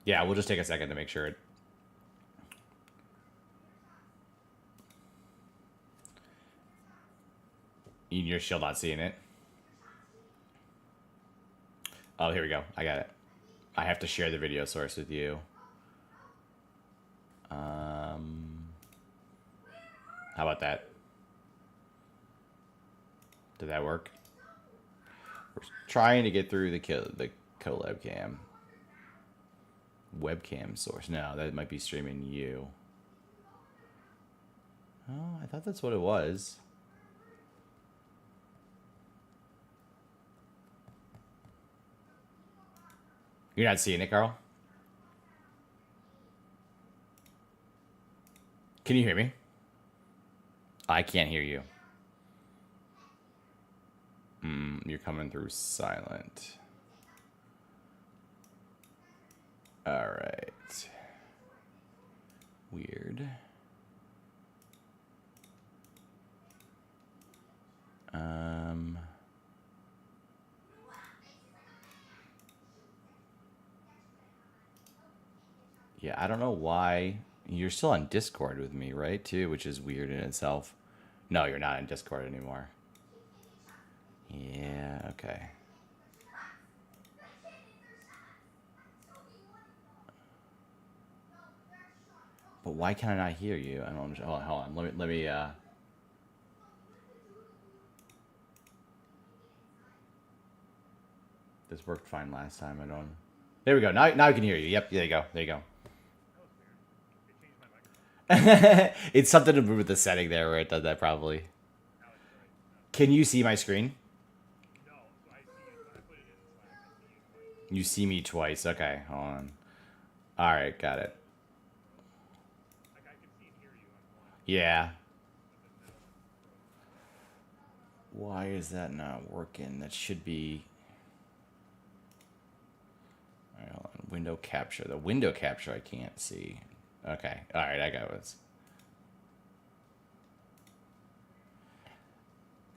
Yeah, we'll just take a second to make sure it... You're still not seeing it. Oh, here we go. I got it. I have to share the video source with you. How about that? Did that work? We're trying to get through the collab cam. Webcam source. No, that might be streaming you. Oh, I thought that's what it was. You're not seeing it, Carl? Can you hear me? I can't hear you. You're coming through silent. All right. Weird. Yeah, I don't know why. You're still on Discord with me, right? Too, which is weird in itself. No, you're not in Discord anymore. Yeah, okay. But why can I not hear you? I don't. Hold on. Let me. This worked fine last time. I don't. There we go. Now I can hear you. Yep. There you go. There you go. It's something to do with the setting there where it does that probably. Can you see my screen? You see me twice. Okay, hold on. All right, got it. Yeah. Why is that not working? That should be... All right, hold on. Window capture. The window capture I can't see. Okay. All right, I got it.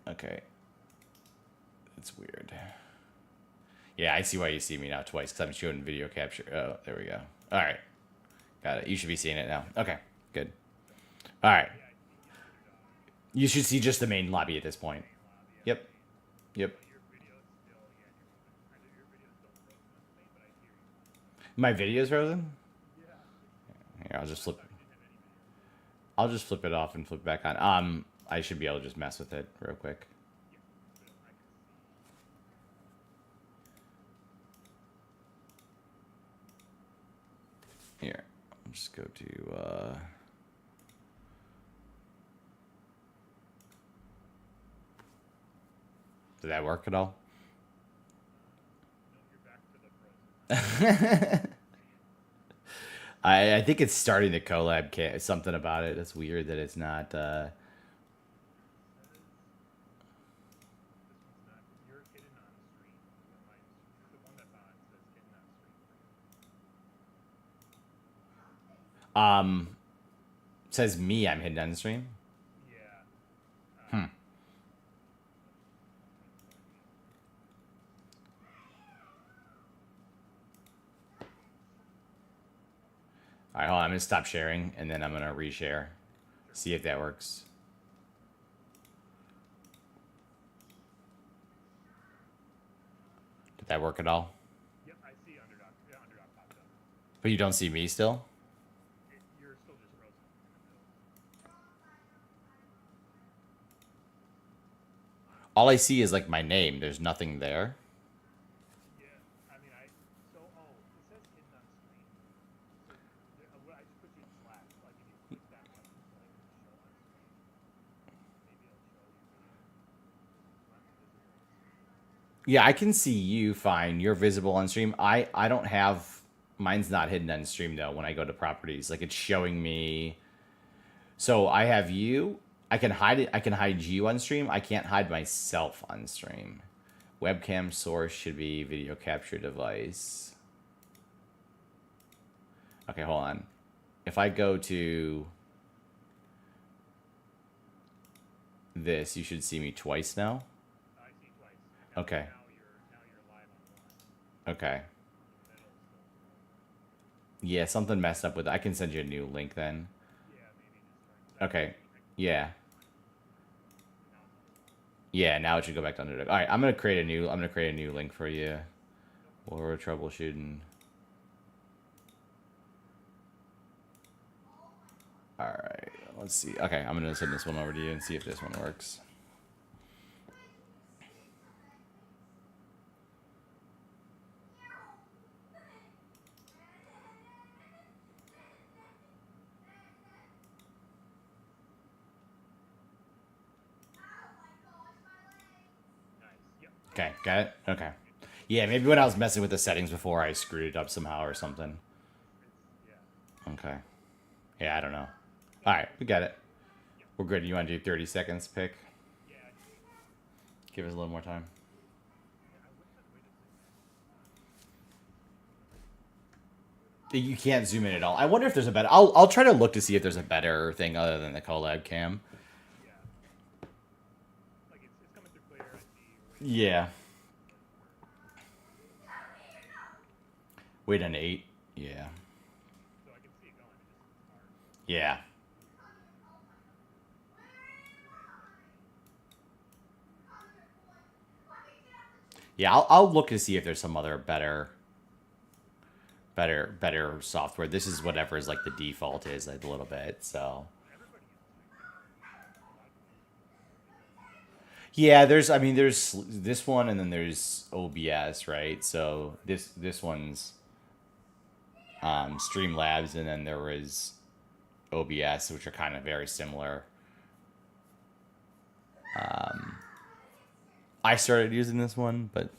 Okay. It's weird. Yeah, I see why you see me now twice, because I'm showing video capture. Oh, there we go. All right. Got it. You should be seeing it now. Okay, good. All right. You should see just the main lobby at this point. Yep. Yep. My video's frozen? Here, I'll just flip it off and flip back on. I should be able to just mess with it real quick. Here, I'll just go to Did that work at all? I think it's starting the collab something about it. It's weird that it's not says me I'm hidden on the stream. All right, hold on. I'm gonna stop sharing and then I'm gonna reshare. See if that works. Did that work at all? Yep, I see Underdog. Yeah, Underdog popped up. But you don't see me still? You're still just frozen in the middle. All I see is like my name. There's nothing there. Yeah, I mean, it says hidden on screen. So, I just put you in Slack. Like, if you click that button, like, show on screen, maybe it'll show you video. Yeah, I can see you fine. You're visible on stream. I don't have... Mine's not hidden on stream, though, when I go to properties. Like, it's showing me... So, I have you. I can hide it. I can hide you on stream. I can't hide myself on stream. Webcam source should be video capture device. Okay, hold on. If I go to this, you should see me twice now. I see twice. Okay. Now you're live on one. Okay. Yeah, something messed up with. I can send you a new link then. Yeah, maybe just try. Okay. Yeah. Now it's on. Yeah. Now it should go back to Underdog. All right. I'm gonna create a new. I'm gonna create a new link for you No while problem. we're troubleshooting. All right. Let's see. Okay. I'm gonna send this one over to you and see if this one works. Nice. Yep. Okay. Got it. Okay. It, Yeah. Maybe when I was messing with the settings before, I screwed it up somehow or something. yeah. Okay. Yeah. I don't know. All right. We got it. Yep. We're good. You want to do 30 seconds pick? Yeah. Give us a little more time. Yeah. I wish I'd waited to. You can't zoom in at all. I wonder if there's a better. I'll try to look to see if there's a better thing other than the collab cam. Yeah. Like it's coming through clear. I see. Yeah. Wait on 8. Yeah. So I can see it going. It just it's hard. Yeah. Yeah. I'll look to see if there's some other better software. This is whatever is like the default is like a little bit. So Everybody uses Stream. A lot of people. yeah, there's this one and then there's OBS, right? So this one's Streamlabs, and then there was OBS, which are kind of very similar. I started using this one, but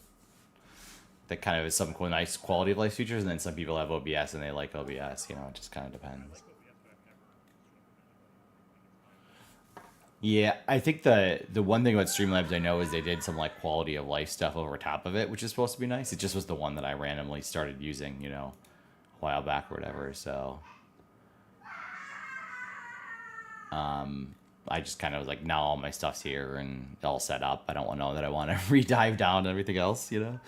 that kind of is some cool, nice quality of life features, and then some people have OBS and they like OBS. You know, it just kind of I depends. like OBS, but I've never streamed with anybody. Yeah, I think the one thing about Streamlabs I know is they did some like quality of life stuff over top of it, which is supposed to be nice. It just was the one that I randomly started using, you know, a while back or whatever. So I just kind of was like, now all my stuff's here and all set up. I don't want to know that I want to re-dive down everything else, you know?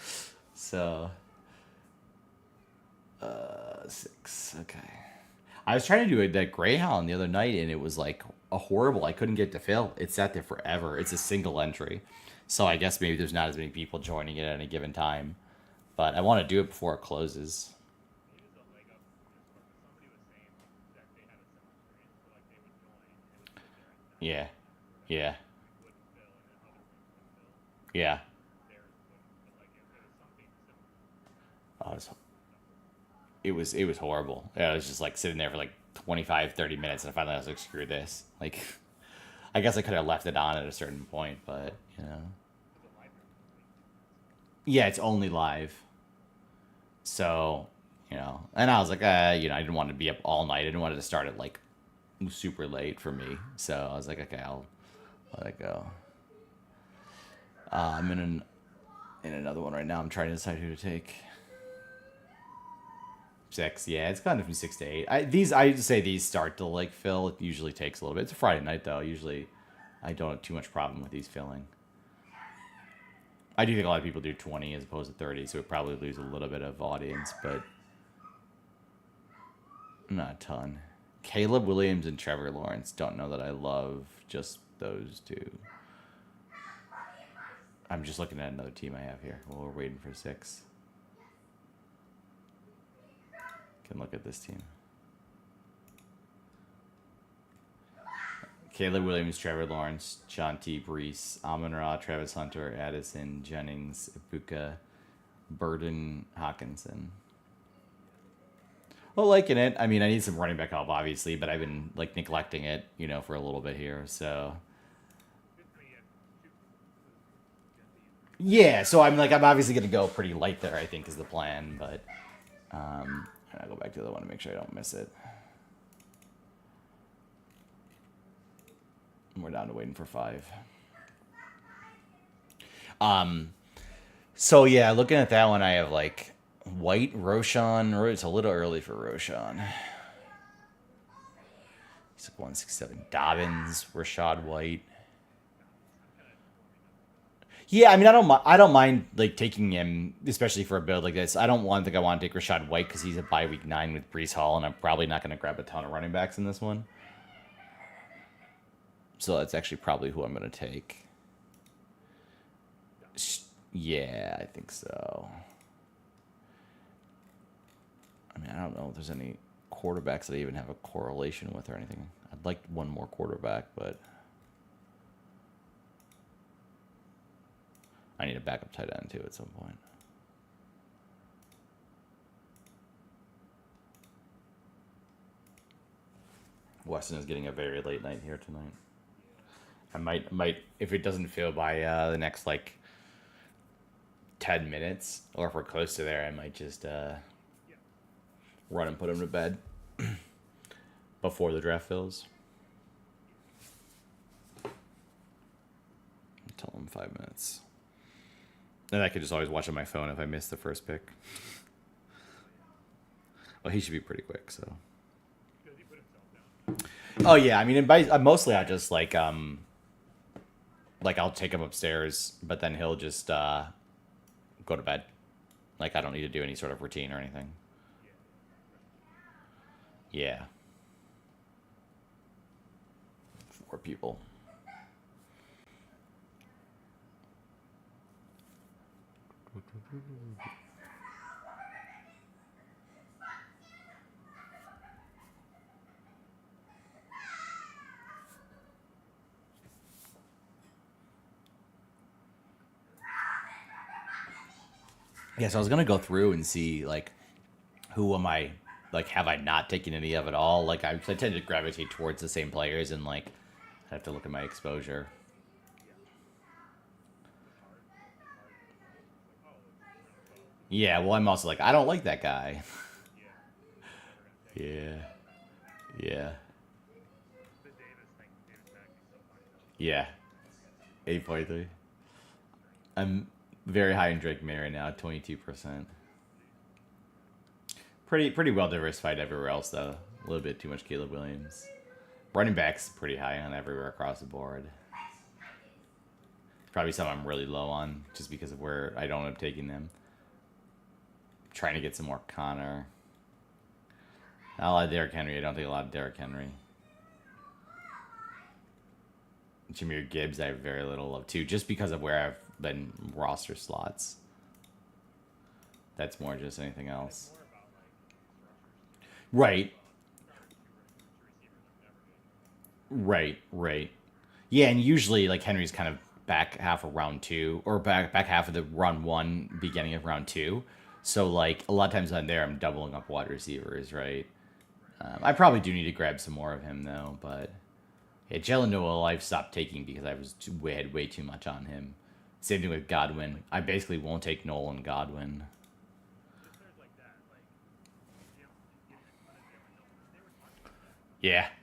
So, 6, okay. I was trying to do that Greyhound the other night, and it was like a horrible. I couldn't get it to fill. It sat there forever. It's a single entry. So I guess maybe there's not as many people joining it at any given time. But I want to do it before it closes. Maybe it's a leg up from this one, but somebody was saying that they had a similar experience. So like they would join, it would sit there and Yeah. Yeah. it wouldn't fill, and then other rooms would fill. Yeah. Theirs wouldn't. But like if it was something similar, Oh, it was horrible. Yeah, I was just like sitting there for like 25, 30 minutes, and finally I was like, screw this. Like, I guess I could have left it on at a certain point, but you know. because the live room is only 2 minutes. Yeah, it's only live. So, you know, and I was like, you know, I didn't want to be up all night. I didn't want it to start at like super late for me. So I was like, okay, I'll let it go. I'm in another one right now. I'm trying to decide who to take. 6, yeah, it's kind of from 6 to 8. I say these start to like fill. It usually takes a little bit. It's a Friday night though. Usually, I don't have too much problem with these filling. I do think a lot of people do 20 as opposed to 30, so we probably lose a little bit of audience, but not a ton. Caleb Williams and Trevor Lawrence. Don't know that I love just those two. I'm just looking at another team I have here while we're waiting for 6. Can look at this team. Caleb Williams, Trevor Lawrence, Shanti Brees, Amon-Ra, Travis Hunter, Addison, Jennings, Ibuka, Burden, Hawkinson. Well, liking it. I mean, I need some running back help, obviously, but I've been like neglecting it, you know, for a little bit here. So Good for me. Gen Z yeah, so I'm obviously gonna go pretty light there. I think is the plan, but I'll go back to the other one to make sure I don't miss it. We're down to waiting for 5. So yeah, looking at that one, I have like White, Roshan. It's a little early for Roshan. He's like 167. Dobbins, Rashad White. Yeah, I mean, I don't mind like taking him, especially for a build like this. I don't think I want to take Rashad White because he's a bye week 9 with Brees Hall, and I'm probably not going to grab a ton of running backs in this one. So that's actually probably who I'm going to take. Yeah, I think so. I mean, I don't know if there's any quarterbacks that I even have a correlation with or anything. I'd like one more quarterback, but I need a backup tight end too at some point. Weston is getting a very late night here tonight. I might if it doesn't feel by the next like 10 minutes, or if we're close to there, I might just run and put him to bed before the draft fills. Tell him 5 minutes. And I could just always watch on my phone if I miss the first pick. Well, he should be pretty quick, so. Does he put himself down? Oh yeah, I mean, mostly I just like I'll take him upstairs, but then he'll just go to bed. Like I don't need to do any sort of routine or anything. Yeah. 4 people. Yeah, so I was gonna go through and see like who am I like have I not taken any of at all? Like I tend to gravitate towards the same players and like I have to look at my exposure. Yeah, well I'm also like I don't like that guy. Yeah. Yeah. The Davis thing, Davis Mack is so funny though. Yeah. 8.3. I'm very high in Drake May right now, 22%. Pretty well diversified everywhere else though. A little bit too much Caleb Williams. Running backs pretty high on everywhere across the board. Probably some I'm really low on just because of where I don't end up taking them. Trying to get some more Connor. Not a lot of Derrick Henry. I don't think a lot of Derrick Henry. Jameer Gibbs I have very little of too, just because of where I've been roster slots. That's more just anything else. More about like structures. Right. Receivers Right. Yeah, and usually like Henry's kind of back half of round 2 or back half of the round 1, beginning of round 2. So like a lot of times on there, I'm doubling up wide receivers, right? I probably do need to grab some more of him though, but yeah, Jalen Noel I've stopped taking because I had way too much on him. Same thing with Godwin. I basically won't take Noel and Godwin. Just players like that, like you know, getting a ton of Jalen Noel. They were talking about that. Yeah. It's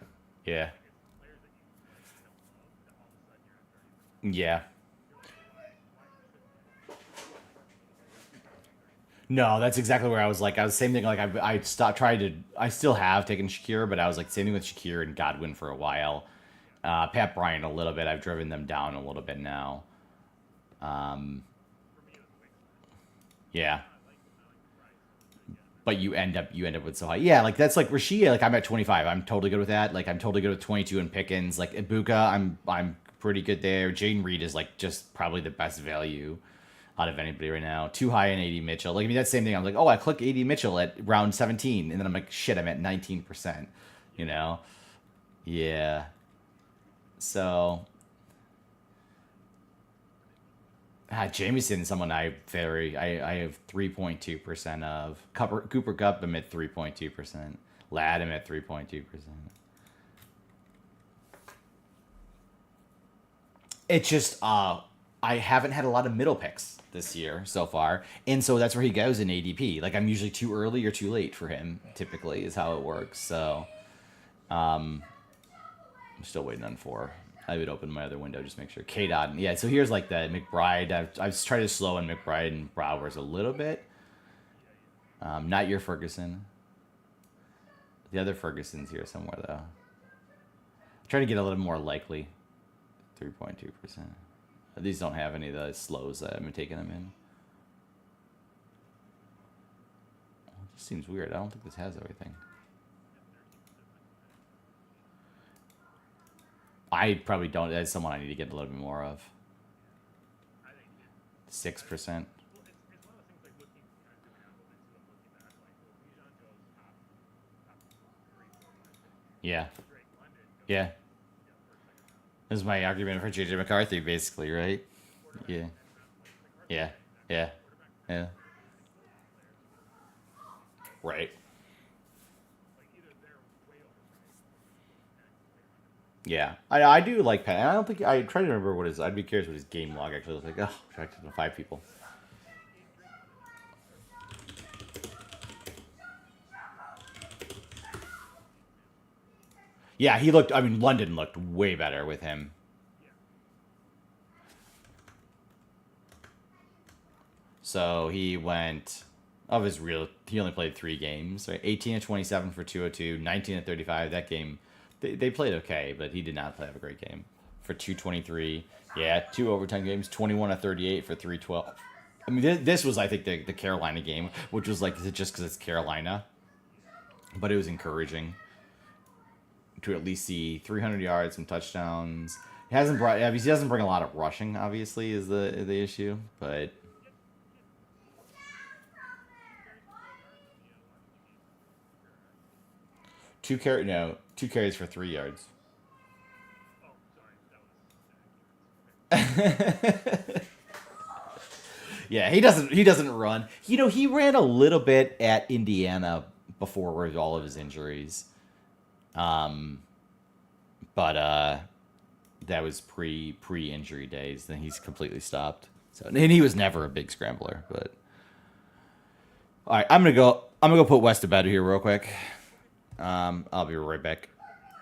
players that you like don't love that all of a sudden you're at 30%. Yeah. You're like, why No, that's exactly where I was like. I was same thing. Like I stopped trying to. I still have taken Shakir, but I was like same thing with Shakir and Godwin for a while. Pat Bryant a little bit. I've driven them down a little bit now. For me it was Wicks. Yeah, I like the price. but you end up with so high. Yeah, like that's like Rashid. Like I'm at 25. I'm totally good with that. Like I'm totally good with 22 and Pickens. Like Ibuka, I'm pretty good there. Jaden Reed is like just probably the best value out of anybody right now. Too high in AD Mitchell. Like I mean that's the same thing. I'm like, oh, I click AD Mitchell at round 17, and then I'm like, shit, I'm at 19%. You know? Yeah. So Jameson is someone I have 3.2% of. Cooper Cup, I'm at 3.2%. Ladd, I'm at 3.2%. It's just I haven't had a lot of middle picks this year so far, and so that's where he goes in ADP. Like I'm usually too early or too late for him. Typically, is how it works. So, I'm still waiting on 4. I would open my other window just make sure. K Dot. Yeah. So here's like the McBride. I've tried to slow in McBride and Browers a little bit. Not your Ferguson. The other Ferguson's here somewhere though. Try to get a little more likely. 3.2%. These don't have any of the slows that I've been taking them in. It just seems weird. I don't think this has everything. I probably don't. That's someone I need to get a little bit more of. 6%. Well, it's one of those things like looking, kind of doing alphabet too. I'm looking back, like, well, Bijan goes top 3, 4, 5. Yeah. Drake London goes, Yeah. First, second round. This is my argument for JJ McCarthy, basically, right? Quarterback, Yeah. second round, like Yeah. Yeah. Yeah. Right. like either they're way overpriced or Yeah. I do like Penn. I don't think I try to remember what his. I'd be curious what his game log actually looks like. Oh, attracted to 5 people. Yeah, he looked. I mean, London looked way better with him. So he went of his real. He only played 3 games. Right, 18 of 27 for 202, 19 of 35. That game, they played okay, but he did not play have a great game for 223. Yeah, 2 overtime games, 21 of 38 for 312. I mean, this was I think the Carolina game, which was like just because it's Carolina, but it was encouraging to at least see 300 yards, some touchdowns. He hasn't brought. He doesn't bring a lot of rushing. Obviously, is the issue, but. 2 carries for 3 yards. Oh, sorry, that was. Yeah, he doesn't run. You know, he ran a little bit at Indiana before with all of his injuries. But that was pre-injury days. Then he's completely stopped. So and he was never a big scrambler, but all right, I'm gonna go put West to bed here real quick. I'll be right back.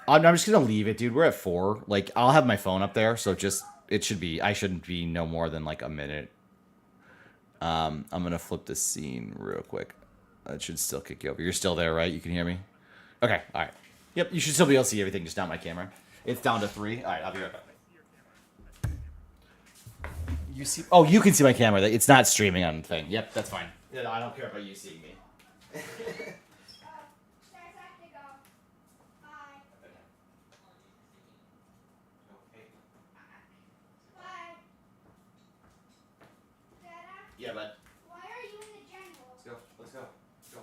I'm just gonna leave it, dude. We're at 4. Like, I'll have my phone up there, so I shouldn't be no more than like a minute. I'm gonna flip the scene real quick. It should still kick you over. You're still there, right? You can hear me? Okay, all right. Yep, you should still be able to see everything, just not my camera. It's down to 3. All right, I'll be right back. You see? Oh, you can see my camera. It's not streaming on the thing. Yep, that's fine. Yeah, I don't care about you seeing me. Yeah, bud. Why are you in the jungle? Let's go. Let's go. Go.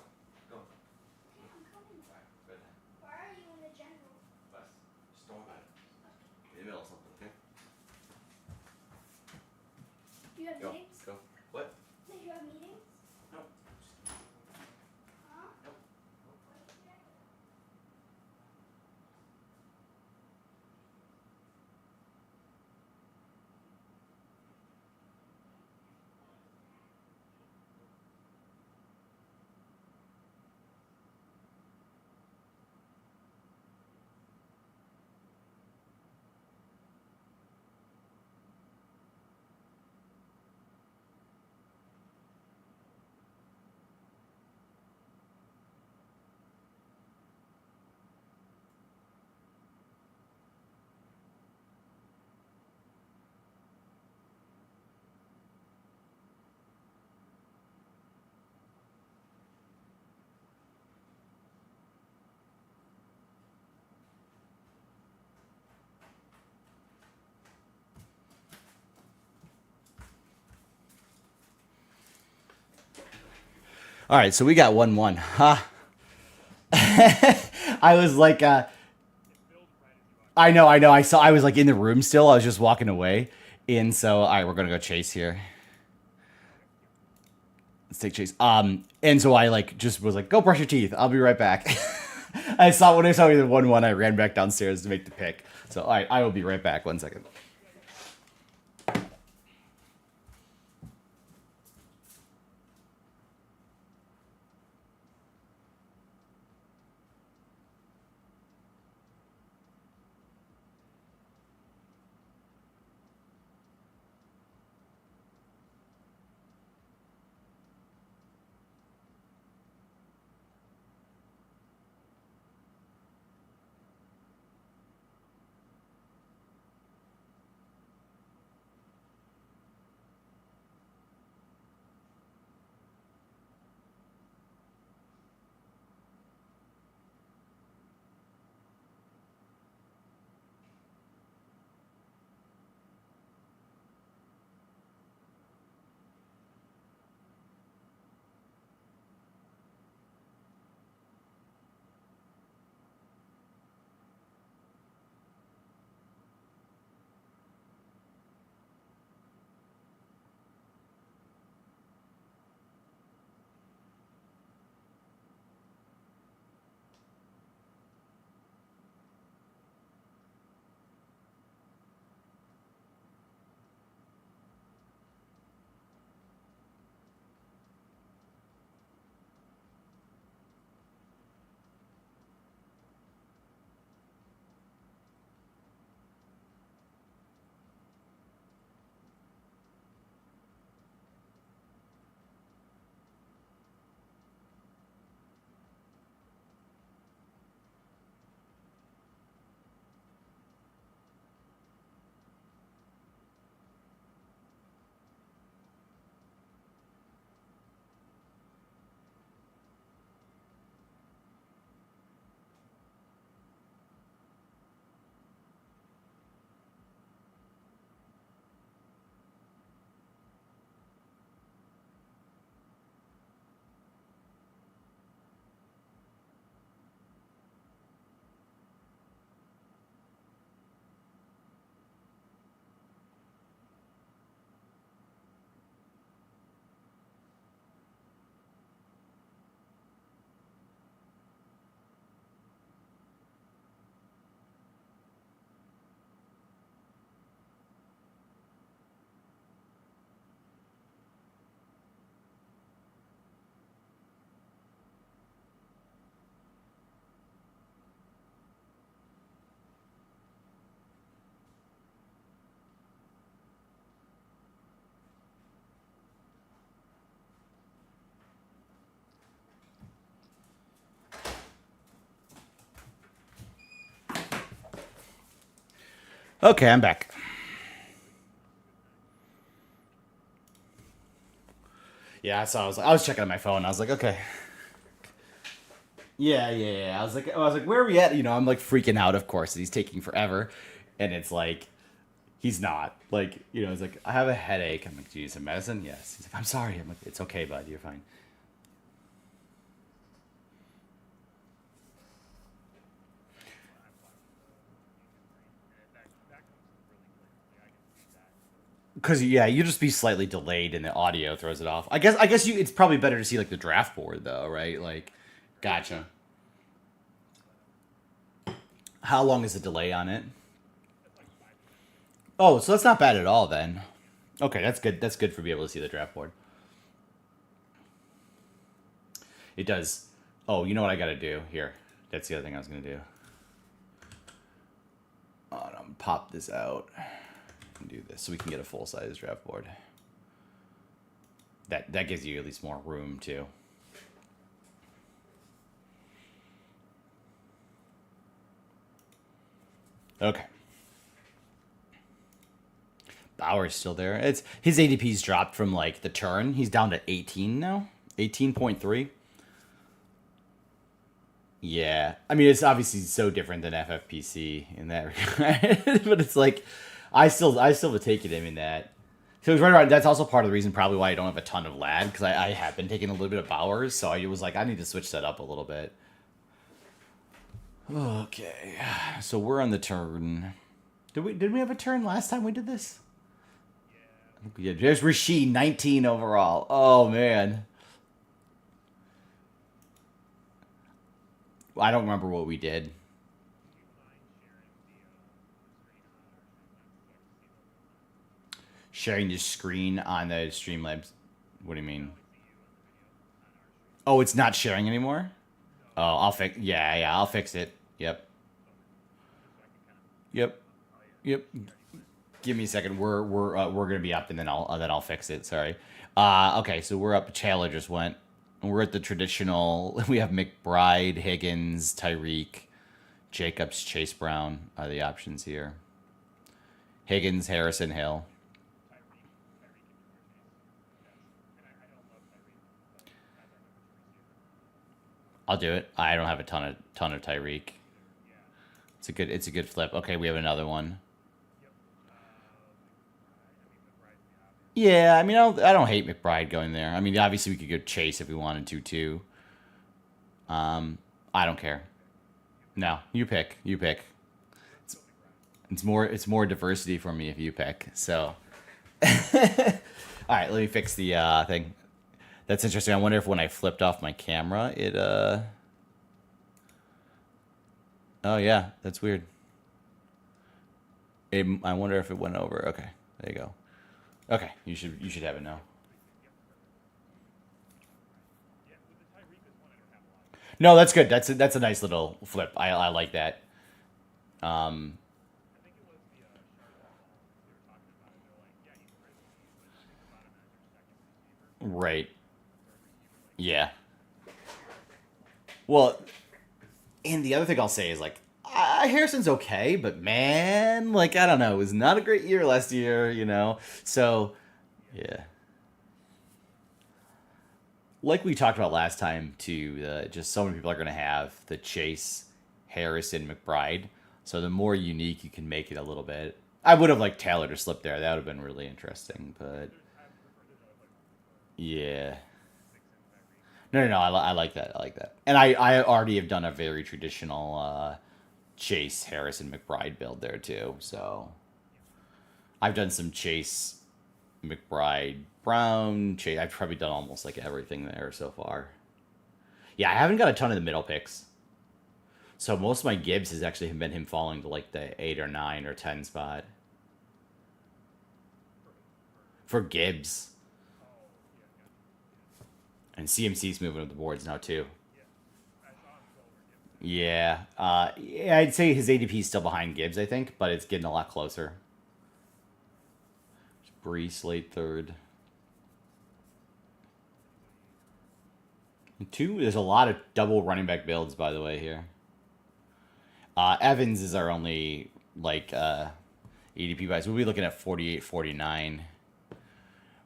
Go. Okay, I'm coming. All right, good. Why are you in the jungle? Wes, just don't worry about it. In the middle of something, okay? Do you have Go. meetings? Go. What? Do you have meetings? No. Huh? Nope. All right, so we got 1-1. Ha. I was like, I know. I was like in the room still. I was just walking away. And so, all right, we're going to go chase here. Let's take chase. And so I like just was like, go brush your teeth. I'll be right back. When I saw me the 1-1, I ran back downstairs to make the pick. So, all right, I will be right back. 1 second. Okay, I'm back. Yeah, so I was checking on my phone. I was like, okay. Yeah. I was like, where are we at? You know, I'm like freaking out, of course. He's taking forever, and it's like, he's not. Like, you know, he's like, I have a headache. I'm like, do you need some medicine? Yes. He's like, I'm sorry. I'm like, it's okay, bud. You're fine. Because yeah, you just be slightly delayed, and the audio throws it off. I guess it's probably better to see like the draft board though, right? Like, gotcha. How long is the delay on it? Oh, so that's not bad at all then. Okay, that's good. That's good for being able to see the draft board. It does. Oh, you know what I got to do here? That's the other thing I was gonna do. Oh, no, pop this out and do this so we can get a full size draft board. That gives you at least more room too. Okay. Bauer's still there. It's his ADP's dropped from like the turn. He's down to 18 now. 18.3. Yeah. I mean, it's obviously so different than FFPC in that regard. But it's like I still would take it in that. So he's right around. That's also part of the reason probably why I don't have a ton of lad, because I have been taking a little bit of Bowers, so I was like, I need to switch that up a little bit. Okay. So we're on the turn. Did we have a turn last time we did this? Yeah, there's Rashid, 19 overall. Oh man. I don't remember what we did. Sharing the screen on the Streamlabs. What do you mean? Oh, it's not sharing anymore? Oh, I'll fix. Yeah, I'll fix it. Yep. Yep. Yep. Give me a second. We're gonna be up, and then I'll fix it. Sorry. Okay, so we're up. Chandler just went. We're at the traditional. We have McBride, Higgins, Tyreek, Jacobs, Chase Brown are the options here. Higgins, Harrison, Hill. I'll do it. I don't have a ton of Tyreek. It's a good flip. Okay, we have another one. Yeah, I mean, I don't hate McBride going there. I mean, obviously we could go Chase if we wanted to too. I don't care. No, you pick. You pick. It's more diversity for me if you pick. So, all right, let me fix the thing. That's interesting. I wonder if when I flipped off my camera, it Oh yeah, that's weird. I wonder if it went over. Okay, there you go. Okay, you should have it now. No, that's good. That's a nice little flip. I like that. Um, right. Yeah. Well, and the other thing I'll say is like Harrison's okay, but man, like I don't know, it was not a great year last year, you know. So, yeah. Like we talked about last time, too, just so many people are going to have the Chase, Harrison, McBride. So the more unique you can make it a little bit. I would have liked Taylor to slip there. That would have been really interesting. But yeah. No. I like that. I like that. And I already have done a very traditional Chase, Harrison, McBride build there, too. So I've done some Chase, McBride, Brown, Chase. I've probably done almost like everything there so far. Yeah, I haven't got a ton of the middle picks. So most of my Gibbs has actually been him falling to like the 8 or 9 or 10 spot. For Gibbs. And CMC's moving up the boards now too. Yeah. Yeah, I'd say his ADP is still behind Gibbs, I think, but it's getting a lot closer. Brees late third. There's a lot of double running back builds, by the way, here. Evans is our only, like, ADP wise. We'll be looking at 48, 49,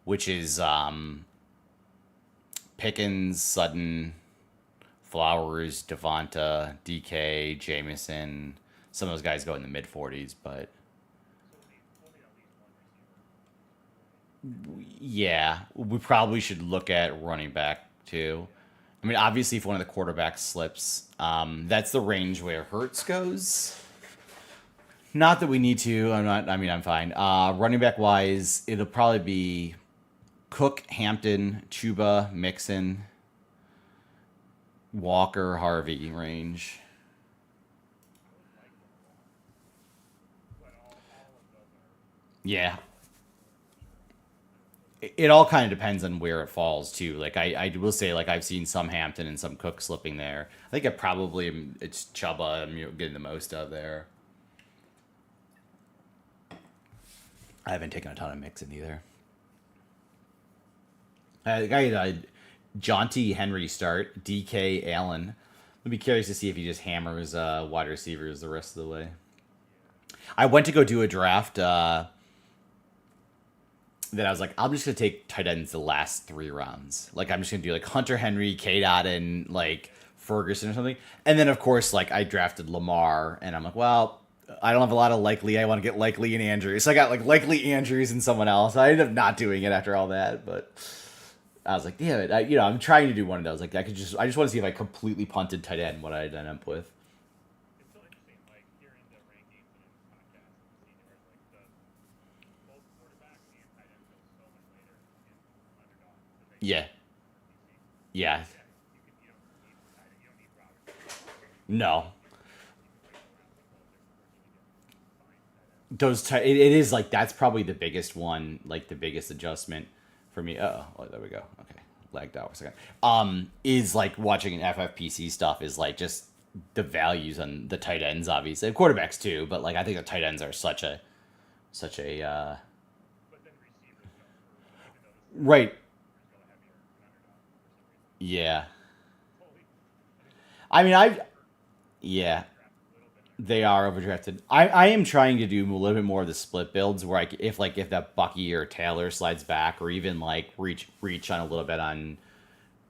which is Pickens, Sutton, Flowers, Devonta, DK, Jameson. Some of those guys go in the mid 40s, but yeah, we probably should look at running back too. I mean, obviously, if one of the quarterbacks slips, that's the range where Hurts goes. Not that we need to. I'm not. I mean, I'm fine. Running back wise, it'll probably be Cook, Hampton, Chuba, Mixon, Walker, Harvey range. Yeah. It all kind of depends on where it falls too. Like I will say, like I've seen some Hampton and some Cook slipping there. I think it probably it's Chuba I'm getting the most of there. I haven't taken a ton of Mixon either. The guy Jaunty Henry start, DK Allen. I'd be curious to see if he just hammers wide receivers the rest of the way. I went to go do a draft that I was like, I'm just going to take tight ends the last 3 rounds. Like, I'm just going to do like Hunter Henry, K-Dot, and like Ferguson or something. And then, of course, like I drafted Lamar, and I'm like, well, I don't have a lot of Likely. I want to get Likely and Andrews. So I got like Likely, Andrews, and someone else. I ended up not doing it after all that, but I was like, damn it. I'm trying to do one of those. Like, I just want to see if I completely punted tight end, what I'd end up with. It's so interesting, like hearing the rankings and in this podcast and seeing where like both quarterbacks and tight ends go so much later in Underdog. Yeah. Yeah. You don't need Robert. No. It is like that's probably the biggest one, like the biggest adjustment for me. Oh, there we go. Okay, lagged out for a second. Is like watching an FFPC stuff is like just the values on the tight ends, obviously, and quarterbacks too. But like I think the tight ends are such a But then receivers go for even though right. go heavier in Underdog for some reason. Yeah. Holy, I mean, yeah. They are overdrafted. I am trying to do a little bit more of the split builds where if that Bucky or Taylor slides back, or even like reach on a little bit on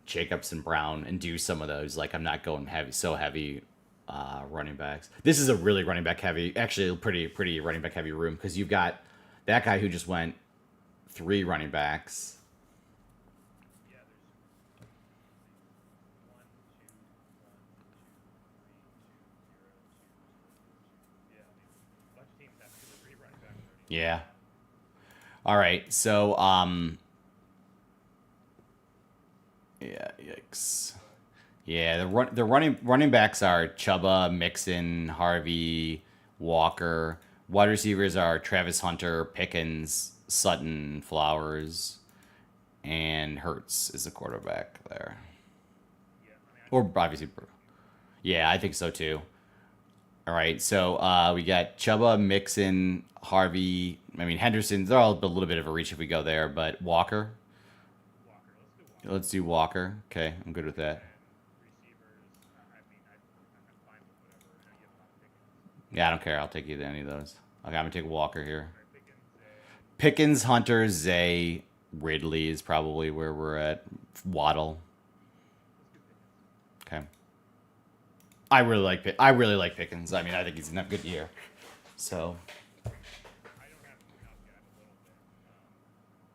Jacobs and Brown and do some of those. Like I'm not going heavy running backs. This is a really running back heavy, actually a pretty running back heavy room because you've got that guy who just went 3 running backs. yeah, there's 1, 2, 1, 2, 3, 2, 0, 2, 2. Yeah, I mean, a bunch of teams have 2 or 3 running backs already. Yeah. All right. So yeah, yikes. Yeah, the running backs are Chuba, Mixon, Harvey, Walker. Wide receivers are Travis Hunter, Pickens, Sutton, Flowers, and Hurts is the quarterback there. Yeah, I mean, Or obviously, yeah, I think so too. All right, so we got Chuba, Mixon, Harvey. I mean Henderson. They're all a little bit of a reach if we go there, but Walker. Walker. Let's do Walker. Let's do Walker. Okay, I'm good with that. Receivers, I mean, I'm fine with whatever. I know you have a lot of Pickens. Yeah, I don't care. I'll take either any of those. Okay, I'm gonna take Walker here. All right, Pickens, Pickens, Hunter, Zay, Ridley is probably where we're at. Waddle. let's do Pickens. Okay. I really like Pickens. I mean, I think he's in a good year. So I don't have enough yet. I have a little bit.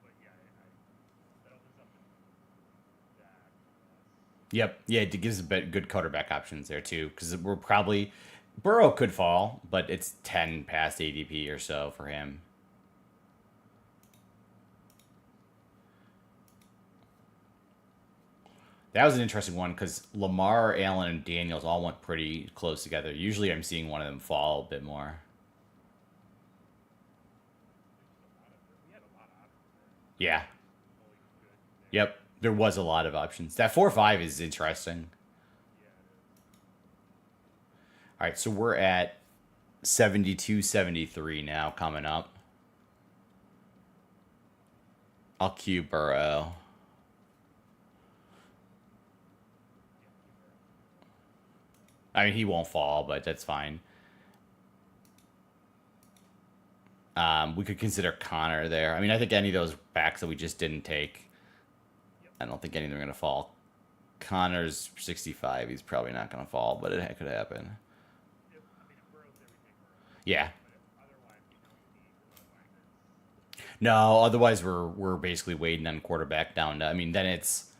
But yeah, that opens up that. yep, yeah, it gives a bit good quarterback options there too. Because we're probably Burrow could fall, but it's 10 past ADP or so for him. That was an interesting one because Lamar, Allen, and Daniels all went pretty close together. Usually I'm seeing one of them fall a bit more. We had a lot of options there. Yeah. Holy good. Yep. There was a lot of options. That 4-5 is interesting. Yeah, it is. All right, so we're at 72-73 now coming up. I'll cue Burrow. I mean, he won't fall, but that's fine. We could consider Connor there. I mean, I think any of those backs that we just didn't take, I don't think any of them are going to fall. Connor's 65. He's probably not going to fall, but it could happen. If Burrow's there, we take Burrow. Yeah. But otherwise, we don't need Burrow. No, otherwise we're basically waiting on quarterback down to. I mean, then it's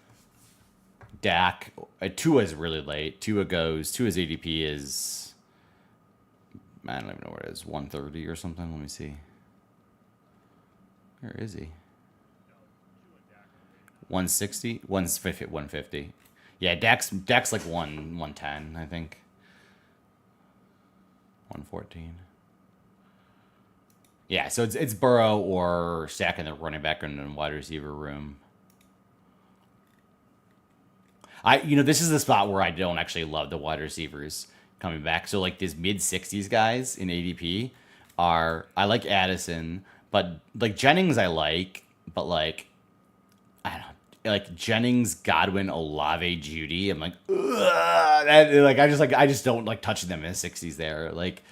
Dak. Tua's really late. Tua's ADP is. I don't even know where it is. 130 or something. Let me see. Where is he? 160? 150. Yeah, Dak's like 110, I think. 114. Yeah, so it's Burrow or stacking the running back in the wide receiver room. This is the spot where I don't actually love the wide receivers coming back. So like these mid 60s guys in ADP I like Addison, but like Jennings I like, but like I don't know, like Jennings, Godwin, Olave, Judy. I'm like, ugh, I just don't like touching them in the 60s there. Like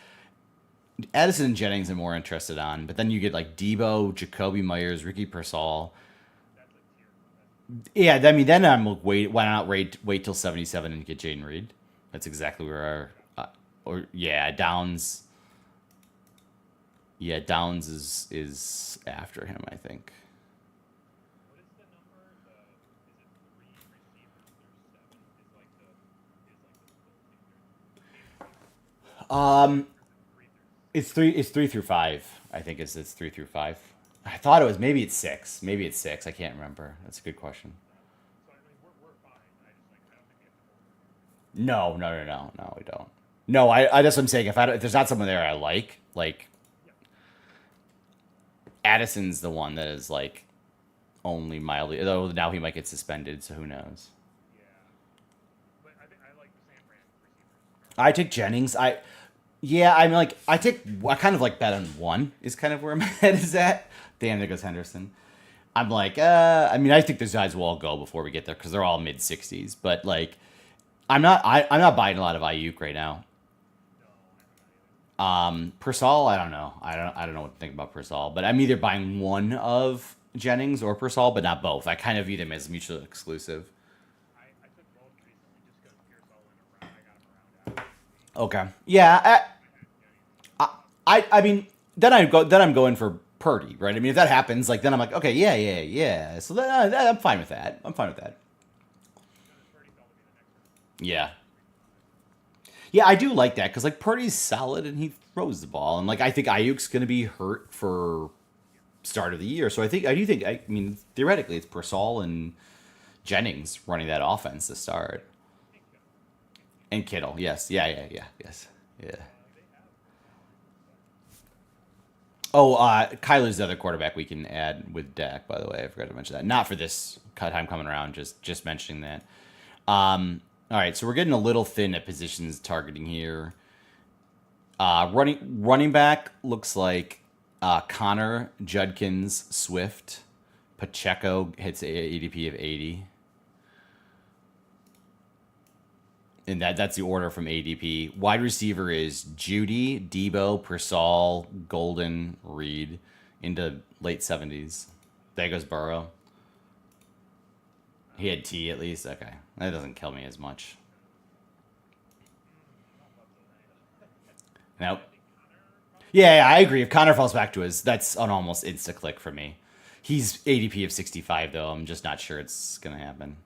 Addison and Jennings I'm more interested on, but then you get like Debo, Jacoby Myers, Ricky Pearsall. Yeah, I mean, then I'm like, why not wait till 77 and get Jaden Reed? That's exactly where Downs. Yeah, Downs is after him, I think. What is the number? Is it 3 receivers or 7? It's 3 through 5. I think it's 3 through 5. I thought it was maybe it's 6. Maybe it's 6. I can't remember. That's a good question. So I mean, we're fine. I don't think we have to No, we don't. No, I that's what I'm saying. If there's not someone there I like Addison's the one that is like only mildly. Though now he might get suspended, so who knows? Yeah, but I like the San Fran receivers. I take Jennings. I kind of like bet on one is kind of where my head is at. Damn, there goes Henderson. I'm like, I think those guys will all go before we get there because they're all mid 60s. But like, I'm not buying a lot of Ayuk right now. Persall, I don't know. I don't know what to think about Persall, but I'm either buying one of Jennings or Persall, but not both. I kind of view them as mutually exclusive. I took both recently just because Pearsall went around. I got him around after. Okay. Yeah. I mean, then I'm going for Purdy, right? I mean, if that happens, like then I'm like, okay, yeah. So then, I'm fine with that. Yeah. Yeah, I do like that because like Purdy's solid and he throws the ball, and like I think Ayuk's gonna be hurt for start of the year, so I mean theoretically it's Persall and Jennings running that offense to start, and Kittle, yes, yeah. Oh, Kyler's the other quarterback we can add with Dak. By the way, I forgot to mention that. Not for this time coming around, just mentioning that. All right, so we're getting a little thin at positions targeting here. Running back looks like Connor, Judkins, Swift, Pacheco hits ADP of 80. And that's the order from ADP. Wide receiver is Judy, Debo, Persall, Golden, Reed into late 70s. There goes Burrow. He had T at least. Okay, that doesn't kill me as much. Nope. Yeah, I agree. If Connor falls back to that's an almost insta click for me. He's ADP of 65 though. I'm just not sure it's gonna happen.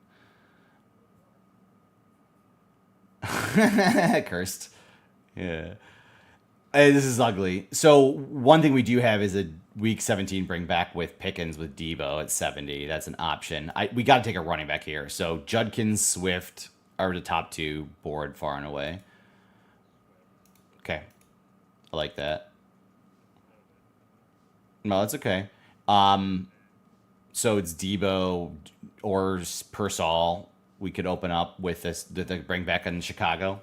Cursed. Yeah. This is ugly. So one thing we do have is a week 17 bring back with Pickens with Debo at 70. That's an option. We got to take a running back here. So Judkins, Swift are the top two board far and away. Okay. I like that. No, that's okay. So it's Debo or Persall. We could open up with the bring back in Chicago.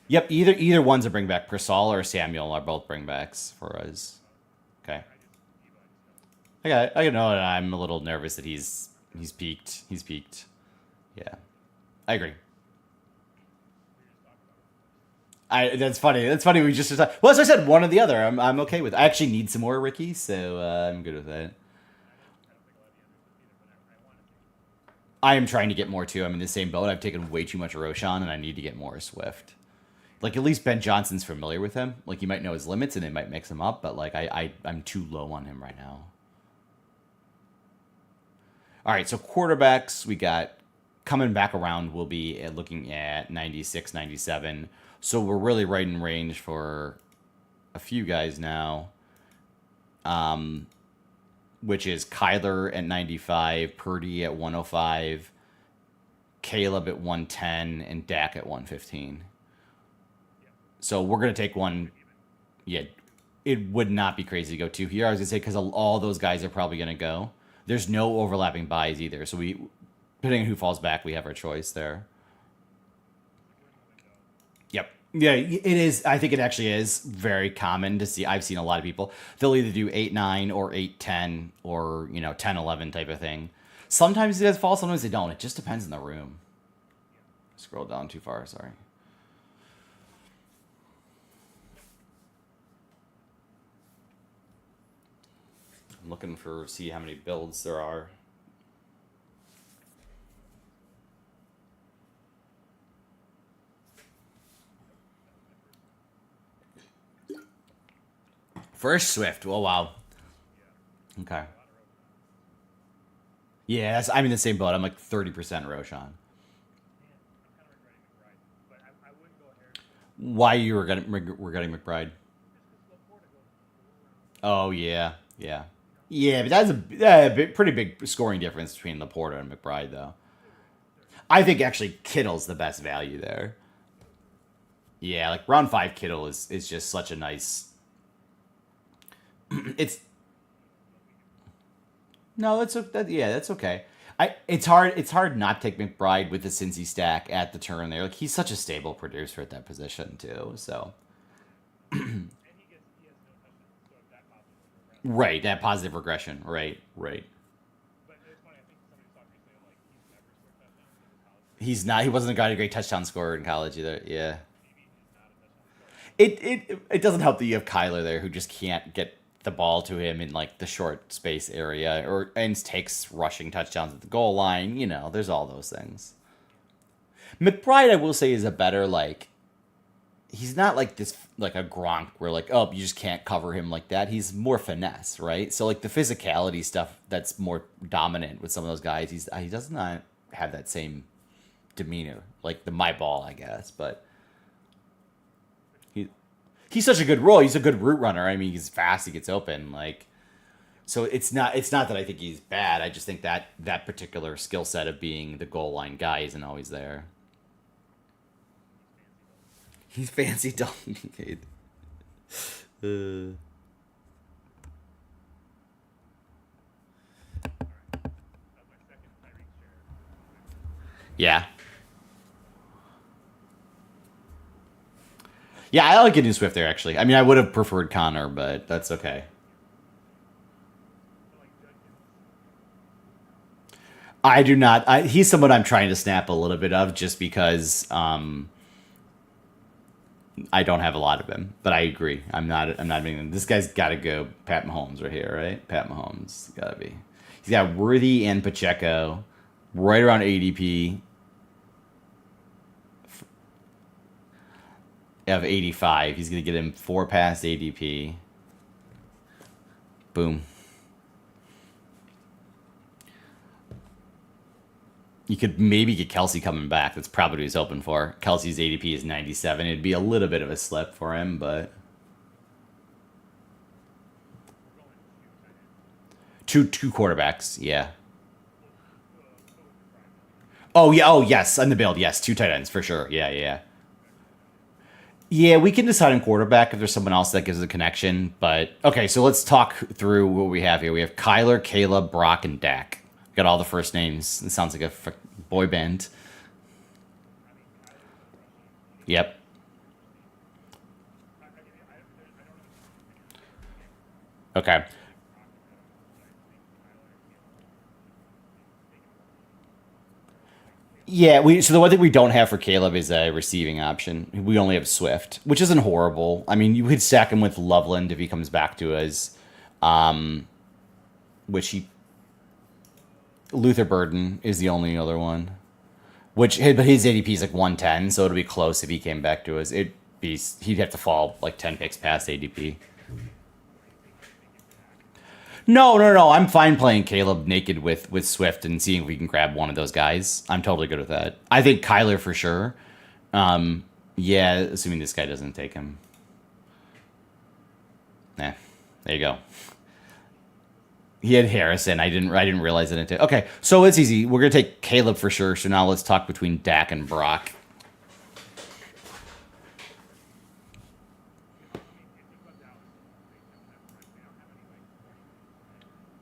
Yep, either one's a bring back. Persall or Samuel are both bring backs for us. Okay. I know that I'm a little nervous that he's peaked. He's peaked. Yeah. I agree. That's funny. That's funny. We just decided. Well, as I said, one or the other. I'm okay with. I actually need some more Ricky, so I'm good with that. I don't think I'll have the Underdog either, but I want to take. I am trying to get more too. I'm in the same boat. I've taken way too much Roshan, and I need to get more Swift. Like at least Ben Johnson's familiar with him. Like you might know his limits, and it might mix him up. But like I'm too low on him right now. All right, so quarterbacks we got coming back around. We'll be looking at 96, 97. So we're really right in range for a few guys now. Which is Kyler at 95, Purdy at 105, Caleb at 110, and Dak at 115. So we're going to take one. Yeah, it would not be crazy to go two here. I was going to say because all those guys are probably going to go. There's no overlapping buys either. So depending on who falls back, we have our choice there. Yep. Yeah, it is. I think it actually is very common to see. I've seen a lot of people. They'll either do 8-9 or 8-10 or 10-11 type of thing. Sometimes it does fall. Sometimes they don't. It just depends on the room. Scroll down too far. Sorry. I'm looking for see how many builds there are. First Swift. Oh wow. Okay. Yeah, I'm in the same boat. I'm like 30% Roshan. I'm kind of regretting McBride, but I wouldn't go Harrison. Why you were regretting McBride? Just because Laporta goes 4 rounds. Oh yeah, yeah, yeah. But that's a pretty big scoring difference between Laporta and McBride, though. I think actually Kittle's the best value there. Yeah, like round 5 Kittle is just such a nice. It's no, that's okay. It's hard not to take McBride with the Cincy stack at the turn there. Like he's such a stable producer at that position too. So And he has no touchdowns, so that positive regression. right, that positive regression. Right. But it's funny. I think somebody talked recently like he's never scored touchdowns in college. He's not. He wasn't a guy a great touchdown scorer in college either. Yeah. Maybe he's not a touchdown scorer. It doesn't help that you have Kyler there who just can't get the ball to him in like the short space area and takes rushing touchdowns at the goal line. There's all those things. McBride, I will say, is a better like. He's not like this like a Gronk where like you just can't cover him like that. He's more finesse, right? So like the physicality stuff that's more dominant with some of those guys. He does not have that same demeanor like the my ball, I guess, but. He's such a good role. He's a good route runner. I mean, he's fast. He gets open. So it's not that I think he's bad. I just think that particular skill set of being the goal line guy isn't always there. He's fancy donkey. That's my second Tyreek share. Yeah. Yeah, I like getting Swift there, actually. I mean, I would have preferred Connor, but that's okay. So like Judkins, I do not. He's someone I'm trying to snap a little bit of just because I don't have a lot of him. But I agree. I'm not being. This guy's got to go Pat Mahomes right here, right? Pat Mahomes. Got to be. He's got Worthy and Pacheco right around ADP. Of 85. He's going to get him 4 past ADP. Boom. You could maybe get Kelsey coming back. That's probably what he's hoping for. Kelsey's ADP is 97. It'd be a little bit of a slip for him, but... we're going 2 tight ends. Two quarterbacks, yeah. So McBride. Oh, yeah. Oh, yes. On the build, yes. 2 tight ends, for sure. Yeah. Yeah, we can decide on quarterback if there's someone else that gives a connection. But, okay, so let's talk through what we have here. We have Kyler, Caleb, Brock, and Dak. Got all the first names. It sounds like a boy band. Yep. Okay. Yeah, we so the one thing we don't have for Caleb is a receiving option. We only have Swift, which isn't horrible. I mean, you could stack him with Loveland if he comes back to us, um, which he Luther Burden is the only other one. But his ADP is like 110, so it'll be close if he came back to us. He'd have to fall like 10 picks past ADP. No, no, no. I'm fine playing Caleb naked with Swift and seeing if we can grab one of those guys. I'm totally good with that. I think Kyler for sure. Yeah, assuming this guy doesn't take him. Nah, there you go. He had Harrison. I didn't realize it until. Okay, so it's easy. We're gonna take Caleb for sure. So now let's talk between Dak and Brock.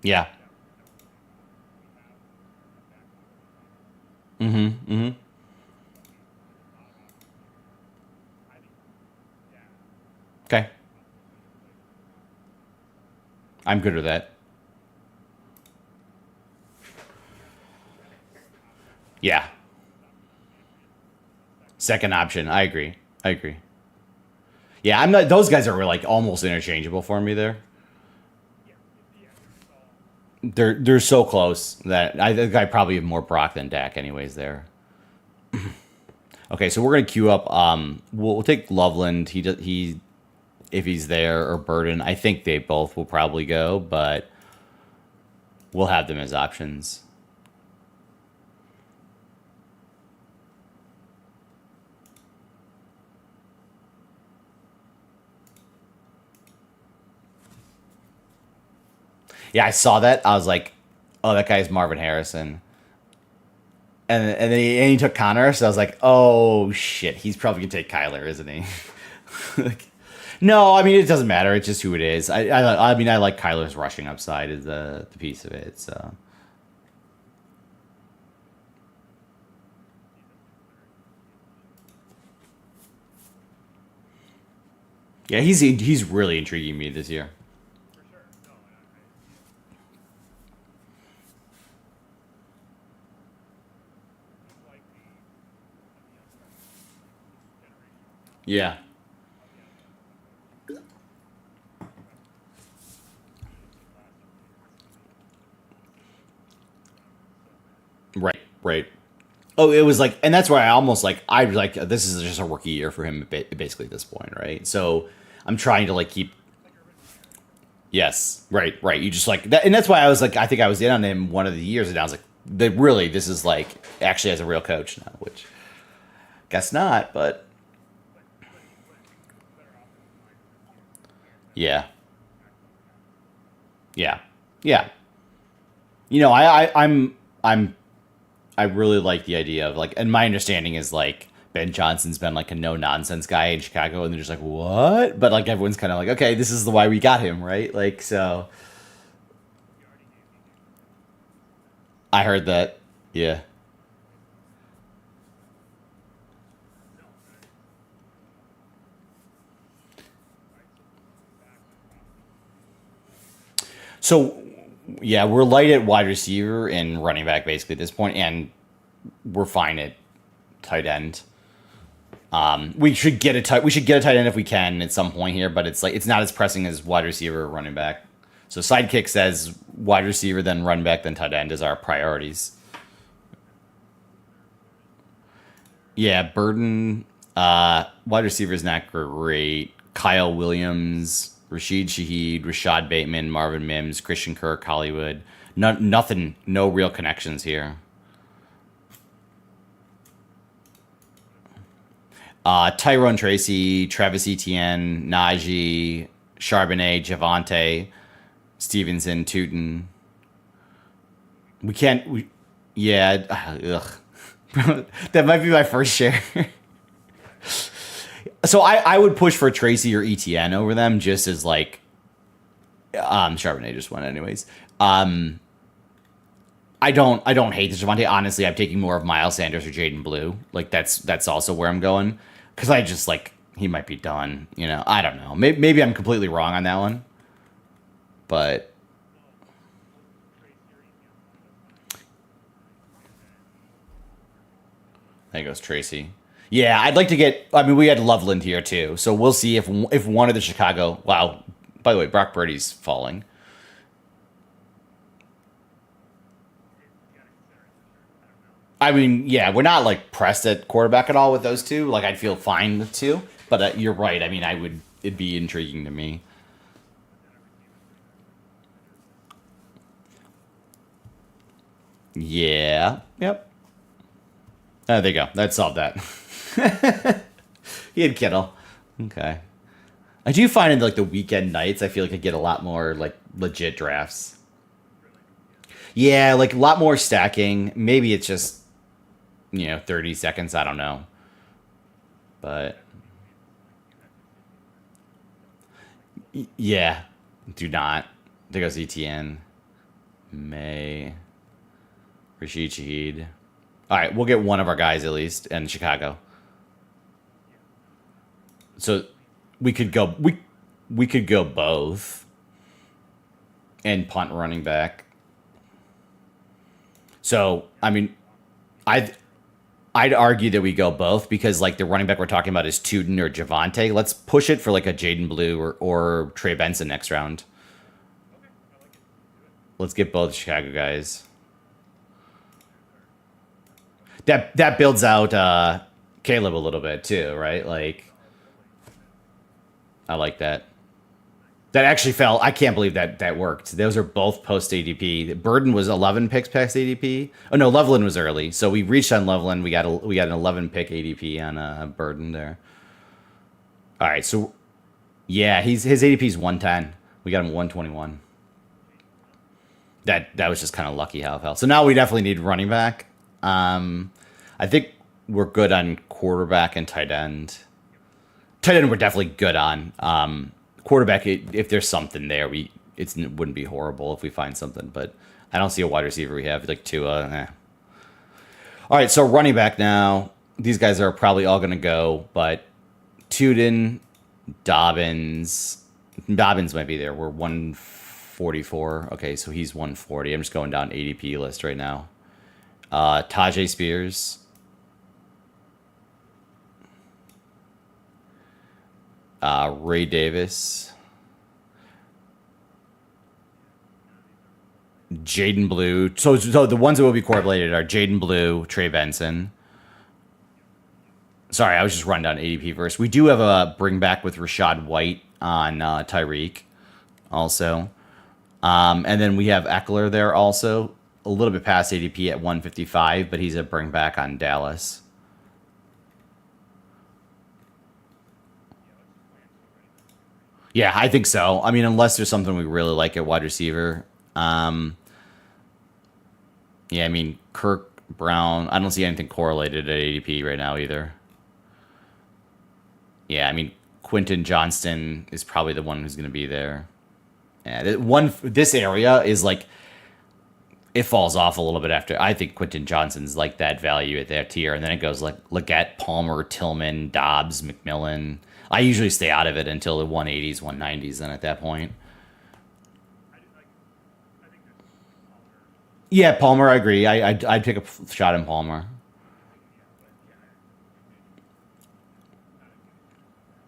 Yeah. Mm-hmm. Mm-hmm. Okay. I'm good with that. Yeah. Second option. I agree. I agree. Yeah, I'm not. Those guys are like almost interchangeable for me there. They're so close that I think I probably have more Brock than Dak anyways there. Okay, so we're gonna queue up. We'll take Loveland. He if he's there or Burden. I think they both will probably go, but we'll have them as options. Yeah, I saw that. I was like, oh, that guy's Marvin Harrison. And then he took Connor, so I was like, oh shit, he's probably gonna take Kyler, isn't he? Like, no, I mean it doesn't matter. It's just who it is. I mean I like Kyler's rushing upside is the piece of it. So yeah, he's really intriguing me this year. Yeah. Right. Right. Oh, it was like, and that's why I was like, this is just a rookie year for him, basically at this point, right? So I'm trying to like keep. Yes, right, right. You just like that, and that's why I was like, I think I was in on him one of the years, and I was like, really, this is like actually as a real coach now, which guess not, but yeah, yeah, yeah. I'm I really like the idea of like, and my understanding is like Ben Johnson's been like a no nonsense guy in Chicago, and they're just like, what? But like everyone's kind of like, okay, this is the why we got him, right? Like, so I heard that. Yeah. So yeah, we're light at wide receiver and running back basically at this point, and we're fine at tight end. We should get a tight end if we can at some point here, but it's like it's not as pressing as wide receiver or running back. So sidekick says wide receiver, then running back, then tight end is our priorities. Yeah, Burden, wide receiver is not great. Kyle Williams, Rashid Shaheed, Rashad Bateman, Marvin Mims, Christian Kirk, Hollywood. Nothing, no real connections here. Tyrone Tracy, Travis Etienne, Najee, Charbonnet, Javante, Stevenson, Tootin. We can't. Yeah. Ugh. That might be my first share. So I would push for Tracy or ETN over them just as like Charbonnet just won anyways. I don't hate the Javante. Honestly, I'm taking more of Miles Sanders or Jaden Blue. Like that's also where I'm going because I just like he might be done. I don't know. Maybe I'm completely wrong on that one, but There goes Tracy. Yeah, I'd like to get. I mean, we had Loveland here too, so we'll see if one of the Chicago. Wow. By the way, Brock Purdy's falling. I mean, yeah, we're not like pressed at quarterback at all with those two. Like, I'd feel fine with two, but you're right. I mean, I would. It'd be intriguing to me. Yeah. Yep. Oh, there you go. That solved that. He had Kittle. Okay. I do find in like the weekend nights, I feel like I get a lot more like legit drafts. Yeah, like a lot more stacking. Maybe it's just 30 seconds. I don't know, but yeah, do not. There goes ETN, May, Rashid Shaheed. All right, we'll get one of our guys at least in Chicago. So we could go we could go both and punt running back. So I mean, I'd argue that we go both because like the running back we're talking about is Tootin or Javante. Let's push it for like a Jaden Blue or Trey Benson next round. Let's get both Chicago guys. That builds out Caleb a little bit too, right? Like, I like that. That actually fell. I can't believe that worked. Those are both post ADP. Burden was 11 picks past ADP. Oh no, Loveland was early, so we reached on Loveland. We got an 11 pick ADP on Burden there. All right, so yeah, his ADP is 110. We got him 121. That was just kind of lucky how it fell. So now we definitely need running back. I think we're good on quarterback and tight end. Tight end we're definitely good on. Quarterback, if there's something there, it wouldn't be horrible if we find something. But I don't see a wide receiver we have like Tua. All right, so running back now. These guys are probably all going to go, but Tuden, Dobbins might be there. We're 144. Okay, so he's 140. I'm just going down ADP list right now. Tajay Spears. Ray Davis. Jaden Blue. So the ones that will be correlated are Jaden Blue, Trey Benson. Sorry, I was just running down ADP first. We do have a bring back with Rashad White on Tyreek also. And then we have Eckler there also. A little bit past ADP at 155, but he's a bring back on Dallas. Yeah, I think so. I mean, unless there's something we really like at wide receiver. Yeah, I mean, Kirk, Brown. I don't see anything correlated at ADP right now either. Yeah, I mean, Quentin Johnston is probably the one who's going to be there. Yeah, this area is like, it falls off a little bit after. I think Quentin Johnston's like that value at that tier, and then it goes like Leggett, Palmer, Tillman, Dobbs, McMillan. I usually stay out of it until the 180s, 190s, then at that point. Yeah, Palmer, I agree. I'd pick a shot in Palmer.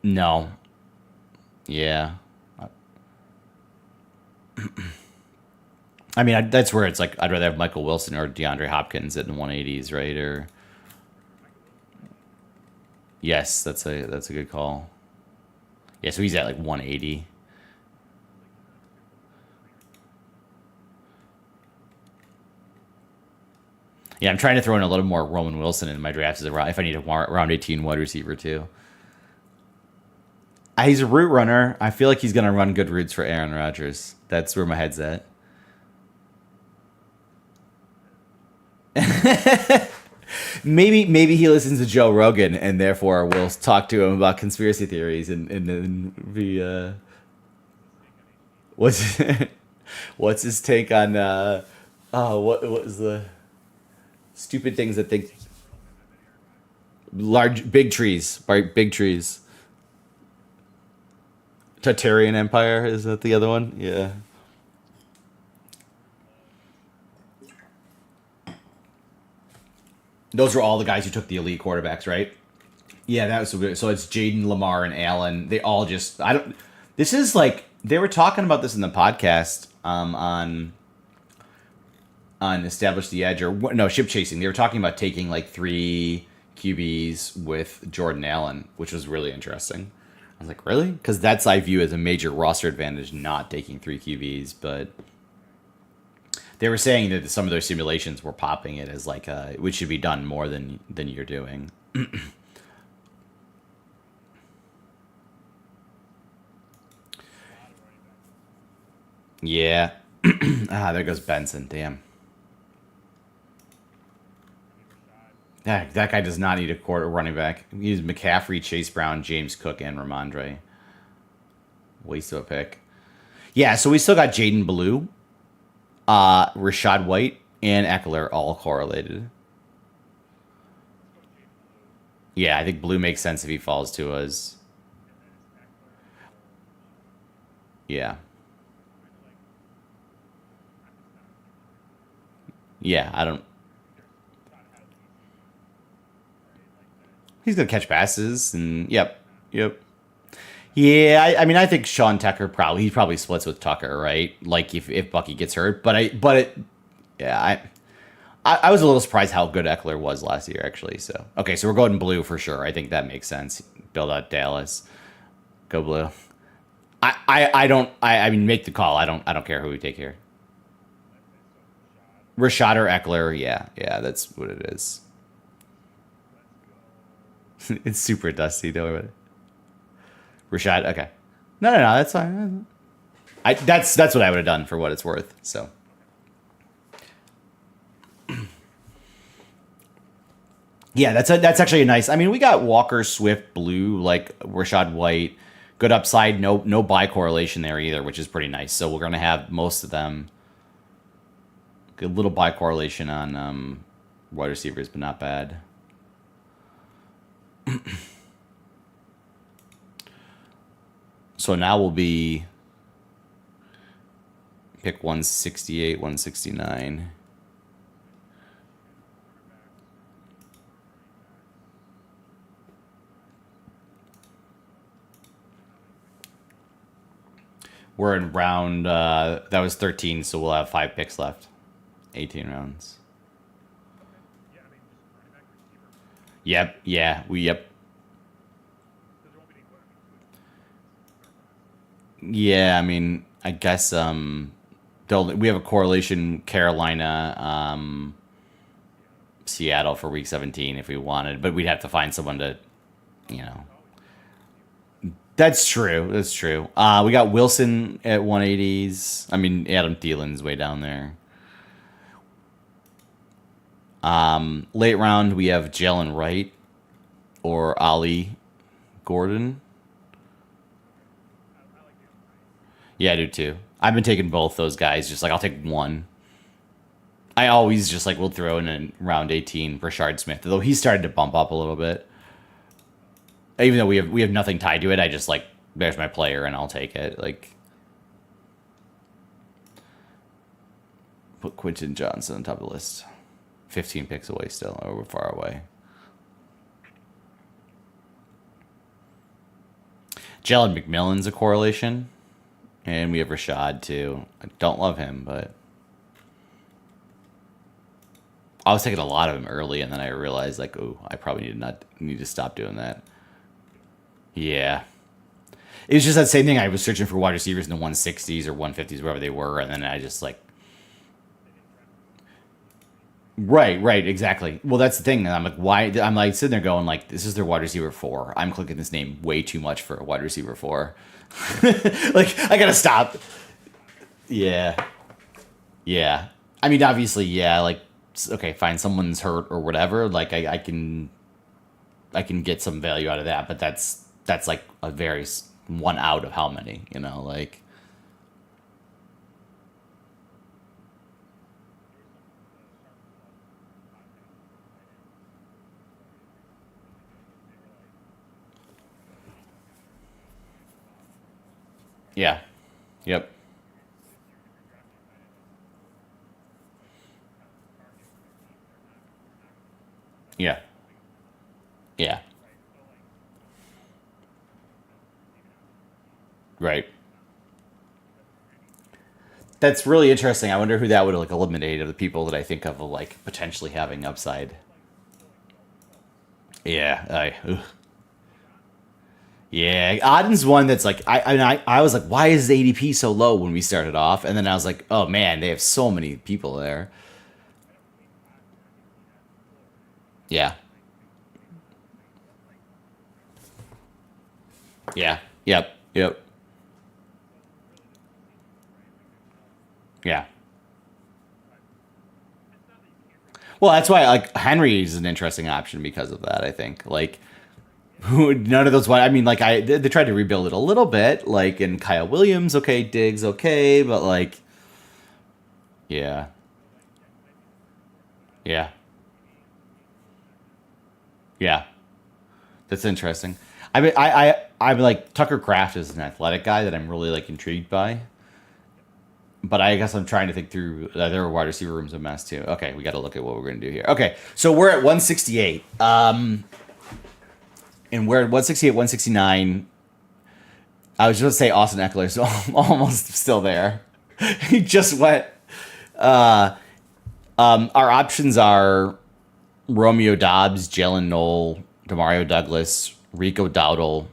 No. Yeah. I mean, that's where it's like I'd rather have Michael Wilson or DeAndre Hopkins at the 180s, right? Or yes, that's a good call. Yeah, so he's at like 180. Yeah, I'm trying to throw in a little more Roman Wilson in my drafts if I need a round 18 wide receiver too. He's a route runner. I feel like he's gonna run good routes for Aaron Rodgers. That's where my head's at. Maybe he listens to Joe Rogan and therefore we'll talk to him about conspiracy theories and be what's his take on what was the stupid things that think big trees, right? Big trees. Tartarian Empire, is that the other one? Yeah. Those were all the guys who took the elite quarterbacks, right? Yeah, that was so good. So it's Jaden, Lamar, and Allen. They all just I don't. This is like they were talking about this in the podcast on Establish the Edge or no Ship Chasing. They were talking about taking like 3 QBs with Jordan Allen, which was really interesting. I was like, really? Because that's I view as a major roster advantage, not taking 3 QBs. But they were saying that some of their simulations were popping it as like which should be done more than you're doing. Yeah. There goes Benson. Damn. That guy does not need a quarter running back. He's McCaffrey, Chase Brown, James Cook, and Ramondre. Waste of a pick. Yeah, so we still got Jaden Blue, Rashad White, and Eckler all correlated. Yeah, I think Blue makes sense if he falls to us. Yeah. Yeah, I don't. He's gonna catch passes and yep. Yeah, I mean, I think Sean Tucker he probably splits with Tucker, right? Like if Bucky gets hurt, yeah, I was a little surprised how good Eckler was last year, actually. So okay, so we're going Blue for sure. I think that makes sense. Build out Dallas, go Blue. I mean, make the call. I don't care who we take here. Rashad or Eckler, yeah, that's what it is. It's super dusty, don't worry about it. Rashad, okay. No, that's fine. That's what I would have done for what it's worth. So, yeah, that's actually a nice. I mean, we got Walker, Swift, Blue, like Rashad White, good upside. No buy correlation there either, which is pretty nice. So we're gonna have most of them. Good little buy correlation on wide receivers, but not bad. So now we'll be pick 168, 169. We're in round, that was 13, so we'll have 5 picks left. 18 rounds. Yeah, I mean, just running back, receiver. Yep, yeah, yep. Because there won't be any Yeah, I mean, I guess we have a correlation Carolina, Seattle for week 17 if we wanted, but we'd have to find someone to, you know. That's true. We got Wilson at 180s. I mean, Adam Thielen's way down there. Late round, we have Jalen Wright or Ali Gordon. Yeah, I do too. I've been taking both those guys. Just like I'll take one. I always just like will throw in round 18 Rashard Smith, though he started to bump up a little bit. Even though we have nothing tied to it, I just like there's my player and I'll take it. Like put Quentin Johnson on top of the list. 15 picks away still, or we're far away. Jalen McMillan's a correlation. And we have Rashad too. I don't love him, but I was taking a lot of him early, and then I realized like, oh, I probably need to stop doing that. Yeah, it was just that same thing. I was searching for wide receivers in the 160s or 150s, wherever they were, and then I just like, right, exactly. Well, that's the thing. And I'm like, why? I'm like sitting there going like, this is their wide receiver 4. I'm clicking this name way too much for a wide receiver 4. Like, I gotta stop. Yeah. I mean, obviously, yeah. Like, okay, fine. Someone's hurt or whatever. Like, I can get some value out of that. But that's like a very one out of how many, you know, like. Yeah. Yep. Yeah. Yeah. Right. That's really interesting. I wonder who that would like eliminate of the people that I think of like potentially having upside. Yeah. Ugh. Yeah, Aden's one that's like I was like, why is the ADP so low when we started off? And then I was like, oh man, they have so many people there. Yeah, yeah, yep, yep, yeah. Well, that's why like Henry is an interesting option because of that. I think like who none of those. I mean, like they tried to rebuild it a little bit, like in Kyle Williams, okay, Diggs, okay, but like yeah, yeah, yeah. That's interesting. I mean, I'm like Tucker Kraft is an athletic guy that I'm really like intrigued by. But I guess I'm trying to think through their wide receiver room's a mess too. Okay, we got to look at what we're going to do here. Okay, so we're at 168. And we're at 168, 169. I was just going to say Austin Eckler, so I'm almost still there. He just went. Our options are Romeo Dobbs, Jalen Knoll, Demario Douglas, Rico Dowdle,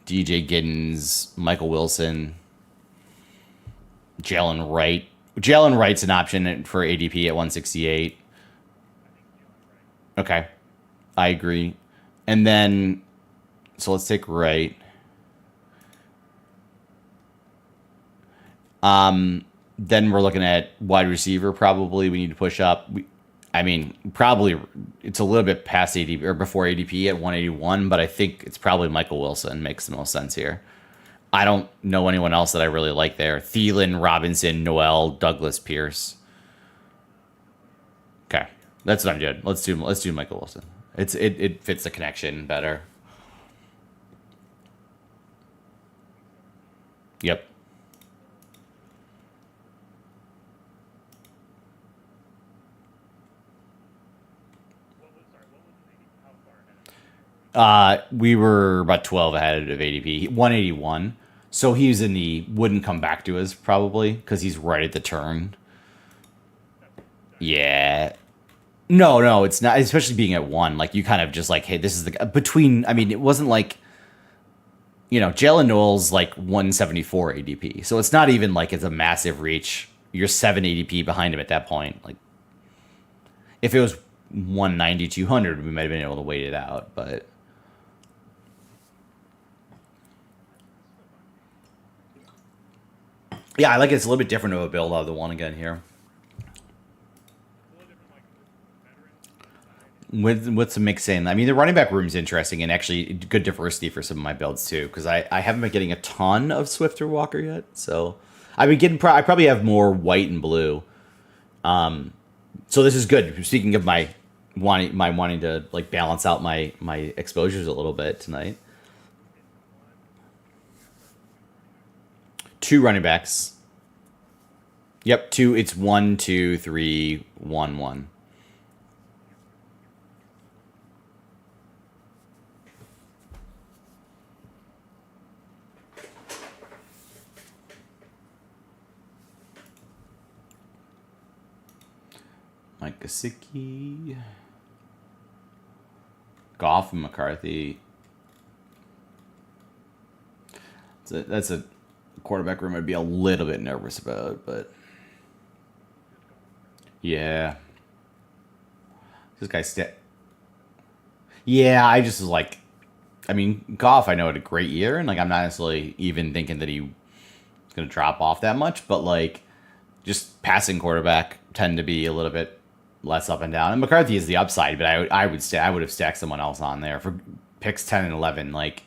DJ Giddens, Michael Wilson, Jalen Wright. Jalen Wright's an option for ADP at 168. Okay, I agree. And then, so let's take Wright. Then we're looking at wide receiver. Probably we need to push up. I mean, probably it's a little bit past ADP or before ADP at 181, but I think it's probably Michael Wilson makes the most sense here. I don't know anyone else that I really like there. Thielen, Robinson, Noel, Douglas, Pierce. Okay, that's what I'm doing. Let's do Michael Wilson. It fits the connection better. Yep. We were about 12 ahead of ADP. 181. So he's in the wouldn't come back to us probably because he's right at the turn. Yeah. No, it's not. Especially being at one, like you kind of just like, hey, this is the between. I mean, it wasn't like Jalen Noel's like 174 ADP, so it's not even like it's a massive reach. You're 7 ADP behind him at that point. Like, if it was 190, 200, we might have been able to wait it out, but. Yeah, I like it. It's a little bit different of a build out of the one again here. With some mixing. I mean, the running back room is interesting and actually good diversity for some of my builds too, because I haven't been getting a ton of Swift or Walker yet. So I've been getting. I probably have more white and blue. So this is good. Speaking of my wanting to like balance out my exposures a little bit tonight. 2 running backs. Yep, 2. It's 1, 2, 3, 1, 1. Mike Gesicki. Goff and McCarthy. That's a quarterback room I'd be a little bit nervous about, but yeah, this guy's yeah, I just was like, I mean, Goff I know had a great year, and like I'm not necessarily even thinking that he's gonna drop off that much, but like just passing quarterback tend to be a little bit less up and down. And McCarthy is the upside, but I would have stacked someone else on there for picks 10 and 11, like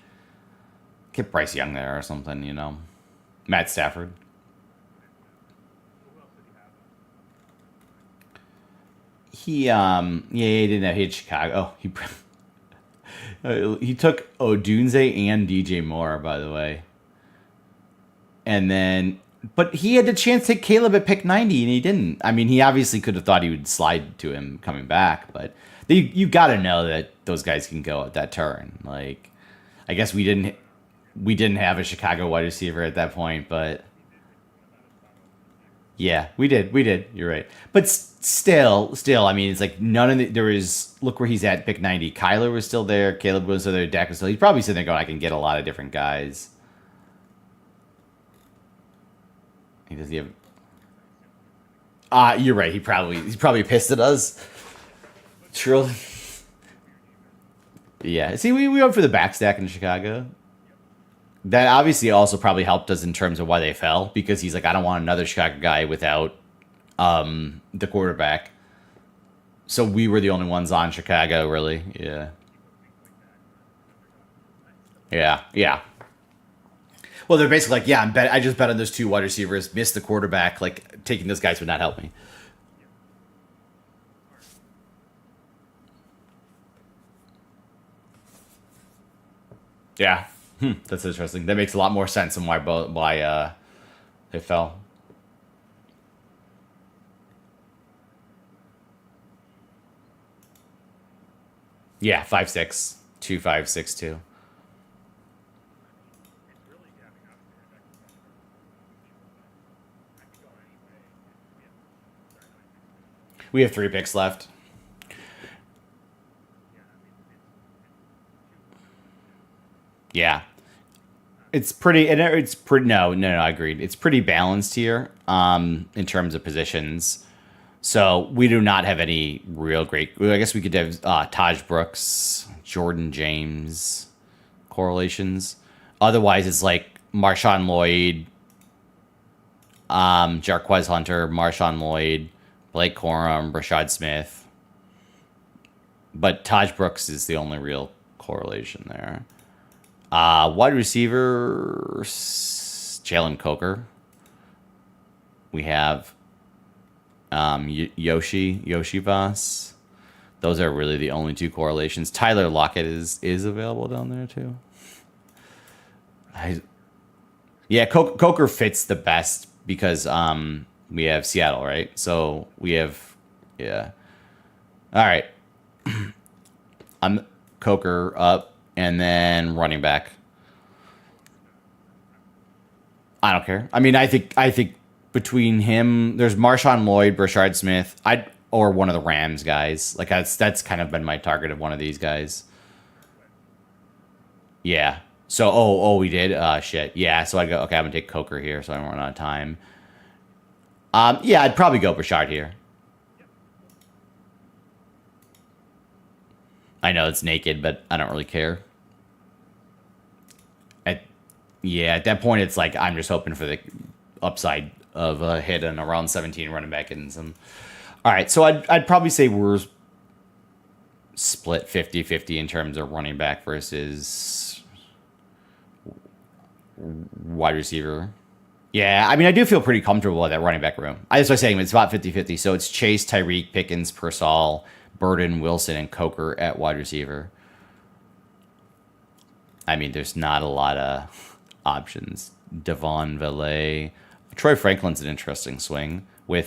get Bryce Young there or something, Matt Stafford. He he didn't have, he had Chicago. He took Odunze and DJ Moore, by the way. And then But he had the chance to take Caleb at pick 90, and he didn't. I mean, he obviously could have thought he would slide to him coming back, but you got to know that those guys can go at that turn. Like, I guess we didn't have a Chicago wide receiver at that point, but yeah, we did. You're right. But still, I mean, it's like none of there was. Look where he's at, pick 90. Kyler was still there. Caleb was still there. Dak was still. He's probably sitting there going, I can get a lot of different guys. He does he have? You're right. He's probably pissed at us. Truly. Yeah. See, we went for the backstack in Chicago. That obviously also probably helped us in terms of why they fell, because he's like, I don't want another Chicago guy without the quarterback. So we were the only ones on Chicago, really. Yeah. Yeah. Well, they're basically like, yeah, I just bet on those two wide receivers, missed the quarterback. Like, taking those guys would not help me. Yeah. That's interesting. That makes a lot more sense than why they fell. Yeah, 5'6", 2'5", 6'2". We have 3 picks left. Yeah. It's pretty, and it's pretty. No, I agreed. It's pretty balanced here, in terms of positions. So we do not have any real great. I guess we could have Taj Brooks, Jordan James correlations. Otherwise, it's like Marshawn Lloyd, Jarquez Hunter, Marshawn Lloyd, Blake Corum, Rashad Smith. But Taj Brooks is the only real correlation there. Wide receiver, Jalen Coker. We have Yoshi Voss. Those are really the only 2 correlations. Tyler Lockett is available down there too. Coker fits the best because we have Seattle, right? So we have, yeah. All right. I'm Coker up. And then running back. I don't care. I mean, I think between him, there's Marshawn Lloyd, Rashard Smith, or one of the Rams guys. Like that's kind of been my target of one of these guys. Yeah. So we did. Shit. Yeah. So I'd go. Okay, I'm gonna take Coker here, so I don't run out of time. Yeah, I'd probably go Rashard here. I know it's naked, but I don't really care. At that point, it's like I'm just hoping for the upside of a hit and around 17 running back and some. All right, so I'd probably say we're split 50-50 in terms of running back versus wide receiver. Yeah, I mean, I do feel pretty comfortable at that running back room. I just was saying it's about 50-50. So it's Chase, Tyreek, Pickens, Pearsall, Burden, Wilson, and Coker at wide receiver. I mean, there's not a lot of options. Devon Valet. Troy Franklin's an interesting swing. We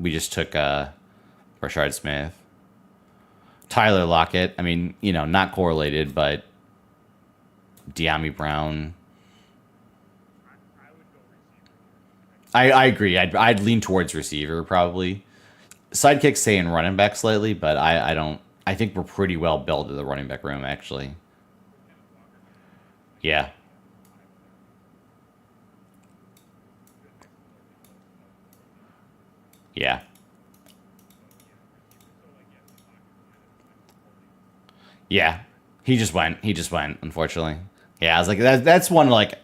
just took Rashard Smith. Tyler Lockett. I mean, not correlated, but De'Ami Brown. I agree. I'd lean towards receiver probably. Sidekicks say in running back slightly, but I don't. I think we're pretty well built to the running back room actually. Yeah. Yeah. Yeah. He just went. Unfortunately. Yeah. I was like, that's one like,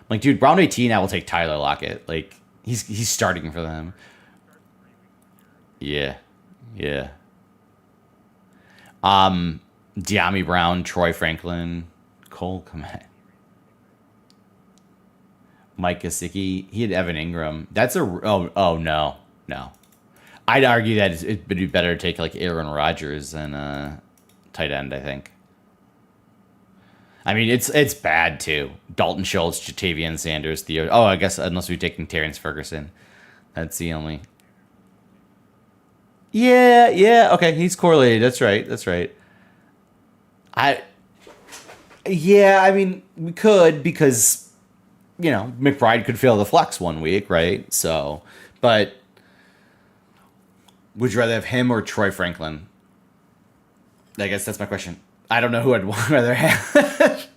dude, round 18. I will take Tyler Lockett. Like, he's starting for them. Yeah. Yeah. De'Ami Brown, Troy Franklin, Cole Kmet, Mike Gesicki. He had Evan Ingram. That's no. I'd argue that it would be better to take like Aaron Rodgers than tight end. I think. I mean, it's bad too. Dalton Schultz, Jatavian Sanders, Theo. Oh, I guess unless we're taking Terrence Ferguson, that's the only. Yeah, yeah. Okay, he's correlated. That's right. That's right. I. Yeah, I mean, we could because McBride could fail the flex one week, right? So, but would you rather have him or Troy Franklin? I guess that's my question. I don't know who I'd rather have.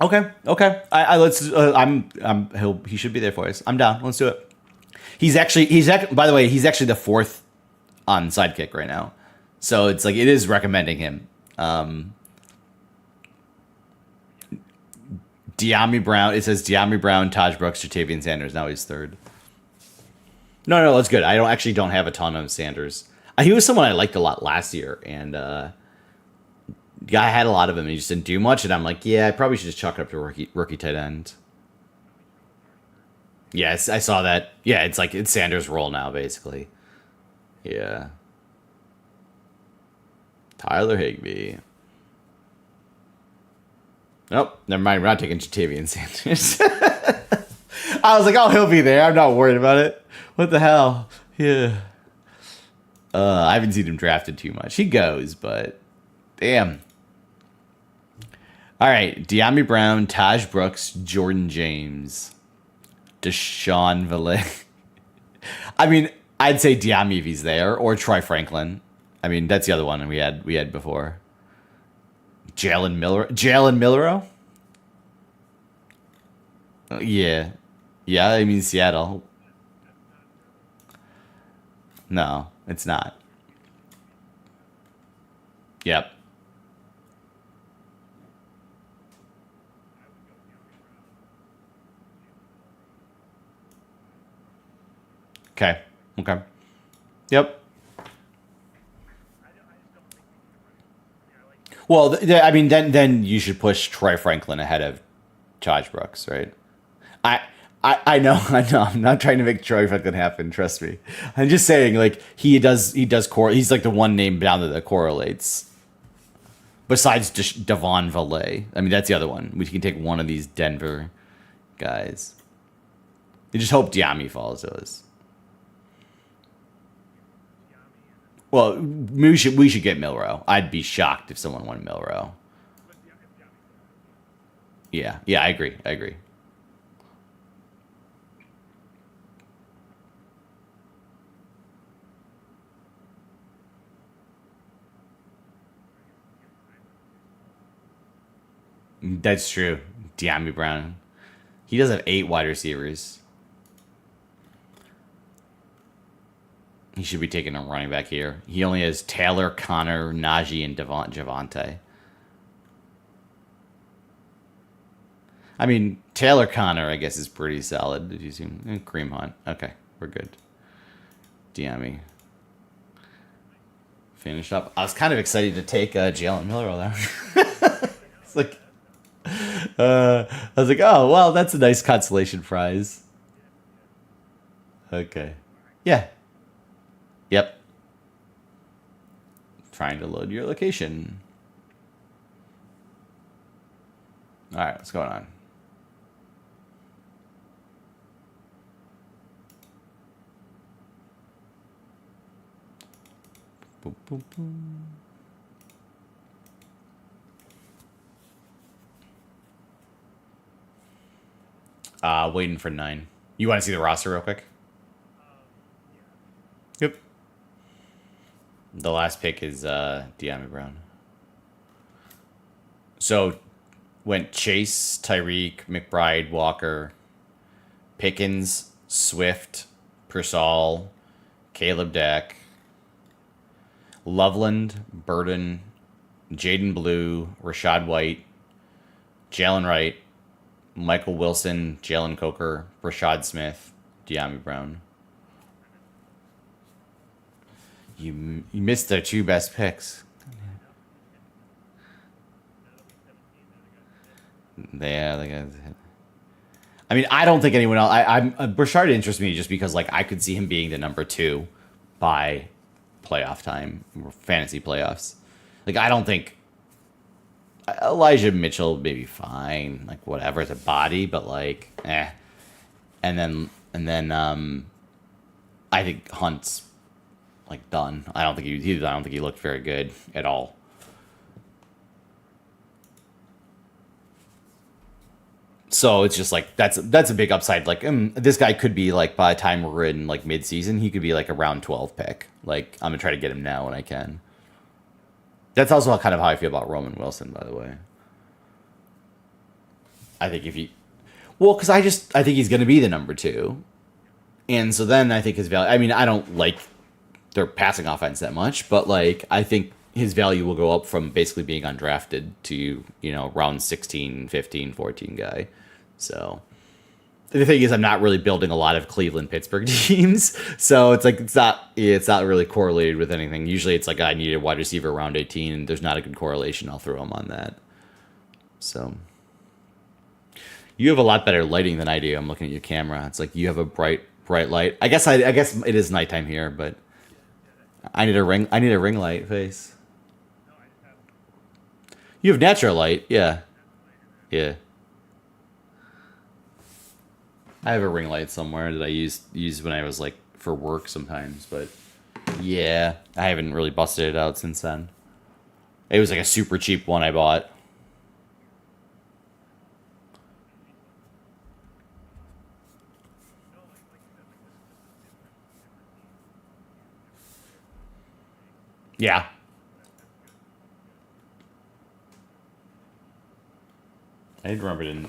Okay, okay. I let's. He should be there for us. I'm down. Let's do it. By the way, he's actually the fourth on Sidekick right now, so it's like it is recommending him. De'Ami Brown. It says De'Ami Brown, Taj Brooks, Jatavian Sanders. Now he's third. No, that's good. I don't have a ton of Sanders. He was someone I liked a lot last year, and I had a lot of him. And he just didn't do much, and I'm like, yeah, I probably should just chalk it up to rookie tight end. Yes, I saw that. Yeah, it's Sanders' role now, basically. Yeah. Tyler Higbee. Nope, never mind. We're not taking Jatavian Sanders. I was like, oh, he'll be there. I'm not worried about it. What the hell? Yeah. I haven't seen him drafted too much. He goes, but damn. All right, De'Ami Brown, Taj Brooks, Jordan James, Deshaun Valle. I mean, I'd say De'Ami if he's there, or Troy Franklin. I mean, that's the other one we had before. Jalen Millero? Yeah. Yeah, I mean Seattle. No, it's not. Yep. Okay. Okay. Yep. Well, I mean, then you should push Troy Franklin ahead of Taj Brooks, right? I know. I'm not trying to make Troy Franklin happen. Trust me. I'm just saying, like he does. He's like the one name down that correlates. Besides Devon Valle, I mean that's the other one. We can take one of these Denver guys. You just hope De'Ami falls to us. Well, we should get Milrow. I'd be shocked if someone won Milrow. Yeah, I agree. That's true. De'Ami Brown. He does have 8 wide receivers. He should be taking a running back here. He only has Taylor, Connor, Najee, and Javante. I mean, Taylor Connor, I guess, is pretty solid. Did you see him? Kareem Hunt. Okay, we're good. De'Ami. Finish up. I was kind of excited to take Jalen Miller there. It's like, I was like, oh, well, that's a nice consolation prize. Okay. Yeah. Yep. Trying to load your location. All right, what's going on? Boom, boom, boom. Waiting for 9. You want to see the roster real quick? Yep. The last pick is De'Ami Brown. So went Chase, Tyreek, McBride, Walker, Pickens, Swift, Persall, Caleb Dack, Loveland, Burden, Jaden Blue, Rashad White, Jalen Wright, Michael Wilson, Jalen Coker, Rashad Smith, De'Ami Brown. You missed their 2 best picks. Yeah, they got. I mean, I don't think anyone else. I'm Brashard interests me just because, like, I could see him being the number 2 by playoff time, fantasy playoffs. Like I don't think Elijah Mitchell may be fine, like whatever, it's a body, but like, eh. And then I think Hunt's like done. I don't think he looked very good at all. So it's just like that's a big upside. Like this guy could be like by the time we're in like mid season, he could be like a round 12 pick. Like I'm gonna try to get him now when I can. That's also kind of how I feel about Roman Wilson, by the way. I think if he, well, because I think he's gonna be the number 2, and so then I think his value. I mean, I don't like their passing offense that much, but like I think his value will go up from basically being undrafted to round 16, 15, 14 guy. So the thing is, I'm not really building a lot of Cleveland Pittsburgh teams, so it's like it's not really correlated with anything. Usually, it's like I need a wide receiver around 18, and there's not a good correlation. I'll throw him on that. So you have a lot better lighting than I do. I'm looking at your camera. It's like you have a bright light. I guess it is nighttime here, but I need a ring light face. You have natural light, yeah. Yeah. I have a ring light somewhere that I use when I was like for work sometimes, but yeah, I haven't really busted it out since then. It was like a super cheap one I bought. Yeah. I didn't remember it in.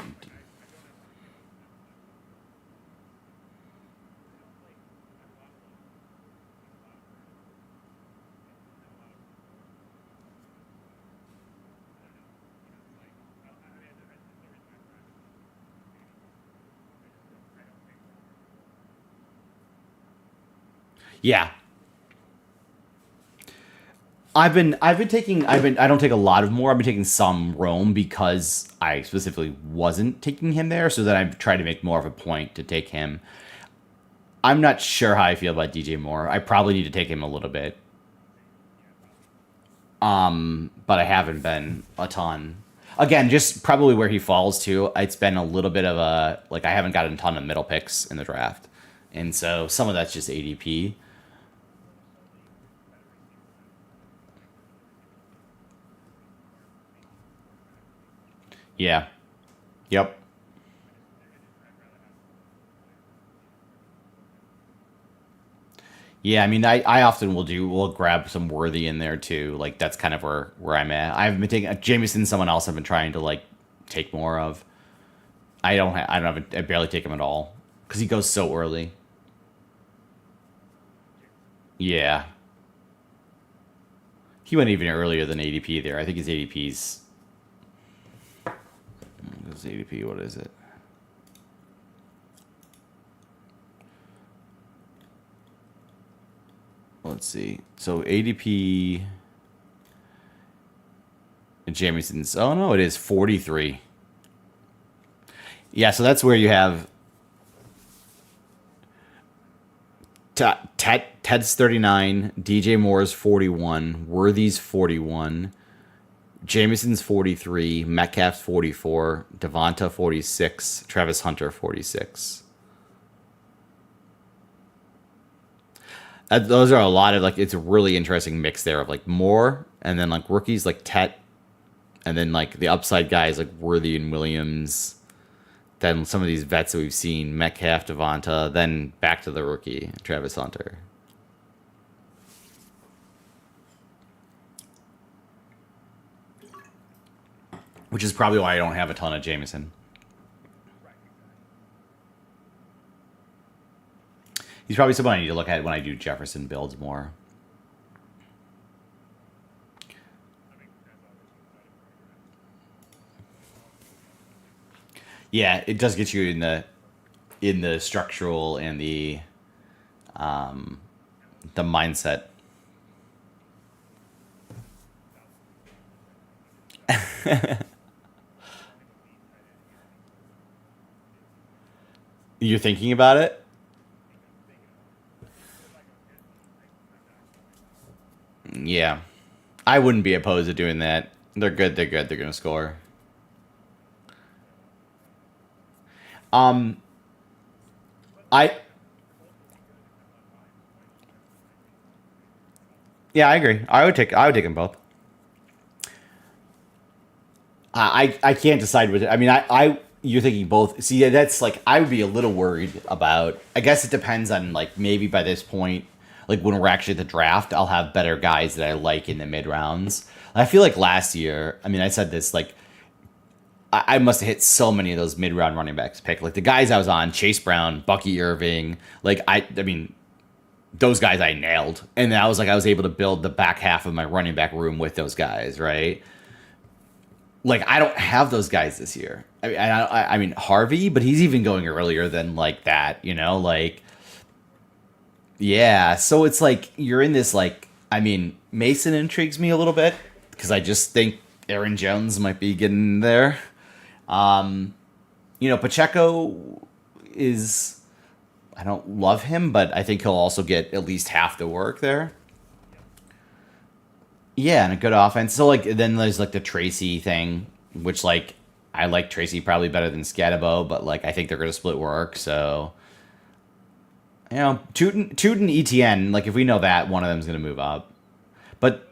Yeah. I don't take a lot of more. I've been taking some Rome because I specifically wasn't taking him there, so that I've tried to make more of a point to take him. I'm not sure how I feel about DJ Moore. I probably need to take him a little bit. But I haven't been a ton. Again, just probably where he falls too. It's been a little bit of a like I haven't gotten a ton of middle picks in the draft, and so some of that's just ADP. Yeah. Yep. Yeah, I mean, I often we'll grab some worthy in there too. Like that's kind of where I'm at. I've been taking Jameson, someone else I've been trying to like take more of. I barely take him at all because he goes so early. Yeah, he went even earlier than ADP there. I think his ADP's his ADP. What is it? Let's see. So ADP and Jameson's. Oh no, it is 43. Yeah, so that's where you have Ted's 39, DJ Moore's 41, Worthy's 41, Jameson's 43, Metcalf's 44, Devonta 46, Travis Hunter 46. Those are a lot of like it's a really interesting mix there of like Moore and then like rookies like Tet and then like the upside guys like Worthy and Williams. Then some of these vets that we've seen, Metcalf, Devonta, then back to the rookie, Travis Hunter. Which is probably why I don't have a ton of Jameson. He's probably someone I need to look at when I do Jefferson builds more. Yeah, it does get you in the structural and the mindset. You're thinking about it? Yeah. I wouldn't be opposed to doing that. They're good. They're good. They're gonna score. Um, I yeah, I agree. I would take them both. I can't decide what. I mean, you're thinking both. See, that's like I would be a little worried about. I guess it depends on like maybe by this point, like when we're actually at the draft, I'll have better guys that I like in the mid rounds. I feel like last year. I mean, I said this like I must have hit so many of those mid round running backs pick. Like the guys I was on, Chase Brown, Bucky Irving. Like I mean, those guys I nailed, and I was able to build the back half of my running back room with those guys, right? Like I don't have those guys this year. I mean Harvey, but he's even going earlier than like that, you know, like yeah. So it's like you're in this like I mean Mason intrigues me a little bit because I just think Aaron Jones might be getting there. Um, Pacheco is I don't love him, but I think he'll also get at least half the work there. Yeah, and a good offense. So like then there's like the Tracy thing, which like I like Tracy probably better than Scatabo, but like I think they're gonna split work. So Tootin ETN, like if we know that one of them's gonna move up, but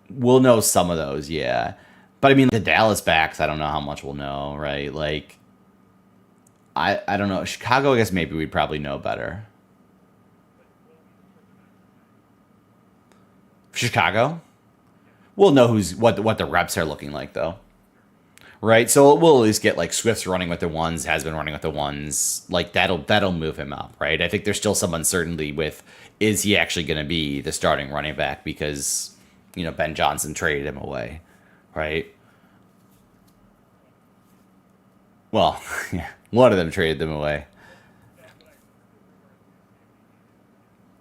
we'll know some of those, yeah. But I mean the Dallas backs, I don't know how much we'll know, right? Like I don't know. Chicago, I guess maybe we'd probably know better. Chicago, we'll know what the reps are looking like though, right? So we'll at least get like Swift's running with the ones, has been running with the ones, like that'll move him up, right? I think there's still some uncertainty with is he actually going to be the starting running back because Ben Johnson traded him away, right? Well, yeah, one of them traded them away.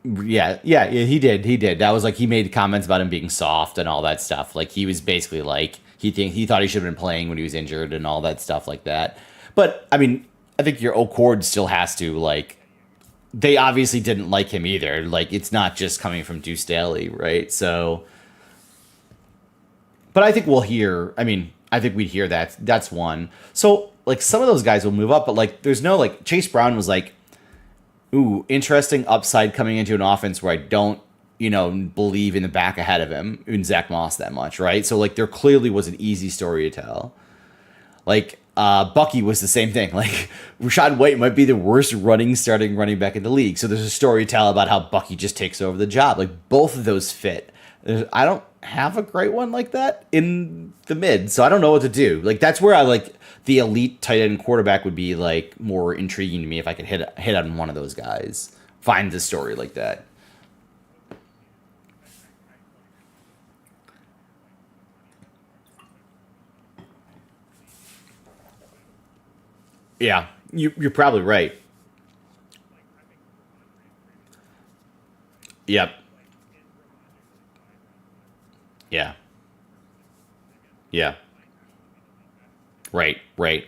Yeah, he did. He did. That was like he made comments about him being soft and all that stuff. Like he was basically like he thought he should have been playing when he was injured and all that stuff like that. But I mean, I think your O'Cord still has to like. They obviously didn't like him either. Like it's not just coming from Deuce Staley, right? So, but I think we'll hear. I mean, I think we'd hear that. That's one. So like some of those guys will move up, but like there's no like Chase Brown was like ooh, interesting upside coming into an offense where I don't, believe in the back ahead of him in Zach Moss that much, right? So like there clearly was an easy story to tell. Like Bucky was the same thing. Like Rashad White might be the worst starting running back in the league. So there's a story to tell about how Bucky just takes over the job. Like both of those fit. I don't have a great one like that in the mid, so I don't know what to do. Like that's where I like the elite tight end quarterback would be like more intriguing to me if I could hit on one of those guys. Find the story like that. Yeah, you're probably right. Yep. Yeah. Yeah. Right. Right.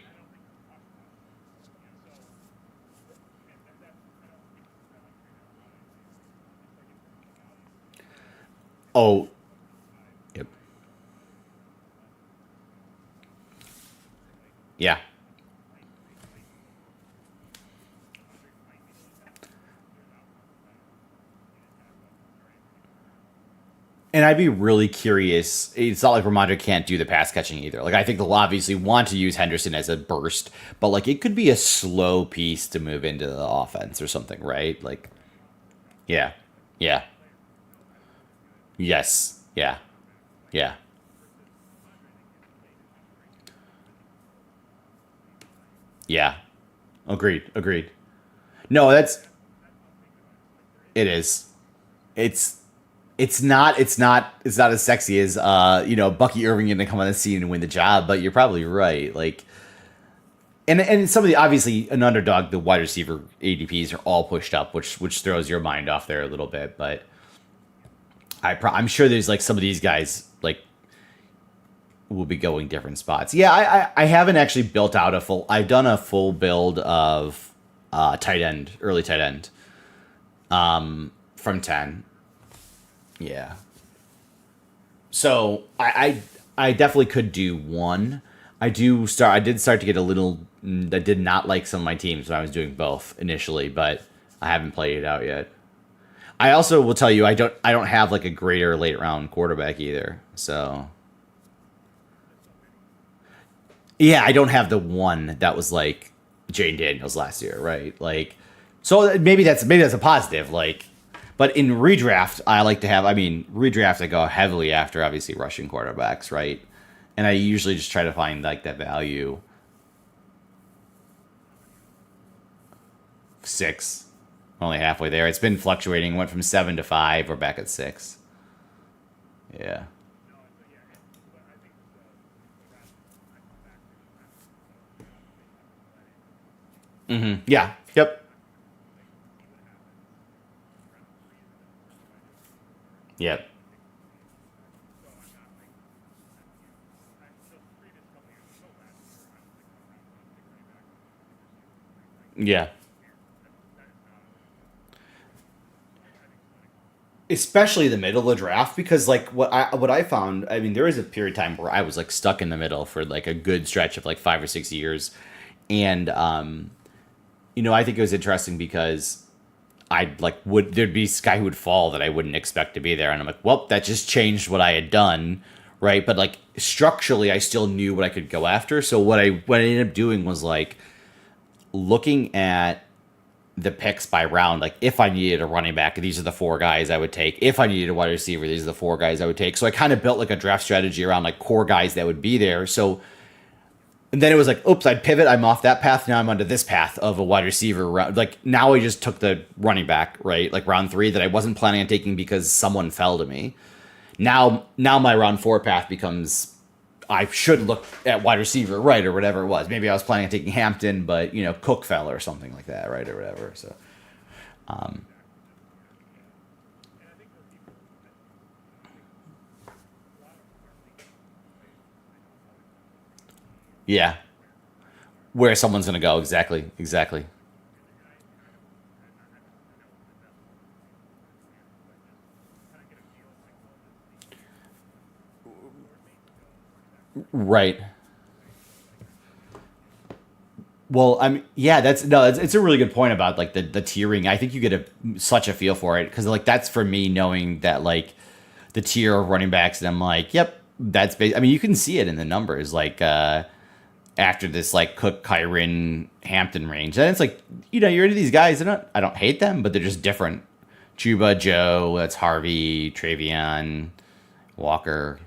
Oh. Yep. Yeah. And I'd be really curious. It's not like Ramondre can't do the pass catching either. Like I think they'll obviously want to use Henderson as a burst, but like it could be a slow piece to move into the offense or something, right? Like, yeah, yeah, yes, yeah, yeah, yeah. Agreed, agreed. No, it is. It's it's not as sexy as Bucky Irving going to come on the scene and win the job, but you're probably right. Like and some of the obviously an underdog, the wide receiver ADPs are all pushed up, which throws your mind off there a little bit. But I'm sure there's like some of these guys like will be going different spots. Yeah, I haven't actually built out a full. I've done a full build of tight end, early tight end, from 10. Yeah. So I definitely could do one. I did start to get a little. I did not like some of my teams when I was doing both initially, but I haven't played it out yet. I also will tell you I don't have like a greater late round quarterback either. So yeah, I don't have the one that was like Jane Daniels last year, right? Like, so maybe that's a positive. Like, but in redraft, I like to have. I mean, redraft I go heavily after obviously rushing quarterbacks, right? And I usually just try to find like that value. 6, only halfway there. It's been fluctuating. Went from 7 to 5. We're back at 6. Yeah. No, so yeah, but I think the rest I come back to the rest. So you have to make some play. Mm-hmm. Yeah. Yep. Like see what happens. Round three is the first wide receiver. Yep. Pick the lead. So I'm not like, the previous couple years until last year, I was like a round one pick running back, round two pick receiver. Like Yeah. that is not a I think someone Especially the middle of the draft, because like what I found, I mean, there was a period of time where I was like stuck in the middle for like a good stretch of like 5 or 6 years, and I think it was interesting because I'd like would there'd be sky who would fall that I wouldn't expect to be there, and I'm like, well, that just changed what I had done, right? But like structurally, I still knew what I could go after. So what I ended up doing was like looking at the picks by round. Like if I needed a running back, these are the 4 guys I would take. If I needed a wide receiver, these are the 4 guys I would take. So I kind of built like a draft strategy around like core guys that would be there. So and then it was like, oops, I'd pivot. I'm off that path. Now I'm onto this path of a wide receiver round. Like now I just took the running back, right? Like round 3 that I wasn't planning on taking because someone fell to me. Now my round 4 path becomes I should look at wide receiver, right, or whatever it was. Maybe I was planning on taking Hampton, but Cook fell or something like that, right, or whatever. So and I think for people, I think a lot of them are thinking both ways. I know it's always tough to predict yeah, where someone's gonna go exactly, exactly. and I don't I know the best wide receivers in this year, but just kind of get a feel like, well, this is the year where mates go, running backs start to go, Right. right? So like I think Well, I mean, yeah, that's no, it's a really good point about like the tiering. I think you get such a feel for it because like that's for me knowing that like the tier of running backs, and I'm like, yep, I mean, you can see it in the numbers. Like after this like Cook, Kyron, Hampton range, and it's like you're into these guys. I don't hate them, but they're just different. Chuba, Joe, that's Harvey, Travion, Walker.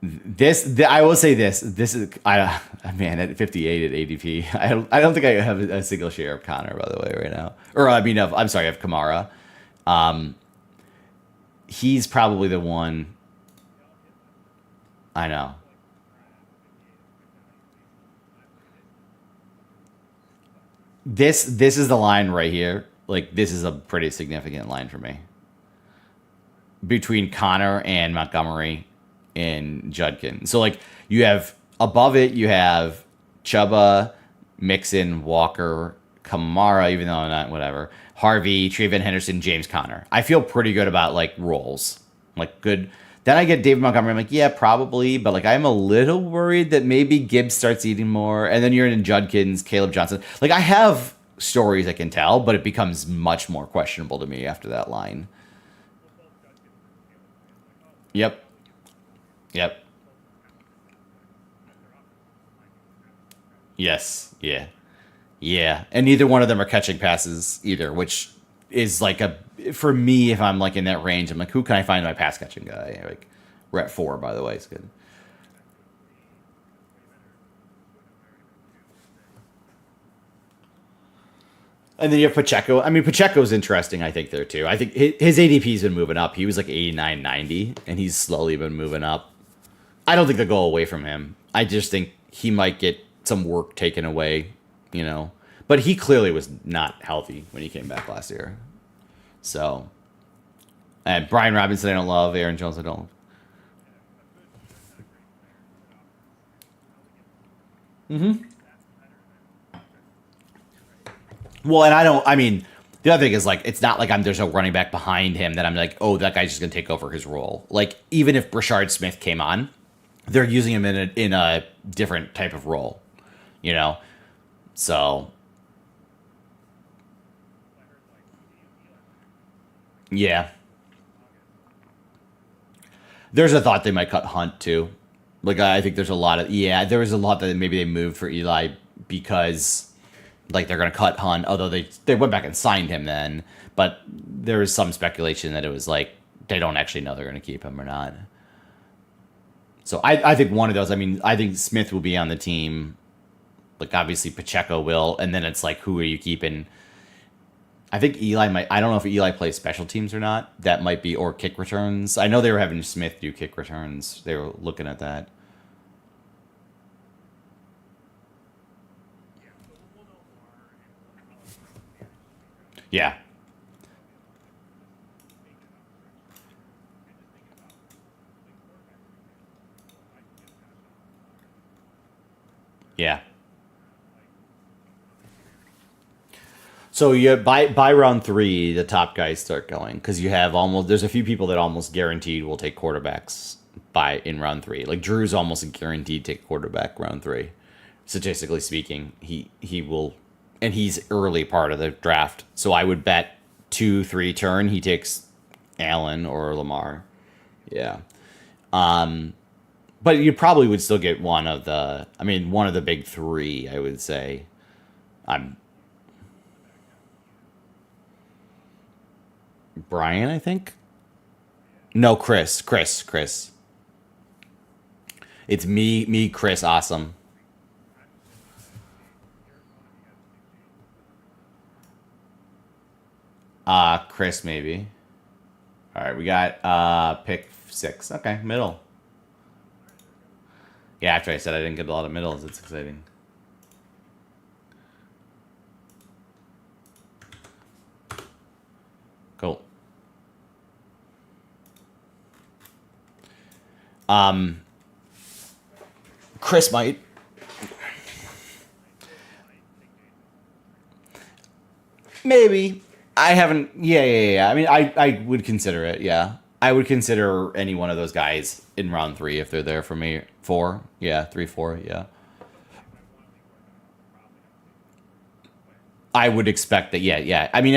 I will say this is man at 58 at ADP. I don't think I have a single share of Connor, by the way, right now. Or I mean, I'm sorry, of Kamara. He's probably the one. I know. This is the line right here. Like this is a pretty significant line for me between Connor and Montgomery and Judkin. So like you have above it, you have Chuba, Mixon, Walker, Kamara, even though not whatever, Harvey, Treven Henderson, James Conner. I feel pretty good about like roles, like good. Then I get David Montgomery. I'm like, yeah, probably, but like I'm a little worried that maybe Gibbs starts eating more, and then you're in Judkins, Caleb Johnson. Like I have stories I can tell, but it becomes much more questionable to me after that line. Yep. Yep. Yes. Yeah. Yeah. And neither one of them are catching passes either, which is like for me, if I'm like in that range, I'm like, who can I find my pass catching guy? Like, we're at 4, by the way. It's good. And then you have Pacheco. I mean, Pacheco's interesting, I think, there too. I think his ADP's been moving up. He was like 89, 90, and he's slowly been moving up. I don't think they'll go away from him. I just think he might get some work taken away. But he clearly was not healthy when he came back last year. So, and Brian Robinson, I don't love. Aaron Jones, I don't. Mm-hmm. Well, and I don't. I mean, The other thing is like it's not like there's a running back behind him that I'm like, oh, that guy's just gonna take over his role. Like even if Brashard Smith came on, they're using him in a different type of role, you know. So yeah, there's a thought they might cut Hunt too. Like I think there's a lot of there was a lot that maybe they moved for Eli because like they're gonna cut Hunt, although they went back and signed him then. But there was some speculation that it was like they don't actually know they're gonna keep him or not. So I think one of those. I mean, I think Smith will be on the team. Like obviously Pacheco will, and then it's like who are you keeping? I think Eli might. I don't know if Eli plays special teams or not. That might be or kick returns. I know they were having Smith do kick returns. They were looking at that. Yeah. Yeah. So you by round 3, the top guys start going because you have almost there's a few people that almost guaranteed will take quarterbacks by in round 3. Like Drew's almost guaranteed to take quarterback round 3. Statistically speaking, he will, and he's early part of the draft. So I would bet 2-3 turn he takes Allen or Lamar. Yeah. But you probably would still get one of the big 3. I would say. I'm Brian, I think. No, Chris. It's me, Chris, awesome. Chris, maybe. All right, we got pick 6. Okay, middle. Yeah, after I said I didn't get a lot of middles, it's exciting. Cool. Chris might. Maybe. I haven't. Yeah. I mean, I would consider it. Yeah, I would consider any one of those guys in round 3 if they're there for me. 4. Yeah, 3, 4. Yeah. I would expect that. Yeah. I mean,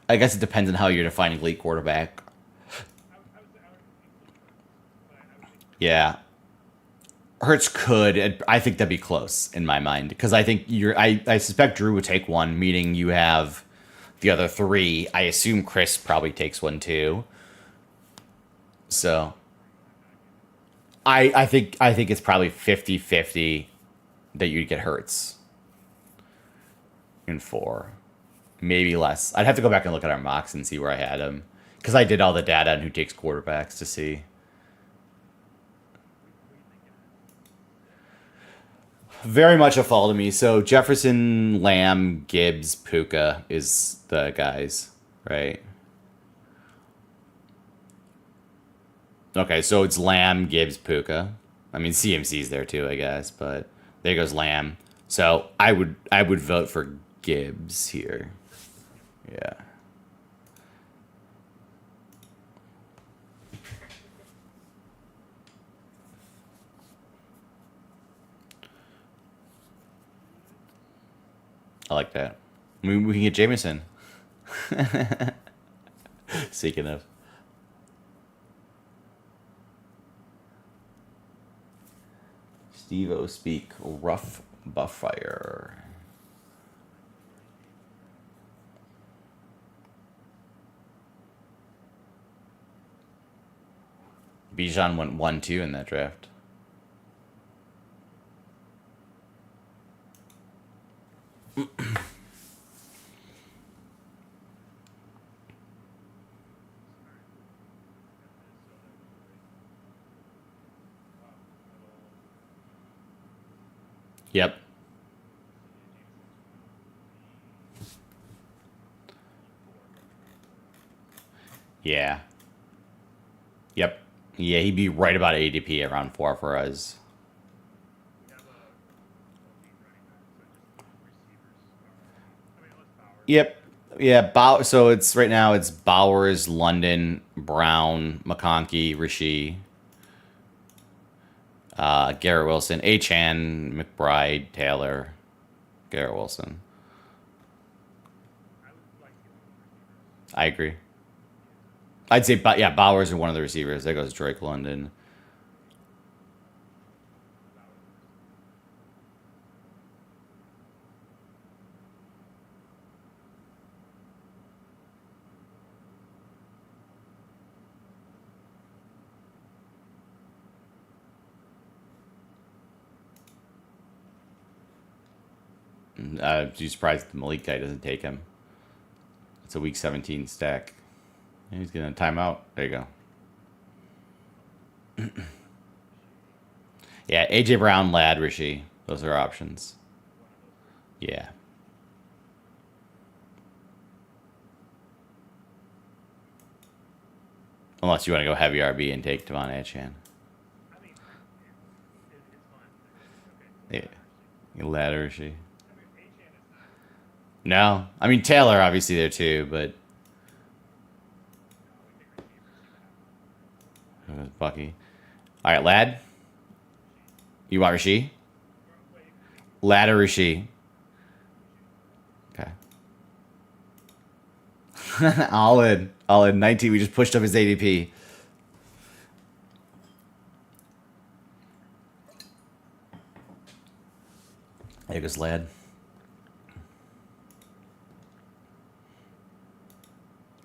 I guess it depends on how you're defining elite quarterback. Yeah. Hurts could. I think that'd be close in my mind because I think I suspect Drew would take one, meaning you have the other 3. I assume Chris probably takes one too. So I think it's probably 50-50 that you'd get Hurts in 4, maybe less. I'd have to go back and look at our mocks and see where I had him because I did all the data on who takes quarterbacks to see. Very much a fall to me. So Jefferson, Lamb, Gibbs, Puka is the guys, right? Okay, so it's Lamb, Gibbs, Puka. I mean CMC's there too, I guess, but there goes Lamb. So I would vote for Gibbs here. Yeah. I like that. I mean, we can get Jameson. Speaking of. Steve O speak rough buff fire. Bijan went 1-2 in that draft. Yep. Yeah. Yep. Yeah, he'd be right about ADP around 4 for us. Yep. Yeah, so it's right now it's Bowers, London, Brown, McConkey, Rishi, Garrett Wilson, Achan, McBride, Taylor, Garrett Wilson. I would like to get one of the receivers. I agree. I'd say, yeah, Bowers are one of the receivers. There goes Drake London. You surprised the Malik guy doesn't take him. It's a week 17 stack. He's gonna timeout. There you go. Yeah, AJ Brown, Ladd, Rishi. Those are options. Yeah. Unless you want to go heavy RB and take Devon Achan. I mean, it's fine. Okay. Yeah. Ladd or Rishi. I mean, Achan is not. No. I mean, Taylor obviously there too, but We take Rasheed and see what happens. Bucky. All right, Ladd. You want Rishi? Ladd or Rishi? Okay. All in. All in. 19. We just pushed up his ADP. There goes Ladd.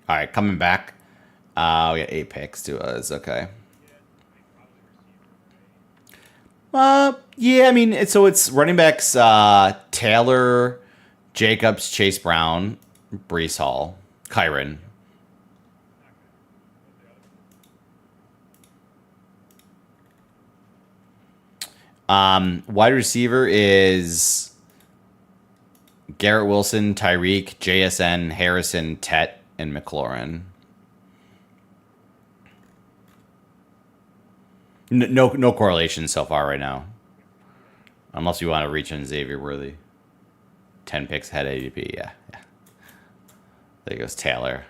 All right, coming back. We got 8 picks to us. Okay. Yeah, I mean, it's running backs, Taylor, Jacobs, Chase Brown, Brees Hall, Kyron. Wide receiver is Garrett Wilson, Tyreek, JSN, Harrison, Tet, and McLaurin. No correlation so far right now. Unless you want to reach on Xavier Worthy. 10 picks ahead of ADP, yeah. There goes Taylor.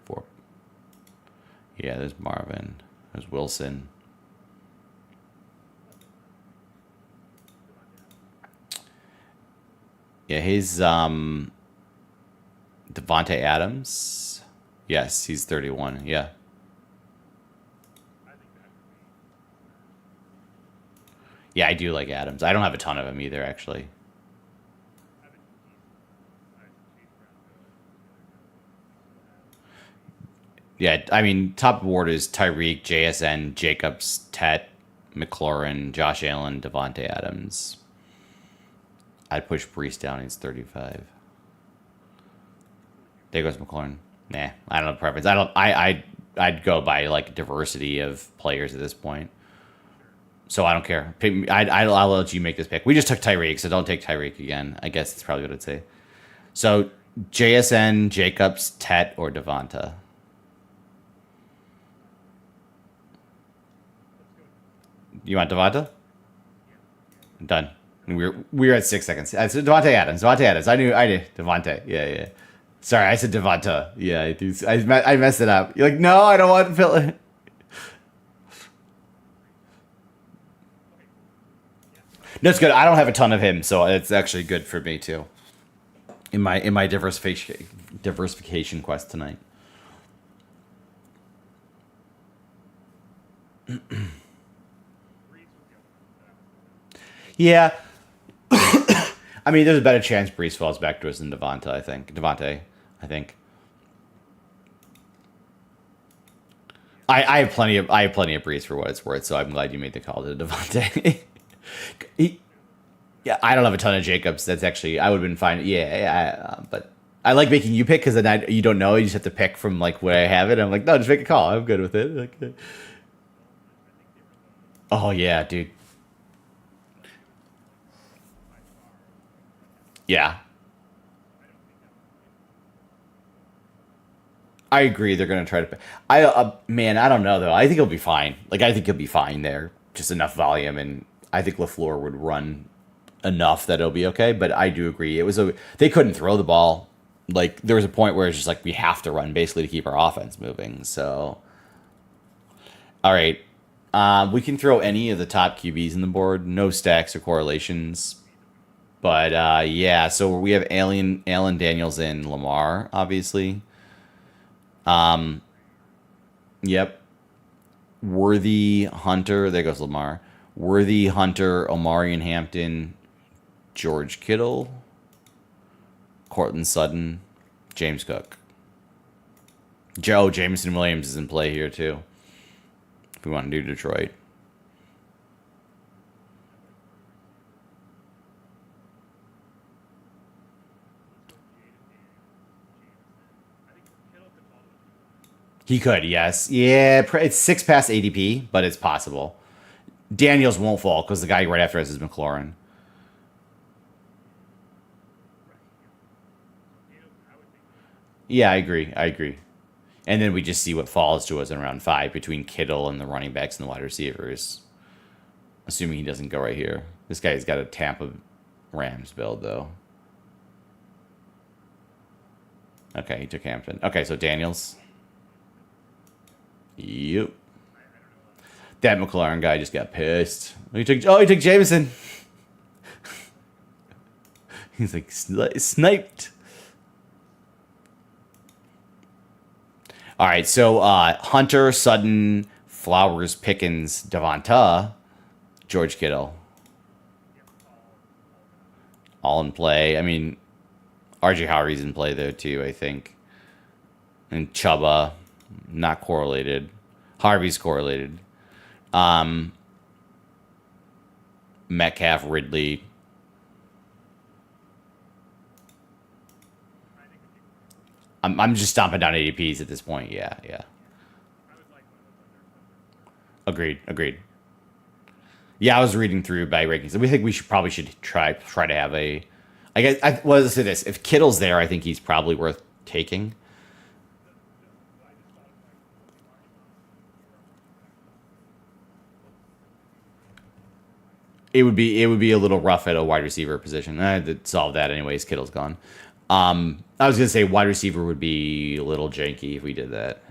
Four. Yeah, there's Marvin. There's Wilson. Yeah, he's Devontae Adams. Yes, he's 31. Yeah. Yeah, I do like Adams. I don't have a ton of him either, actually. Yeah, I mean, top board is Tyreek, JSN, Jacobs, Tet, McLaurin, Josh Allen, Devontae Adams. I'd push Brees down. He's 35. There goes McLaurin. Nah, I don't have a preference. I'd go by like diversity of players at this point. So I don't care. I'll let you make this pick. We just took Tyreek, so don't take Tyreek again. I guess that's probably what I'd say. So JSN, Jacobs, Tet, or Devonta. You want Devonta? Done. We were at 6 seconds. I said Devontae Adams. Devontae Adams. I knew. Devontae. Yeah. Sorry, I said Devonta. Yeah, I messed it up. You're like, no, I don't want Phil. That's good. I don't have a ton of him, so it's actually good for me too. In my diversification quest tonight. Yeah. I mean, there's a better chance Brees falls back to us than Devonta, I think. I have plenty of Brees for what it's worth, so I'm glad you made the call to Devonta. Yeah, I don't have a ton of Jacobs. That's actually, I would have been fine. Yeah, but I like making you pick because then you don't know. You just have to pick from like where I have it. I'm like, no, just make a call. I'm good with it. Okay. Oh yeah, dude. Yeah. I agree. They're gonna try to. Man, I don't know though. I think he'll be fine. Like I think he'll be fine there. just enough volume, and I think LaFleur would run enough that it'll be okay. But I do agree, they couldn't throw the ball. Like there was a point where it's just like we have to run basically to keep our offense moving. So, all right, we can throw any of the top QBs in the board, no stacks or correlations. But yeah, so we have Allen Daniels and Lamar, obviously. Yep. Worthy, Hunter. There goes Lamar. Worthy, Hunter, Omari and Hampton, George Kittle, Cortland Sutton, James Cook. Jameson Williams is in play here too. If we want to do Detroit. He could, yes. Yeah, it's 6 past ADP, but it's possible. Daniels won't fall because the guy right after us is McLaurin. Yeah, I agree. And then we just see what falls to us in round 5 between Kittle and the running backs and the wide receivers. Assuming he doesn't go right here. This guy's got a Tampa Rams build, though. Okay, he took Hampton. Okay, so Daniels. Yep. That McLaurin guy just got pissed. He took Jameson. He's like sniped. All right, so Hunter, Sutton, Flowers, Pickens, Devonta, George Kittle. All in play. I mean, RJ Howry's in play there too, I think. And Chuba, not correlated. Harvey's correlated. Metcalf, Ridley. I'm just stomping down ADPs at this point. Yeah. Agreed. Yeah, I was reading through by rankings. We think we should try to have a. I guess let's say this: if Kittle's there, I think he's probably worth taking. It would be a little rough at a wide receiver position. I had to solve that anyways. Kittle's gone. I was gonna say wide receiver would be a little janky if we did that.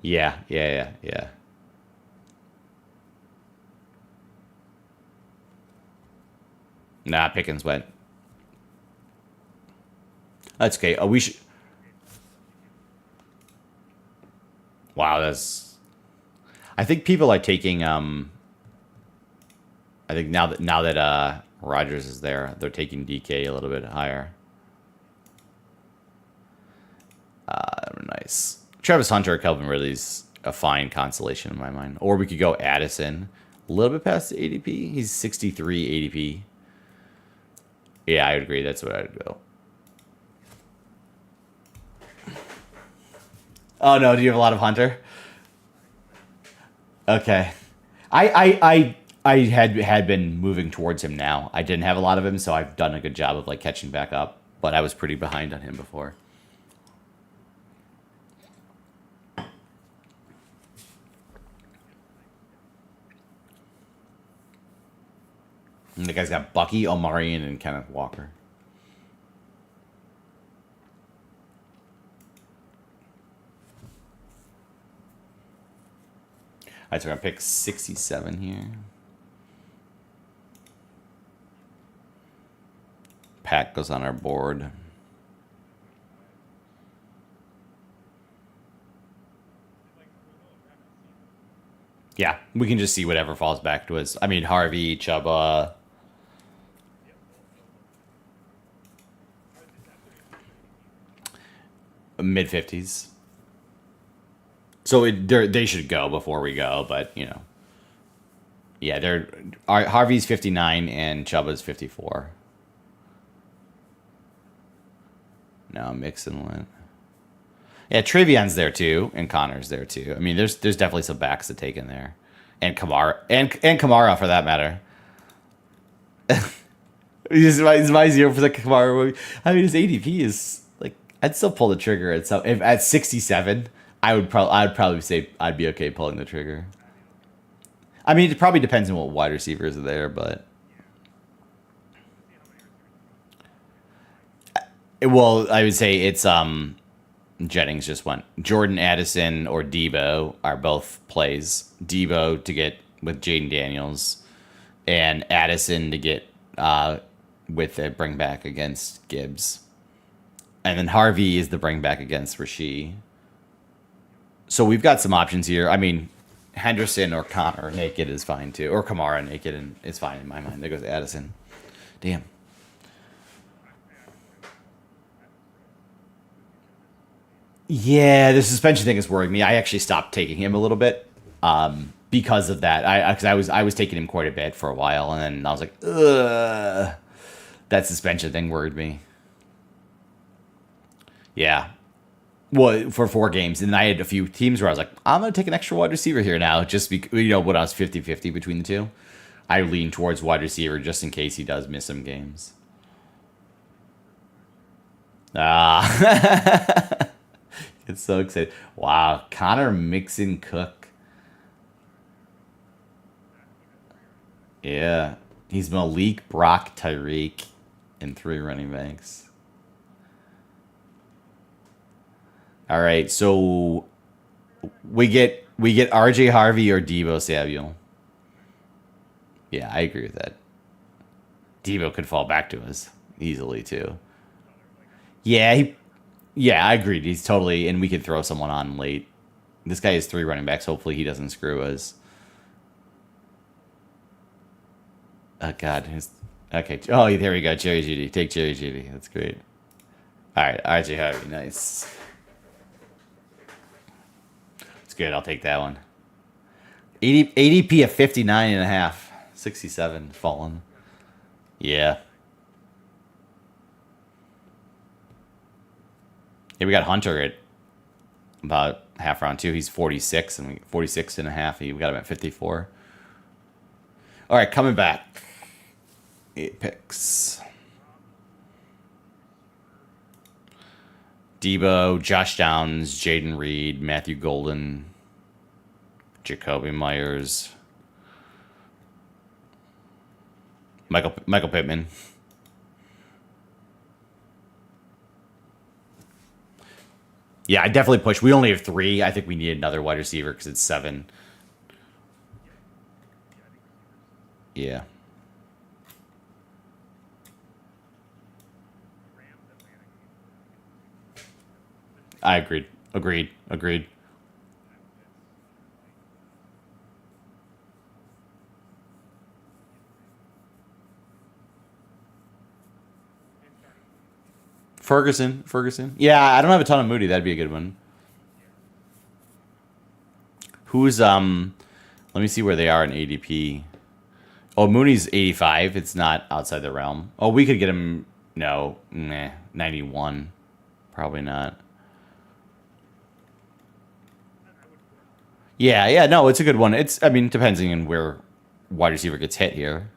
Yeah. Nah, Pickens went. That's okay. We should. Wow, that's. I think people are taking. I think now that Rodgers is there, they're taking DK a little bit higher. Nice. Travis Hunter or Kelvin Ridley's a fine consolation in my mind. Or we could go Addison. A little bit past the ADP. He's 63 ADP. Yeah, I would agree. That's what I'd go. Oh no, do you have a lot of Hunter? Okay. I had been moving towards him now. I didn't have a lot of him, so I've done a good job of like catching back up. But I was pretty behind on him before. And the guy's got Bucky, Omarion, and Kenneth Walker. All right, so we're going to pick 67 here. Pat goes on our board. Yeah, we can just see whatever falls back to us. I mean, Harvey, Chuba. Mid-50s. So they should go before we go, but, you know. Yeah, Harvey's 59 and Chuba's 54. No, Mixon went. Yeah, Trivion's there too, and Connor's there too. I mean, there's definitely some backs to take in there, and Kamara and Kamara for that matter. He's my 0% Kamara. I mean, his ADP is like I'd still pull the trigger at 67. I'd probably say I'd be okay pulling the trigger. I mean, it probably depends on what wide receivers are there, but well, I would say it's Jennings just went. Jordan Addison or Debo are both plays. Debo to get with Jaden Daniels, and Addison to get with a bring back against Gibbs, and then Harvey is the bring back against Rasheed. So we've got some options here. I mean, Henderson or Connor naked is fine too, or Kamara naked and it's fine in my mind. There goes Addison. Damn. Yeah, the suspension thing is worrying me. I actually stopped taking him a little bit because of that. Because I was taking him quite a bit for a while, and then I was like, ugh, that suspension thing worried me. Yeah. Well, for 4 games. And then I had a few teams where I was like, I'm going to take an extra wide receiver here now. Just because, when I was 50-50 between the two, I lean towards wide receiver just in case he does miss some games. It's so excited. Wow. Connor Mixon Cook. Yeah. He's Malik, Brock, Tyreek, and 3 running backs. All right, so we get RJ Harvey or Debo Samuel. Yeah, I agree with that. Debo could fall back to us easily too. Yeah, I agreed. He's totally, and we could throw someone on late. This guy has 3 running backs. Hopefully, he doesn't screw us. Oh God, okay. Oh, there we go. Jerry Judy, take Jerry Judy. That's great. All right, RJ Harvey, nice. Good, I'll take that one. ADP of 59.5. 67 fallen. Yeah. Yeah, we got Hunter at about half round 2. He's 46 and 46.5. We got him at 54. All right, coming back. 8 picks. Debo, Josh Downs, Jaden Reed, Matthew Golden, Jacoby Myers, Michael Pittman. Yeah, I definitely push. We only have 3. I think we need another wide receiver because it's 7. Yeah. I agreed. Agreed. Ferguson. Yeah, I don't have a ton of Moody. That'd be a good one. Who's let me see where they are in ADP. Oh, Mooney's 85. It's not outside the realm. Oh, we could get him. No, 91. Probably not. Yeah, no, it's a good one. I mean, depending on where wide receiver gets hit here.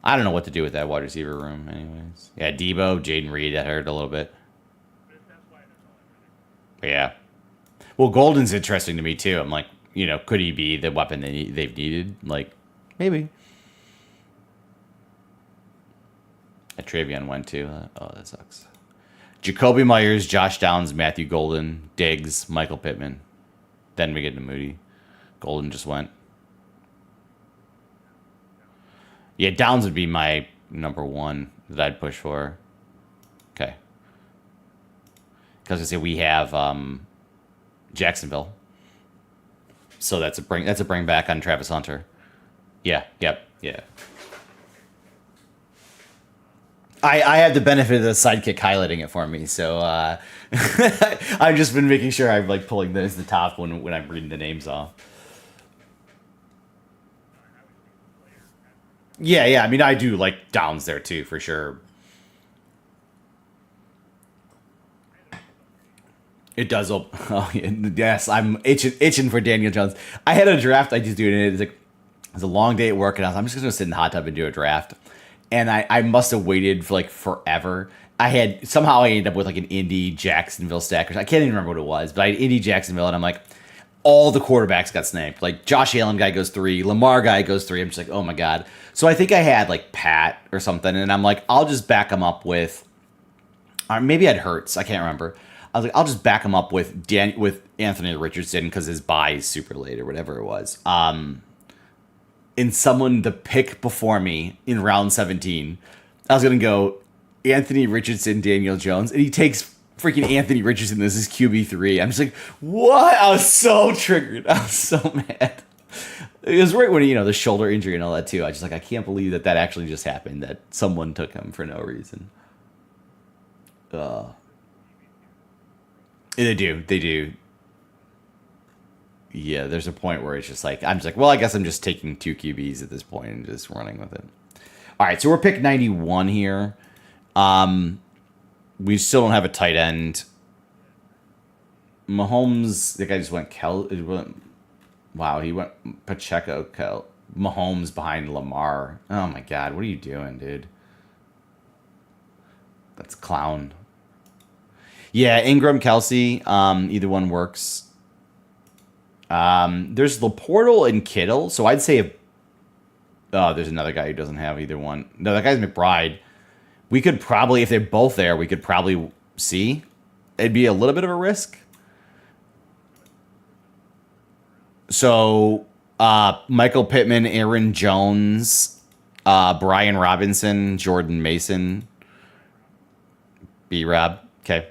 I don't know what to do with that wide receiver room, anyways. Yeah, Debo, Jaden Reed, that hurt a little bit. Yeah. Well, Golden's interesting to me, too. I'm like, could he be the weapon they've needed? Like, maybe. Travion went, too. Oh, that sucks. Jacoby Myers, Josh Downs, Matthew Golden, Diggs, Michael Pittman. Then we get to Moody. Golden just went. Yeah, Downs would be my number 1 that I'd push for. Okay. Because I say we have Jacksonville. So that's a bring back on Travis Hunter. Yeah. I had the benefit of the sidekick highlighting it for me, so I've just been making sure I'm like pulling those to the top when I'm reading the names off. Yeah. I mean, I do like Downs there too, for sure. It does. Oh, yes. I'm itching for Daniel Jones. I had a draft. I just do it. It was a long day at work, and I'm just going to sit in the hot tub and do a draft. And I must have waited for like forever. I had somehow I ended up with like an Indy Jacksonville stack. I can't even remember what it was, but I had Indy Jacksonville, and I'm like, all the quarterbacks got sniped. Like Josh Allen guy goes 3, Lamar guy goes 3. I'm just like, oh my god. So I think I had like Pat or something, and I'm like, I'll just back him up with, or maybe I'd Hurts. I can't remember. I was like, I'll just back him up with with Anthony Richardson because his bye is super late or whatever it was. And someone the pick before me in round 17, I was gonna go Anthony Richardson, Daniel Jones, and he takes freaking Anthony Richardson. This is QB3. I'm just like, what? I was so triggered. I was so mad. It was right when the shoulder injury and all that too. I just like I can't believe that actually just happened. That someone took him for no reason. They do. Yeah, there's a point where it's just like I'm just like, well, I guess I'm just taking 2 QBs at this point and just running with it. All right, so we're pick 91 here. We still don't have a tight end. Mahomes, the guy just went wow, he went Pacheco, Mahomes behind Lamar. Oh my god, what are you doing, dude? That's clown. Yeah, Ingram, Kelsey, either one works. There's Laportal and Kittle, so I'd say there's another guy who doesn't have either one. No, that guy's McBride. We could probably, if they're both there, we could probably see. It'd be a little bit of a risk. So, Michael Pittman, Aaron Jones, Brian Robinson, Jordan Mason, B-Rob. Okay.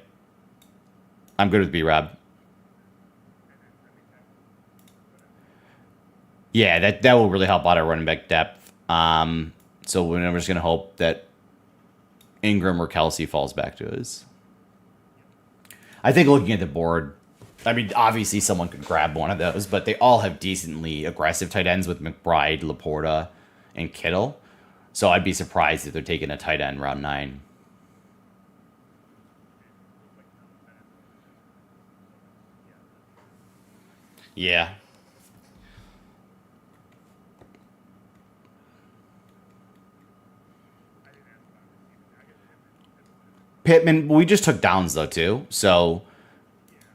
I'm good with B-Rob. Yeah, that will really help out our running back depth. So we're just going to hope that Ingram or Kelsey falls back to us. I think looking at the board, I mean, obviously someone could grab one of those, but they all have decently aggressive tight ends with McBride, Laporta, and Kittle. So I'd be surprised if they're taking a tight end round 9. Yeah. Pittman, we just took Downs though too. So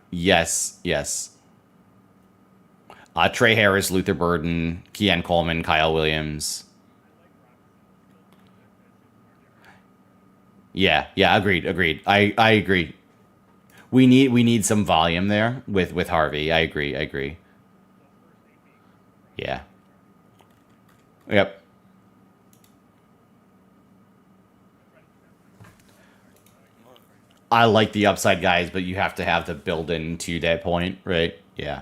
yes. Trey Harris, Luther Burden, Keon Coleman, Kyle Williams. Yeah, agreed. I agree. We need some volume there with Harvey. I agree. Yeah. Yep. I like the upside guys, but you have to have the build in to that point, right? Yeah.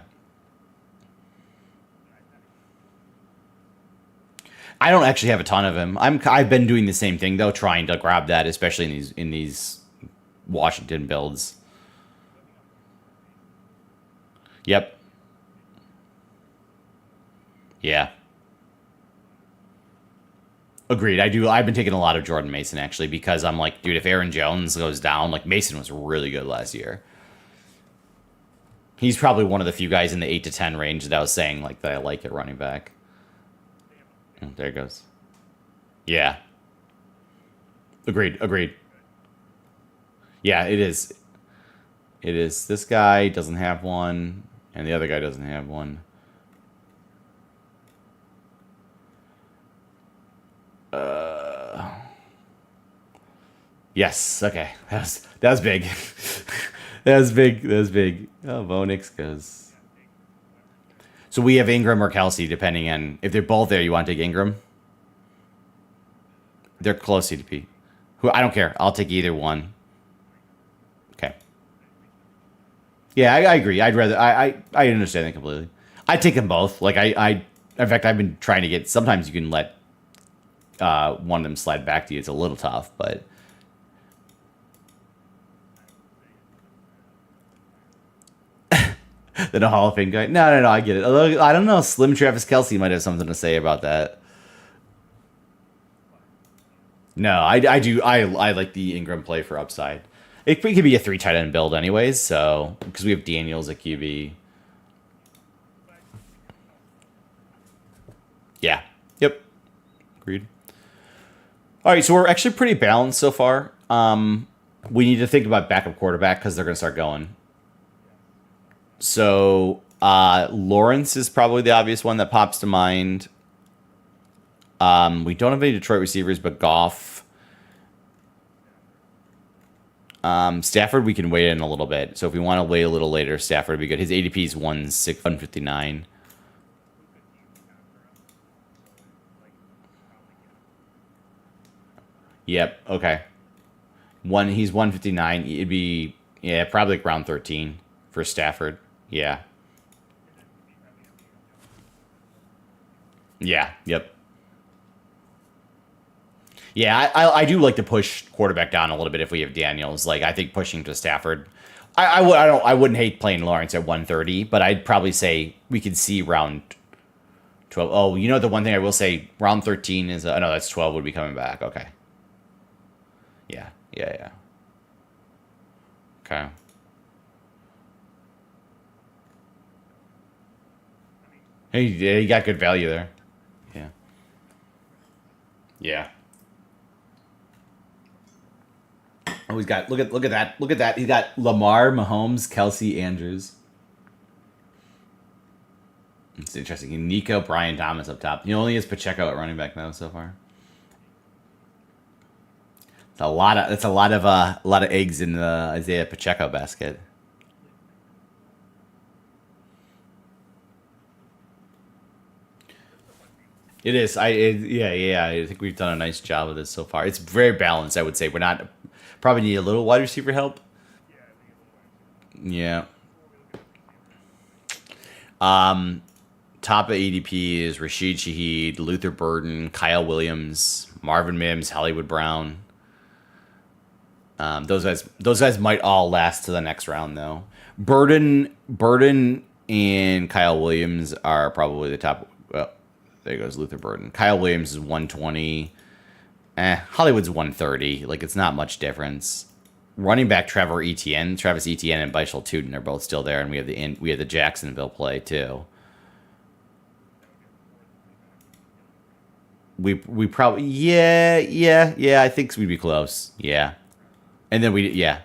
I don't actually have a ton of him. I've been doing the same thing though, trying to grab that, especially in these Washington builds. Yep. Yeah. Agreed. I've been taking a lot of Jordan Mason actually because I'm like, dude, if Aaron Jones goes down, like Mason was really good last year. He's probably one of the few guys in the 8 to 10 range that I was saying like that I like at running back. Oh, there it goes. Yeah. Agreed. Yeah, it is. This guy doesn't have one, and the other guy doesn't have one. Yes. Okay. That was big. that was big. Oh, Bo Nix goes. So we have Ingram or Kelsey, depending on if they're both there. You want to take Ingram? They're close CDP. Who I don't care. I'll take either one. Okay. Yeah, I agree. I'd rather. I understand that completely. I take them both. Like in fact, I've been trying to get. Sometimes you can let one of them slide back to you. It's a little tough, but. Than a Hall of Fame guy. No, I get it. Although, I don't know. Slim Travis Kelce might have something to say about that. No, I do. I like the Ingram play for upside. It could be a 3 tight end build anyways, so because we have Daniels at QB. Yeah. Yep. Agreed. All right, so we're actually pretty balanced so far. we need to think about backup quarterback because they're going to start going. So Lawrence is probably the obvious one that pops to mind. We don't have any Detroit receivers, but Goff. Stafford, we can wait in a little bit. So if we want to wait a little later, Stafford would be good. His ADP is 159. Yep. Okay. He's 159. It'd be probably like round 13 for Stafford. Yeah. Yeah. Yep. Yeah, I do like to push quarterback down a little bit if we have Daniels. Like I think pushing to Stafford. I wouldn't hate playing Lawrence at 130, but I'd probably say we could see round 12. Oh, you know the one thing I will say, round 13 is no, that's 12 would be coming back. Okay. Yeah. Yeah. Okay. Hey, yeah, you got good value there. Yeah. Yeah. Oh, he's got look at that. He's got Lamar, Mahomes, Kelsey, Andrews. It's interesting. Nico, Brian Thomas up top. He only has Pacheco at running back now so far. It's a lot of eggs in the Isaiah Pacheco basket. It is. Yeah. I think we've done a nice job of this so far. It's very balanced, I would say. We're not probably need a little wide receiver help. Yeah. Top of ADP is Rashid Shaheed, Luther Burden, Kyle Williams, Marvin Mims, Hollywood Brown. Those guys might all last to the next round though. Burden, and Kyle Williams are probably the top. Well, there goes Luther Burden. Kyle Williams is 120. Hollywood's 130. Like it's not much difference. Running back Travis Etienne, and Bishal Tuten are both still there, and we have the Jacksonville play too. We probably yeah. I think we'd be close. Yeah, and then yeah.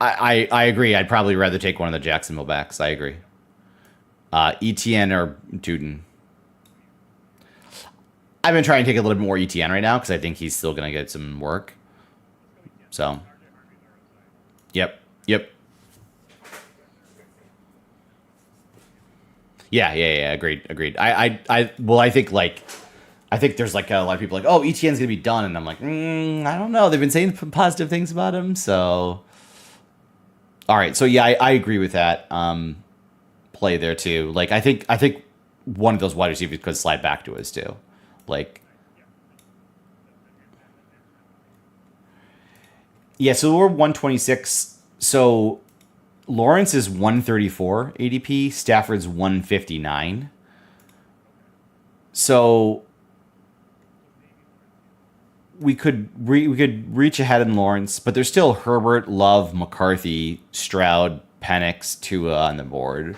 I agree. I'd probably rather take one of the Jacksonville backs. I agree. ETN or Tuten. I've been trying to take a little bit more ETN right now because I think he's still going to get some work. So, yep. Yeah. Agreed. I think there's like a lot of people like, oh, ETN's gonna be done, and I'm like, I don't know. They've been saying positive things about him, so. All right, so yeah, I agree with that play there too. Like I think one of those wide receivers could slide back to us too. Like, yeah, so we're 126. So Lawrence is 134 ADP. Stafford's 159. So we could reach ahead in Lawrence, but there's still Herbert, Love, McCarthy, Stroud, Penix, Tua on the board.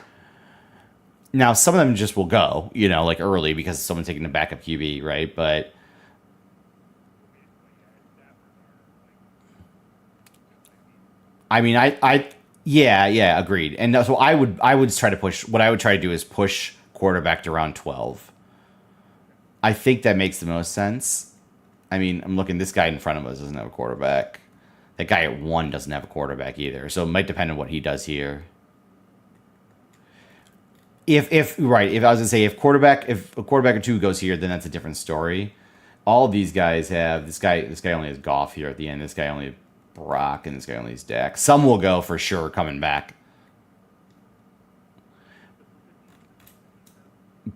Now some of them just will go, like early because someone's taking the backup QB, right? But I mean, yeah, agreed. And so I would try to push. What I would try to do is push quarterback to around 12. I think that makes the most sense. I mean, I'm looking. This guy in front of us doesn't have a quarterback. That guy at 1 doesn't have a quarterback either. So it might depend on what he does here. If I was gonna say if a quarterback or 2 goes here, then that's a different story. All of these guys have this guy only has Goff here at the end. This guy only has Brock, and this guy only has Dak. Some will go for sure coming back.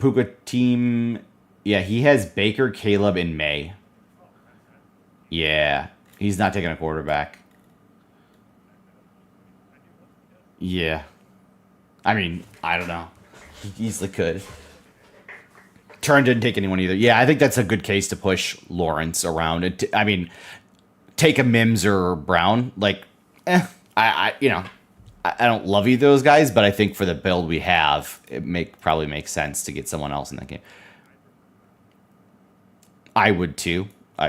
Puka team, yeah, he has Baker, Caleb, and May. Yeah, he's not taking a quarterback. Yeah, I mean, I don't know. He easily could. Turn didn't take anyone either. Yeah, I think that's a good case to push Lawrence around. I mean, take a Mims or Brown. Like, I don't love either of those guys, but I think for the build we have, it probably makes sense to get someone else in that game. I would too,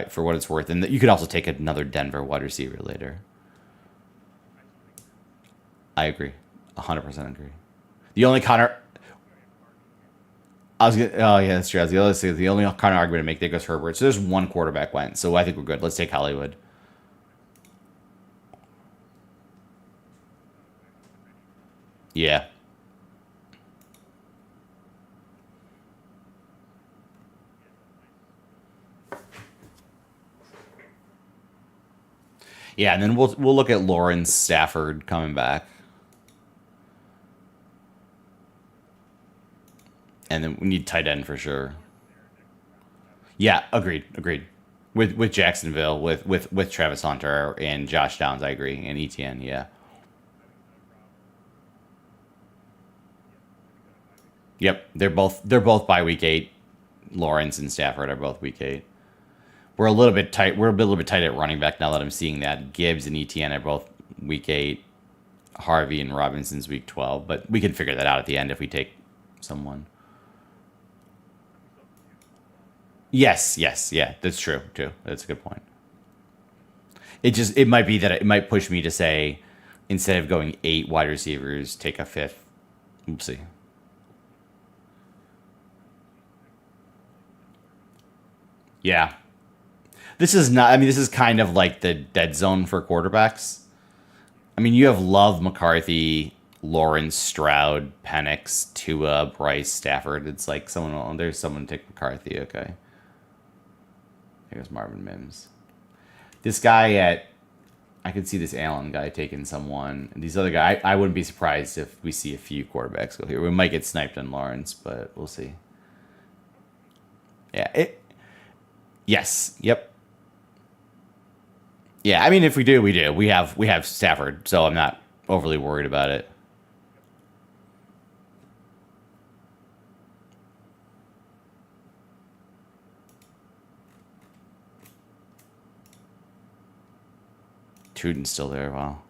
for what it's worth. And you could also take another Denver wide receiver later. I agree. 100% agree. The only counter... I was gonna, oh yeah, that's true. I was gonna say the only kind of argument to make there goes Herbert. So there's one quarterback went. So I think we're good. Let's take Hollywood. Yeah. Yeah, and then we'll look at Lawrence Stafford coming back. And then we need tight end for sure. Yeah, agreed. With Jacksonville, with Travis Hunter and Josh Downs, I agree, and ETN, yeah. Yep, they're both by week 8. Lawrence and Stafford are both week 8. We're a little bit tight. We're a little bit tight at running back now that I'm seeing that. Gibbs and ETN are both week 8. Harvey and Robinson's week 12, but we can figure that out at the end if we take someone. Yes, yeah, that's true too. That's a good point. It might be that it might push me to say instead of going 8 wide receivers, take a 5th. Oopsie. Yeah. This is not, I mean, this is kind of like the dead zone for quarterbacks. I mean, you have Love, McCarthy, Lawrence, Stroud, Penix, Tua, Bryce, Stafford. It's like there's someone to take McCarthy. Okay. There's Marvin Mims. This guy I could see this Allen guy taking someone. And these other guys, I wouldn't be surprised if we see a few quarterbacks go here. We might get sniped on Lawrence, but we'll see. Yeah. Yes. Yep. Yeah, I mean, if we do, we do. We have Stafford, so I'm not overly worried about it. Tutin's still there. Wow.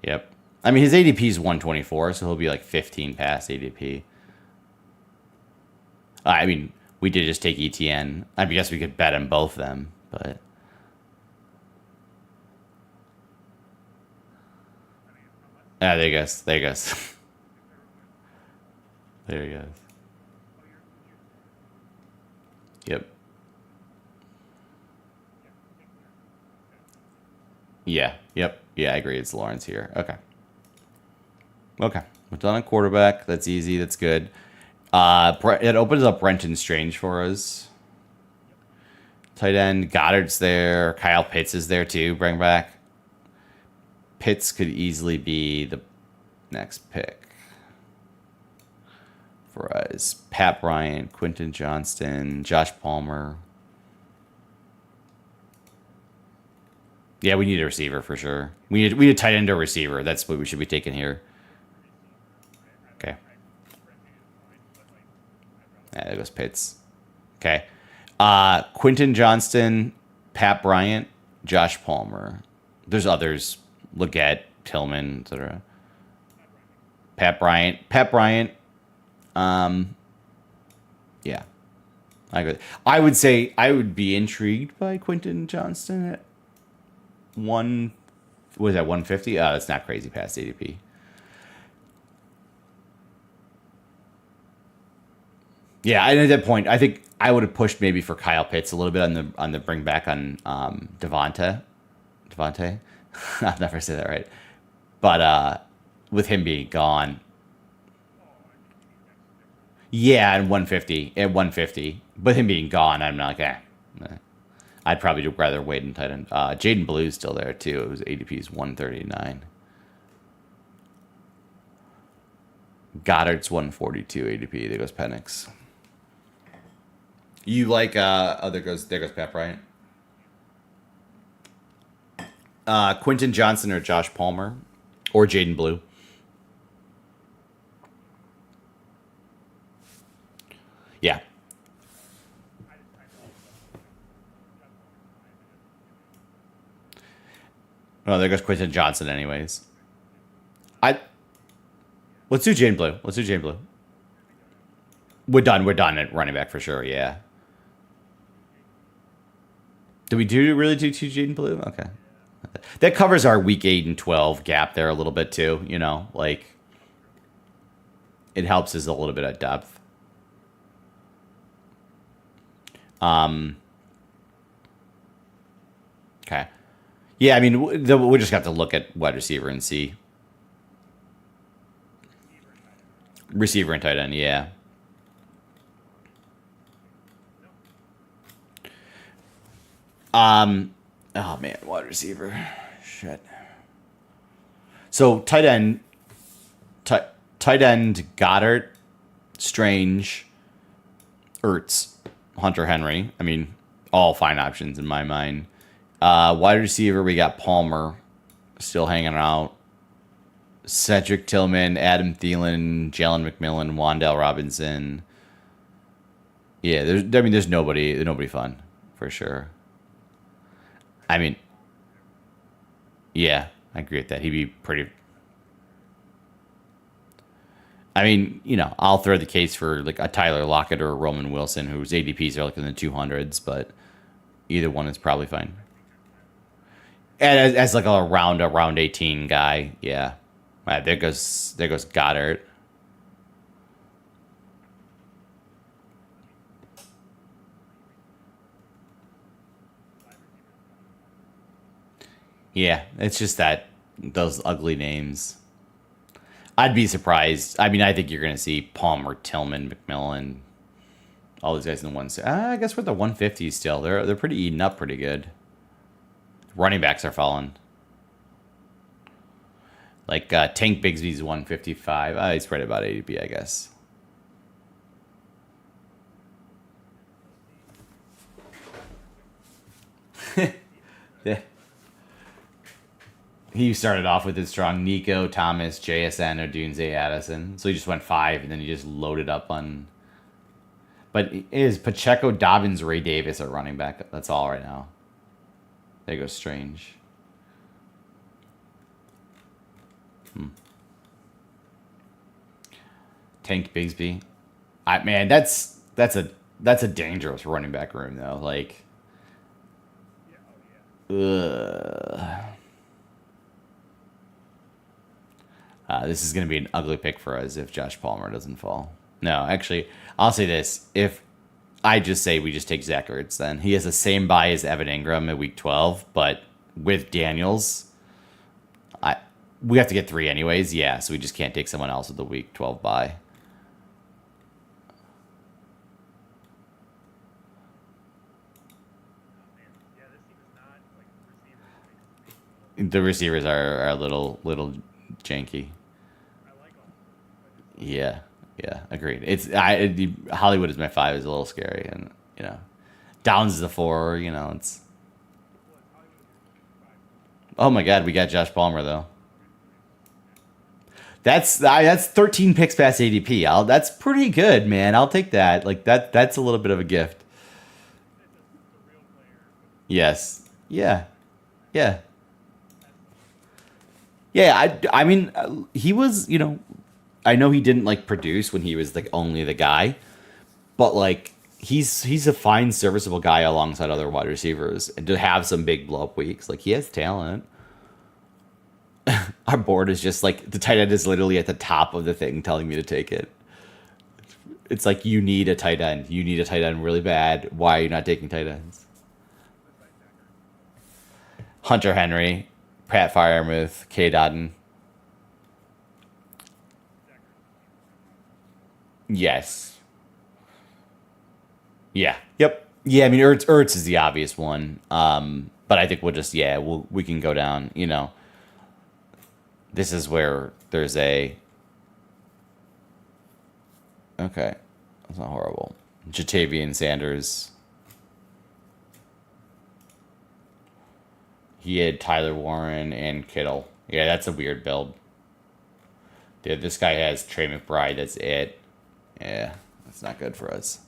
Yep. I mean, his ADP is 124, so he'll be like 15 past ADP. I mean, we did just take ETN. I guess we could bet on both of them, but... Ah, there he goes. There he goes. There he goes. Yep. Yeah. Yep. Yeah, I agree. It's Lawrence here. Okay. Okay. We're done on quarterback. That's easy. That's good. It opens up Brenton Strange for us. Tight end. Goddard's there. Kyle Pitts is there too. Bring back. Pitts could easily be the next pick for us. Pat Bryant, Quentin Johnston, Josh Palmer. Yeah, we need a receiver for sure. We need a tight end or receiver. That's what we should be taking here. Okay. Yeah, there goes Pitts. Okay. Quentin Johnston, Pat Bryant, Josh Palmer. There's others. Leggett, Tillman, etc. Pat Bryant. Yeah. I agree. I would say I would be intrigued by Quentin Johnston at 150? Oh, that's not crazy past ADP. Yeah, and at that point, I think I would have pushed maybe for Kyle Pitts a little bit on the bring back on Devontae. I'll never say that right. But with him being gone. Yeah, at 150. But him being gone, I'm not like, I'd probably rather wait and tight end. Jaden Blue's still there too. It was ADP's 139. Goddard's 142 ADP. There goes Penix. You like there goes Pat Bryant. Quentin Johnston or Josh Palmer or Jaden Blue. Yeah. Oh, there goes Quentin Johnston anyways. Let's do Jaden Blue. We're done. We're done at running back for sure. Yeah. Do we really do two Jaden Blue? Okay. That covers our week 8 and 12 gap there a little bit too. You know, like it helps us a little bit at depth. Okay. Yeah, I mean, we just got to look at wide receiver and see. Receiver and tight end, yeah. Oh man, wide receiver. Shit. So tight end, tight end Goddard, Strange, Ertz, Hunter Henry. I mean, all fine options in my mind. Wide receiver, we got Palmer still hanging out. Cedric Tillman, Adam Thielen, Jalen McMillan, Wandale Robinson. Yeah, there's nobody fun for sure. I mean, yeah, I agree with that. He'd be pretty. I mean, you know, I'll throw the case for like a Tyler Lockett or a Roman Wilson, whose ADPs are like in the 200s, but either one is probably fine. And as like a round 18 guy, yeah. All right, there goes Goddard. Yeah, it's just that those ugly names. I'd be surprised. I mean, I think you're going to see Palmer, Tillman, McMillan, all these guys in the ones. I guess we're at the 150s still. They're pretty eaten up, pretty good. Running backs are falling. Like Tank Bigsby's 155. He's probably about ADP, I guess. Yeah. He started off with his strong Nico, Thomas, JSN, Odunze, Addison. So he just went 5, and then he just loaded up on. But it is Pacheco, Dobbins, Ray Davis at running back. That's all right now. There goes Strange. Tank Bigsby. Man, that's a dangerous running back room though. Like, this is going to be an ugly pick for us if Josh Palmer doesn't fall. No, actually, I'll say this. If I just say we just take Zach Ertz, then he has the same bye as Evan Ingram at week 12, but with Daniels, we have to get 3 anyways. Yeah, so we just can't take someone else with the week 12 bye. The receivers are a little janky. Yeah, agreed. Hollywood is my 5 is a little scary, and you know, Downs is the 4. You know, it's. Oh my God, we got Josh Palmer though. That's 13 picks past ADP. That's pretty good, man. I'll take that. Like that's a little bit of a gift. Yes. Yeah. Yeah. Yeah, I mean, he was, you know, I know he didn't like produce when he was like only the guy, but like he's a fine, serviceable guy alongside other wide receivers, and to have some big blow up weeks, like he has talent. Our board is just like the tight end is literally at the top of the thing, telling me to take it. It's like you need a tight end. You need a tight end really bad. Why are you not taking tight ends? Hunter Henry. Pat Freiermuth, K. Dodden. Yes. Yeah. Yep. Yeah, I mean Ertz is the obvious one. But I think we'll just we can go down, you know. This is where there's okay. That's not horrible. Jatavian Sanders. He had Tyler Warren and Kittle. Yeah, that's a weird build. Dude, this guy has Trey McBride. That's it. Yeah, that's not good for us.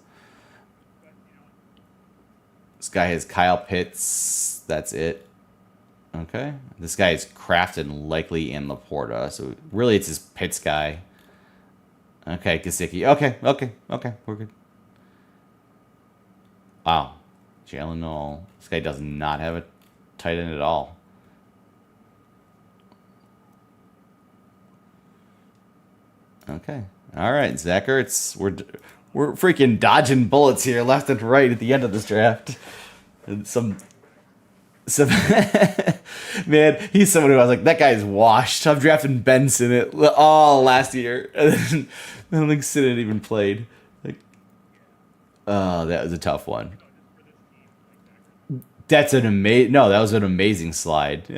This guy has Kyle Pitts. That's it. Okay. This guy is Kraft and Likely and Laporta. So really it's his Pitts guy. Okay, Gesicki. Okay. We're good. Wow. Jalen Noel. This guy does not have a tight end at all. Okay. All right, Zach Ertz. We're freaking dodging bullets here left and right at the end of this draft. And some man, he's someone who I was like, that guy's washed. I'm drafting Ben Sinnott all last year. And then I don't think Sinnott even played. Like, oh, that was a tough one. That's an amazing. No, that was an amazing slide.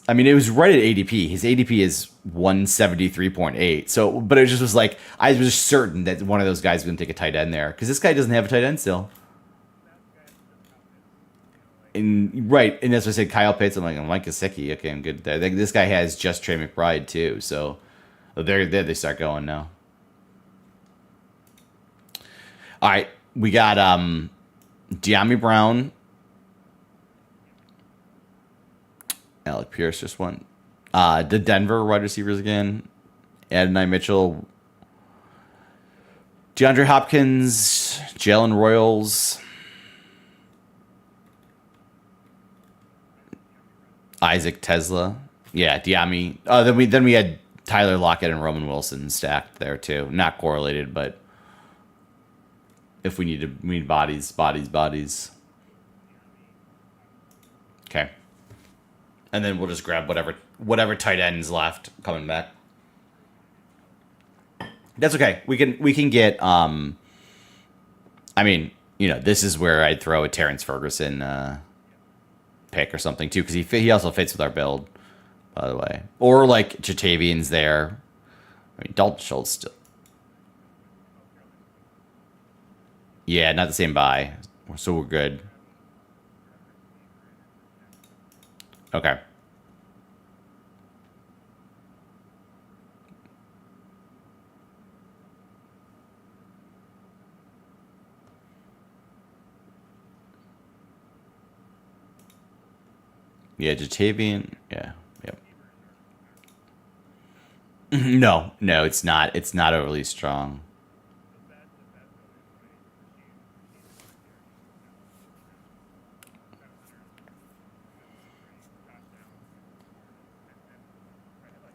I mean, it was right at ADP. His ADP is 173.8. So, but it just was like I was certain that one of those guys was going to take a tight end there because this guy doesn't have a tight end still. And right, and as I said, Kyle Pitts. I'm like Gesicki. Okay, I'm good. I think this guy has just Trey McBride too. So, there they start going now. All right, we got De'Ami Brown. Alec Pierce just won. The Denver wide receivers again. Adonai Mitchell. DeAndre Hopkins. Jalen Royals. Isaac Tesla. Yeah, De'Ami. Then we had Tyler Lockett and Roman Wilson stacked there too. Not correlated, but if we need bodies. Okay. And then we'll just grab whatever tight ends left coming back. That's okay. We can get I mean, this is where I'd throw a Terrence Ferguson pick or something too, because he also fits with our build, by the way. Or like Jatavian's there. I mean, Dalton Schultz still. Yeah, not the same buy, so we're good. Okay. Yeah, Jatavian. Yeah. Yep. No, it's not. It's not overly strong.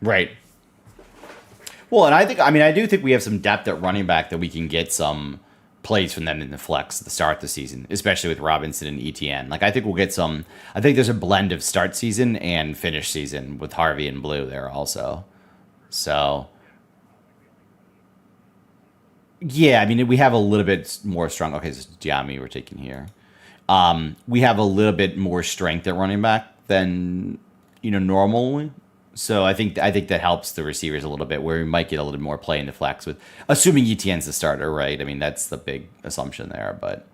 Right. Well, and I do think we have some depth at running back that we can get some plays from them in the flex at the start of the season, especially with Robinson and ETN. Like, I think we'll get some. I think there's a blend of start season and finish season with Harvey and Blue there also. So, yeah, I mean, we have a little bit more strong. Okay, this is Giammi we're taking here. We have a little bit more strength at running back than normally. So I think that helps the receivers a little bit, where we might get a little more play in the flex with, assuming ETN's the starter, right? I mean, that's the big assumption there, but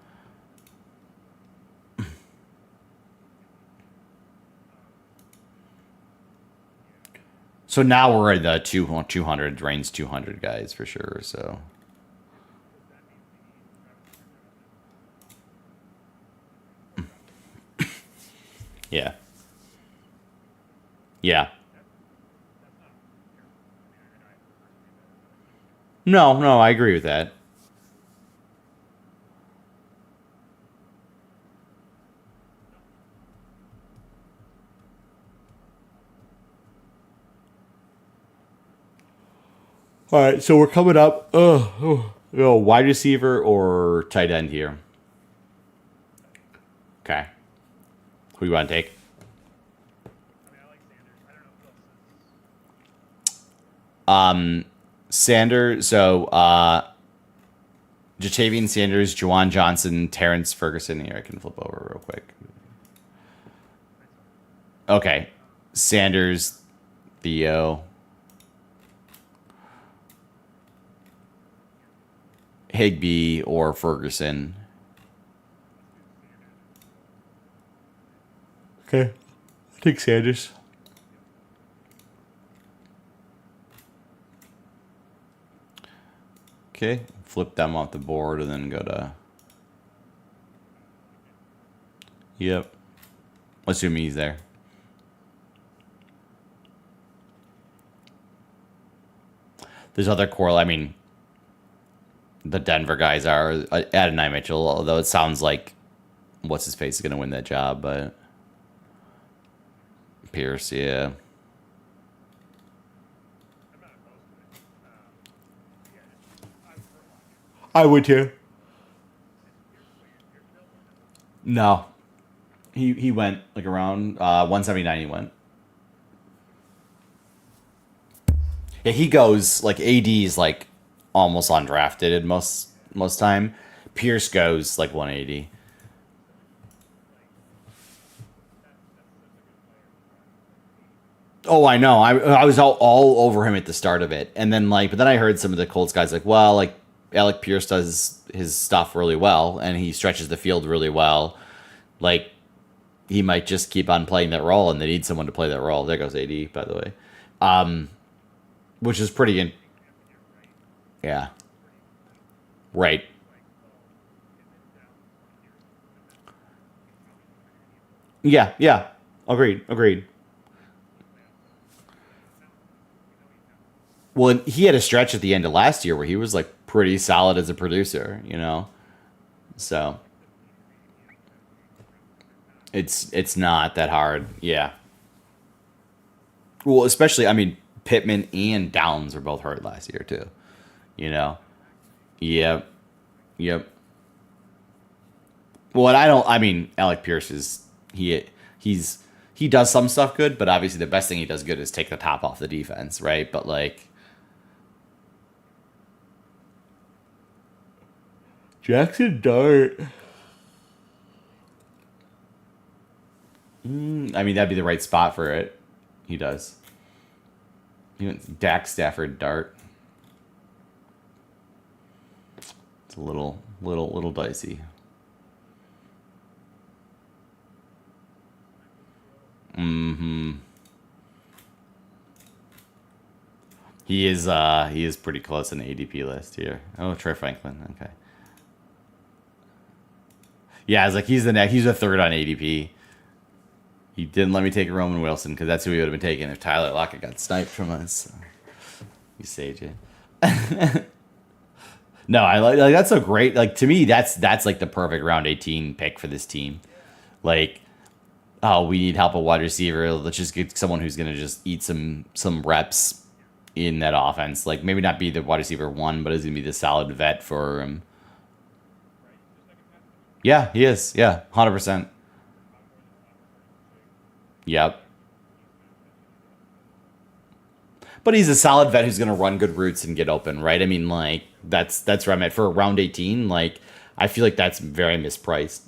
so now we're in the 200 range, 200 guys for sure. So yeah, yeah. No, I agree with that. All right, so we're coming up. Wide receiver or tight end here. Okay, who you want to take? Sanders. So, Jatavian Sanders, Juwan Johnson, Terrence Ferguson. Here, I can flip over real quick. Okay, Sanders, Theo, Higbee, or Ferguson. Okay, I take Sanders. Okay, flip them off the board and then go to. Yep. Assuming he's there. There's other correl. I mean, the Denver guys are. Adonai Mitchell, although it sounds like what's his face is going to win that job, but Pierce, yeah. I'm not opposed to it. Yeah, I prefer Lockett. I would too. Here's Bill or no? No, he went like around 179. He went. Yeah, he goes like AD's like almost undrafted at most time. Pierce goes like 180. Oh, I know. I was all over him at the start of it, and then but then I heard some of the Colts guys like, well, like Alec Pierce does his stuff really well, and he stretches the field really well. Like he might just keep on playing that role, and they need someone to play that role. There goes AD, by the way, which is pretty. Yeah. Right. Yeah. Yeah. Agreed. Agreed. Well, he had a stretch at the end of last year where he was like pretty solid as a producer, you know. So it's not that hard. Yeah. Well, especially I mean Pittman and Downs were both hurt last year too. You know. Yep. Yep. Well, and I mean Alec Pierce is he does some stuff good, but obviously the best thing he does good is take the top off the defense, right? But like Jackson Dart. I mean, that'd be the right spot for it. He does. He went Dak Stafford Dart. It's a little dicey. Mm-hmm. He is pretty close on the ADP list here. Oh, Troy Franklin. Okay. Yeah, I was like, he's the third on ADP. He didn't let me take Roman Wilson because that's who he would have been taking if Tyler Lockett got sniped from us. You sage it. No, I like that's so great. Like to me, that's like the perfect round 18 pick for this team. Like, oh, we need help at wide receiver. Let's just get someone who's gonna just eat some reps in that offense. Like maybe not be the wide receiver one, but is gonna be the solid vet for him. Yeah, he is. Yeah, 100%. Yep. But he's a solid vet who's going to run good routes and get open, right? I mean, like that's where I'm at for round 18. Like I feel like that's very mispriced,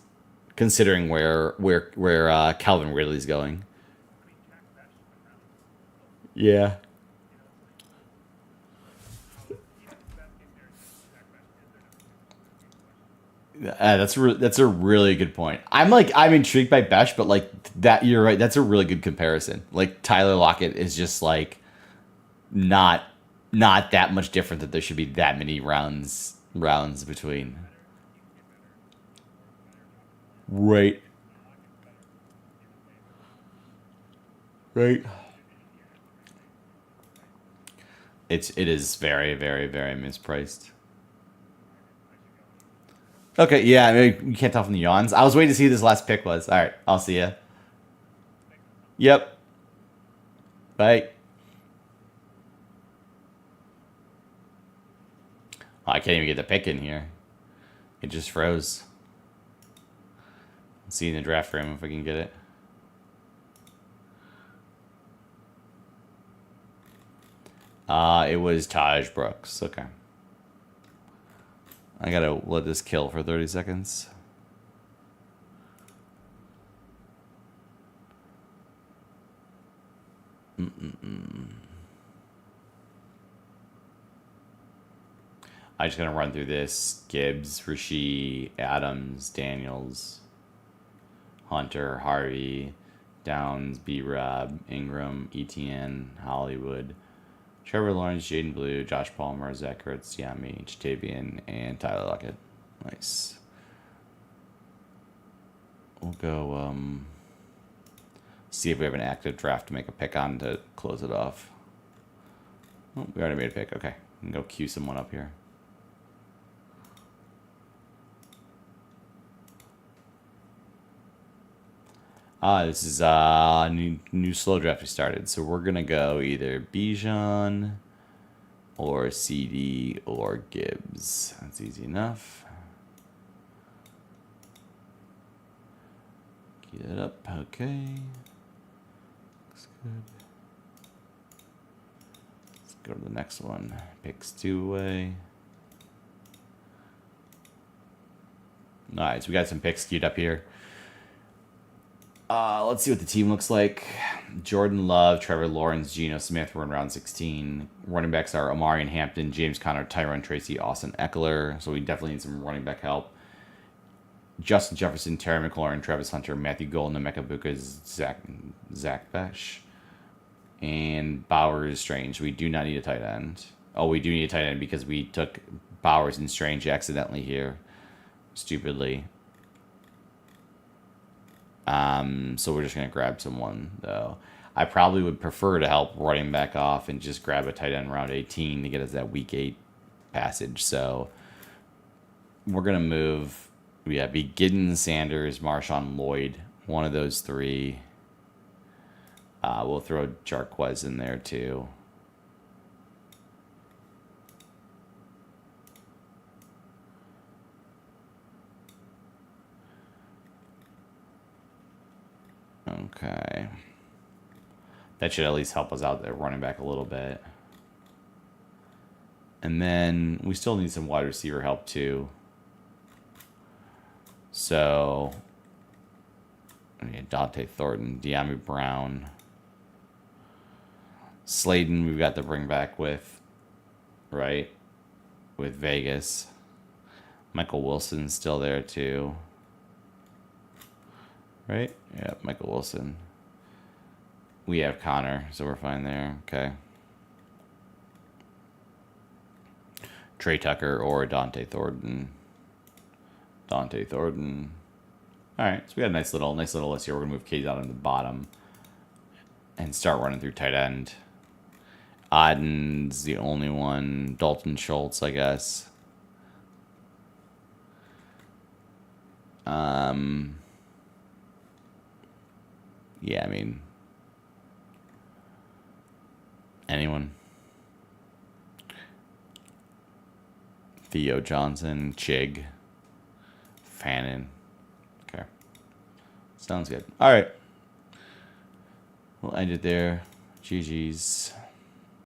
considering where Calvin Ridley's going. Yeah. That's a really good point. I'm intrigued by Besh, but like that you're right. That's a really good comparison. Like Tyler Lockett is just like not that much different that there should be that many rounds between. Right. Right. It is very very very mispriced. Okay, yeah, I mean, you can't tell from the yawns. I was waiting to see who this last pick was. All right, I'll see ya. Yep. Bye. Oh, I can't even get the pick in here. It just froze. Let's see in the draft room if I can get it. It was Taj Brooks. Okay. I gotta let this kill for 30 seconds. I'm just gonna run through this. Gibbs, Rasheed, Adams, Daniels, Hunter, Harvey, Downs, B-Rob, Ingram, ETN, Hollywood, Trevor Lawrence, Jaden Blue, Josh Palmer, Zach Ertz, Yami, Jatavian, and Tyler Lockett. Nice. We'll go see if we have an active draft to make a pick on to close it off. Oh, we already made a pick. Okay. We can go queue someone up here. This is new slow draft we started. So we're gonna go either Bijan or CD or Gibbs. That's easy enough. Get it up. Okay. Looks good. Let's go to the next one. Picks 2 away. Nice. We got some picks queued up here. Let's see what the team looks like. Jordan Love, Trevor Lawrence, Geno Smith were in round 16. Running backs are Amari and Hampton, James Conner, Tyrone Tracy, Austin Eckler. So we definitely need some running back help. Justin Jefferson, Terry McLaurin, Travis Hunter, Matthew Golden, Emeka Bukas, Zach Besh, and Bowers Strange. We do not need a tight end. Oh, we do need a tight end because we took Bowers and Strange accidentally here. Stupidly. So we're just going to grab someone, though. I probably would prefer to help running back off and just grab a tight end round 18 to get us that week 8 passage. So we're going to move. We have be Giddens, Sanders, Marshawn, Lloyd. One of those 3. We'll throw Jarquez in there, too. Okay. That should at least help us out there running back a little bit. And then we still need some wide receiver help too. So Dante Thornton, De'Ami Brown, Slayton we've got to bring back with, right? With Vegas. Michael Wilson's still there too. Right? Yeah, Michael Wilson. We have Connor, so we're fine there. Okay. Trey Tucker or Dante Thornton. Dante Thornton. All right, so we got a nice little list here. We're gonna move Cade out on the bottom and start running through tight end. Odden's the only one. Dalton Schultz, I guess. Yeah, I mean, anyone. Theo Johnson, Chig, Fannin. Okay. Sounds good. All right. We'll end it there. GG's.